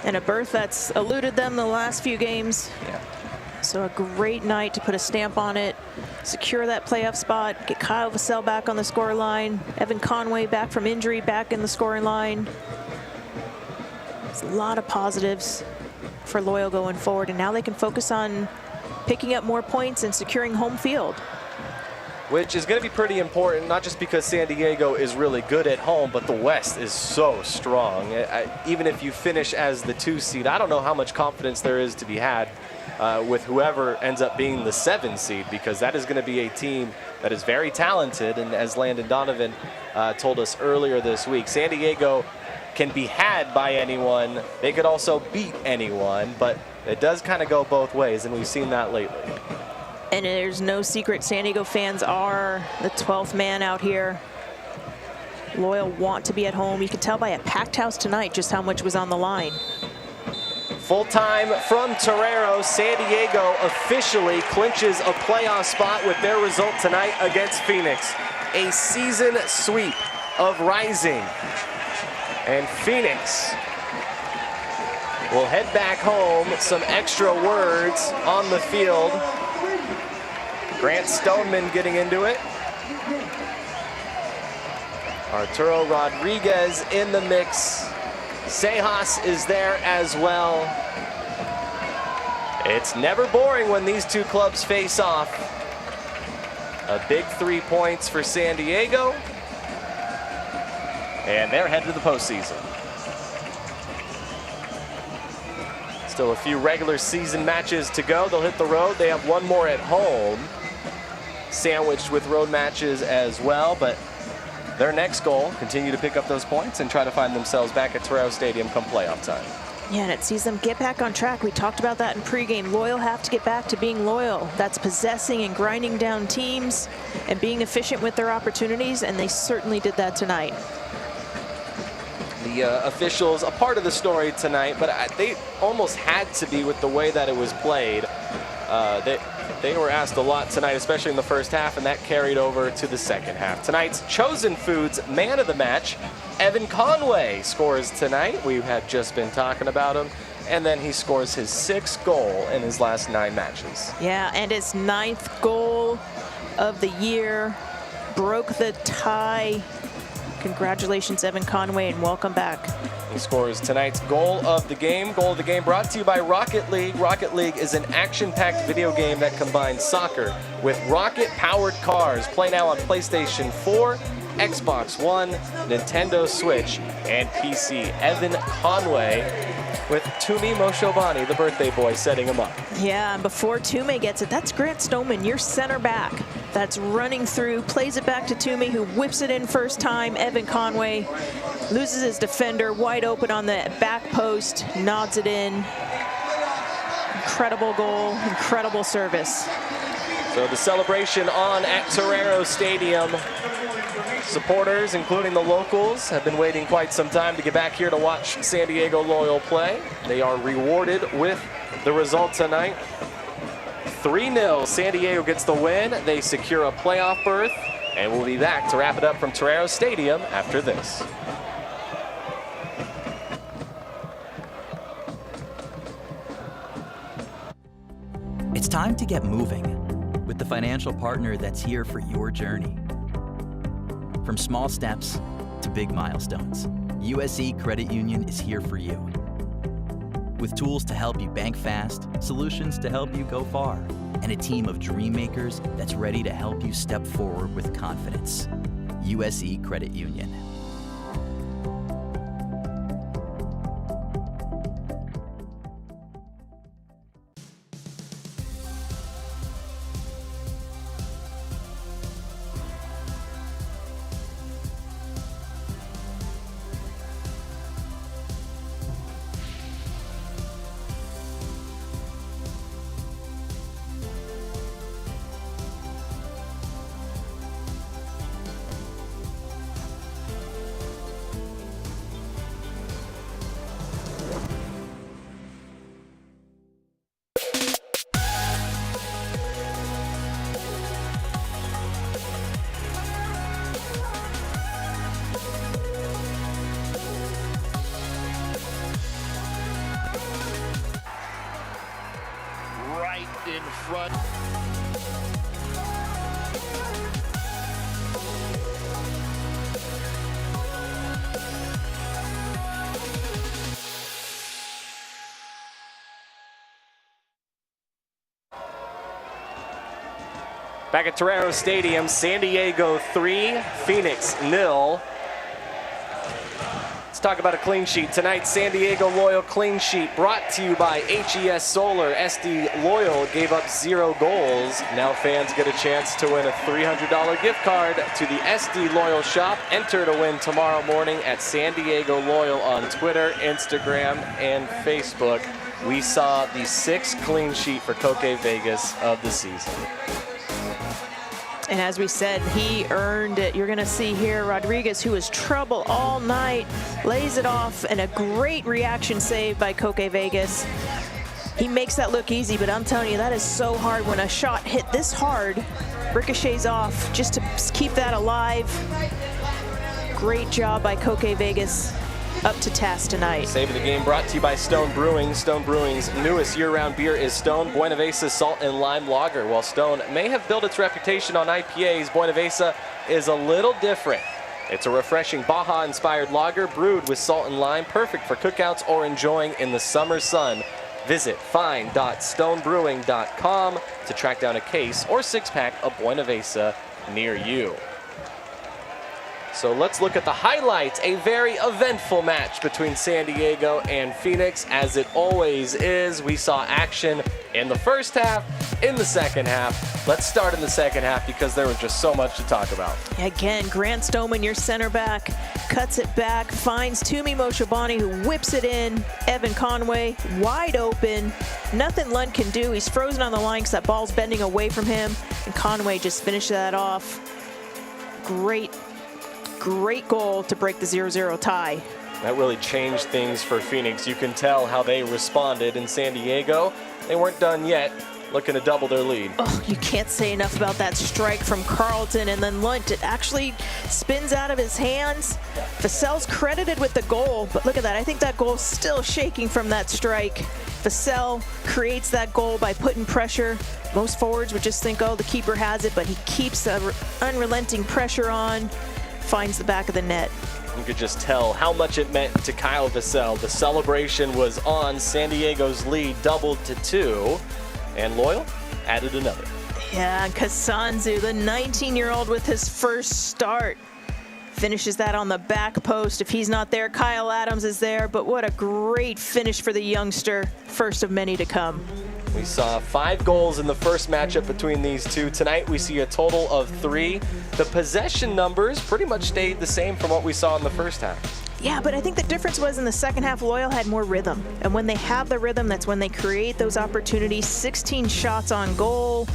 And a berth that's eluded them the last few games. Yeah. So a great night to put a stamp on it, secure that playoff spot, get Kyle Vassell back on the score line, Evan Conway back from injury, back in the scoring line. There's a lot of positives for Loyal going forward, and now they can focus on picking up more points and securing home field. Which is going to be pretty important, not just because San Diego is really good at home, but the West is so strong. Even if you finish as the 2 seed, I don't know how much confidence there is to be had with whoever ends up being the 7 seed, because that is going to be a team that is very talented. And as Landon Donovan told us earlier this week, San Diego can be had by anyone. They could also beat anyone, but it does kind of go both ways, and we've seen that lately. And there's no secret, San Diego fans are the 12th man out here. Loyal want to be at home. You can tell by a packed house tonight just how much was on the line. Full time from Torero. San Diego officially clinches a playoff spot with their result tonight against Phoenix. A season sweep of Rising. And Phoenix will head back home. Some extra words on the field. Grant Stoneman getting into it. Arturo Rodriguez in the mix. Sejas is there as well. It's never boring when these two clubs face off. A big 3 points for San Diego. And they're headed to the postseason. Still a few regular season matches to go. They'll hit the road. They have one more at home, sandwiched with road matches as well. But their next goal, continue to pick up those points and try to find themselves back at Torero Stadium come playoff time. Yeah, and it sees them get back on track. We talked about that in pregame. Loyal have to get back to being loyal. That's possessing and grinding down teams and being efficient with their opportunities, and they certainly did that tonight. The officials, a part of the story tonight, but they almost had to be with the way that it was played. They were asked a lot tonight, especially in the first half, and that carried over to the second half. Tonight's Chosen Foods man of the match, Evan Conway, scores tonight. We had just been talking about him, and then he scores his 6th goal in his last 9 matches. Yeah, and his 9th goal of the year, broke the tie. Congratulations, Evan Conway, and welcome back. He scores tonight's goal of the game. Goal of the game brought to you by Rocket League. Rocket League is an action-packed video game that combines soccer with rocket-powered cars. Play now on PlayStation 4, Xbox One, Nintendo Switch, and PC. Evan Conway with Toomey Moshobani, the birthday boy, setting him up. Yeah, and before Toomey gets it, that's Grant Stoneman, your center back. That's running through, plays it back to Toomey, who whips it in first time. Evan Conway loses his defender, wide open on the back post, nods it in. Incredible goal, incredible service. So the celebration on at Torero Stadium. Supporters, including the locals, have been waiting quite some time to get back here to watch San Diego Loyal play. They are rewarded with the result tonight. 3-0, San Diego gets the win. They secure a playoff berth, and we'll be back to wrap it up from Torero Stadium after this. It's time to get moving with the financial partner that's here for your journey. From small steps to big milestones, USC Credit Union is here for you. With tools to help you bank fast, solutions to help you go far, and a team of dream makers that's ready to help you step forward with confidence. USC Credit Union. In front. Back at Torero Stadium, San Diego 3, Phoenix 0. Let's talk about a clean sheet. Tonight, San Diego Loyal clean sheet brought to you by HES Solar. SD Loyal gave up 0 goals. Now fans get a chance to win a $300 gift card to the SD Loyal shop. Enter to win tomorrow morning at San Diego Loyal on Twitter, Instagram, and Facebook. We saw the 6th clean sheet for Koke Vegas of the season. And as we said, he earned it. You're going to see here Rodriguez, who was trouble all night, lays it off, and a great reaction save by Koke Vegas. He makes that look easy, but I'm telling you, that is so hard when a shot hit this hard, ricochets off, just to keep that alive. Great job by Koke Vegas. Up to task tonight. Save of the game brought to you by Stone Brewing. Stone Brewing's newest year-round beer is Stone Buena Vesa Salt and Lime Lager. While Stone may have built its reputation on IPAs, Buena Vesa is a little different. It's a refreshing Baja-inspired lager brewed with salt and lime, perfect for cookouts or enjoying in the summer sun. Visit find.stonebrewing.com to track down a case or 6-pack of Buena Vesa near you. So let's look at the highlights. A very eventful match between San Diego and Phoenix, as it always is. We saw action in the first half, in the second half. Let's start in the second half because there was just so much to talk about. Again, Grant Stoneman, your center back, cuts it back, finds Toomey Moshobani, who whips it in. Evan Conway, wide open. Nothing Lund can do. He's frozen on the line because that ball's bending away from him, and Conway just finished that off. Great goal to break the 0-0 tie. That really changed things for Phoenix. You can tell how they responded in San Diego. They weren't done yet, looking to double their lead. Oh, you can't say enough about that strike from Carlton, and then Lunt, it actually spins out of his hands. Vassell's credited with the goal, but look at that. I think that goal's still shaking from that strike. Vassell creates that goal by putting pressure. Most forwards would just think, oh, the keeper has it, but he keeps the unrelenting pressure on. Finds the back of the net. You could just tell how much it meant to Kyle Vassell. The celebration was on. San Diego's lead doubled to 2, and Loyal added another. Yeah, and Kasanzu, the 19-year-old with his first start, finishes that on the back post. If he's not there, Kyle Adams is there, but what a great finish for the youngster. First of many to come. We saw 5 goals in the first matchup between these two. Tonight we see a total of 3. The possession numbers pretty much stayed the same from what we saw in the first half. Yeah, but I think the difference was in the second half, Loyal had more rhythm. And when they have the rhythm, that's when they create those opportunities. 16 shots on goal,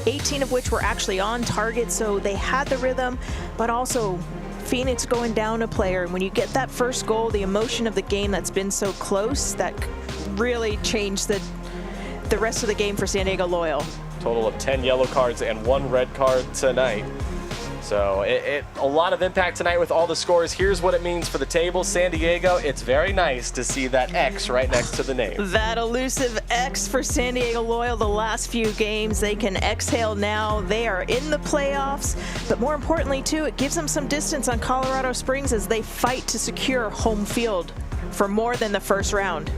18 of which were actually on target. So they had the rhythm, but also Phoenix going down a player. And when you get that first goal, the emotion of the game that's been so close, that really changed the rest of the game for San Diego Loyal. Total of 10 yellow cards and 1 red card tonight. So a lot of impact tonight with all the scores. Here's what it means for the table. San Diego, it's very nice to see that X right next to the name. That elusive X for San Diego Loyal the last few games. They can exhale now. They are in the playoffs. But more importantly, too, it gives them some distance on Colorado Springs as they fight to secure home field for more than the first round.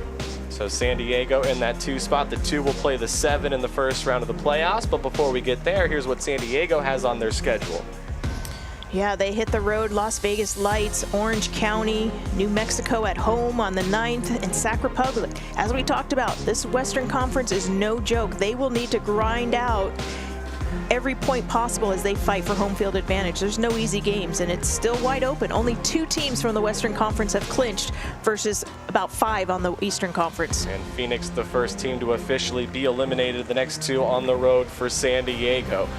So San Diego in that 2 spot. The 2 will play the 7 in the first round of the playoffs. But before we get there, here's what San Diego has on their schedule. Yeah, they hit the road, Las Vegas Lights, Orange County, New Mexico at home on the 9th, and Sac Republic. As we talked about, this Western Conference is no joke. They will need to grind out every point possible as they fight for home field advantage. There's no easy games, and it's still wide open. Only 2 teams from the Western Conference have clinched versus about 5 on the Eastern Conference. And Phoenix, the first team to officially be eliminated. The next 2 on the road for San Diego.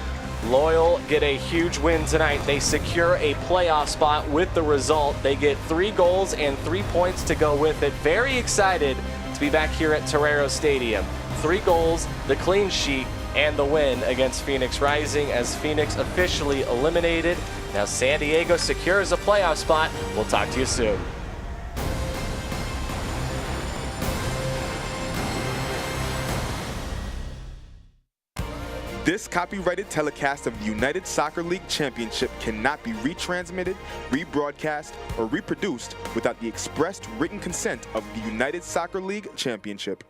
Loyal get a huge win tonight. They secure a playoff spot with the result. They get 3 goals and 3 points to go with it. Very excited to be back here at Torero Stadium. 3 goals, the clean sheet, and the win against Phoenix Rising as Phoenix officially eliminated. Now San Diego secures a playoff spot. We'll talk to you soon. This copyrighted telecast of the United Soccer League Championship cannot be retransmitted, rebroadcast, or reproduced without the expressed written consent of the United Soccer League Championship.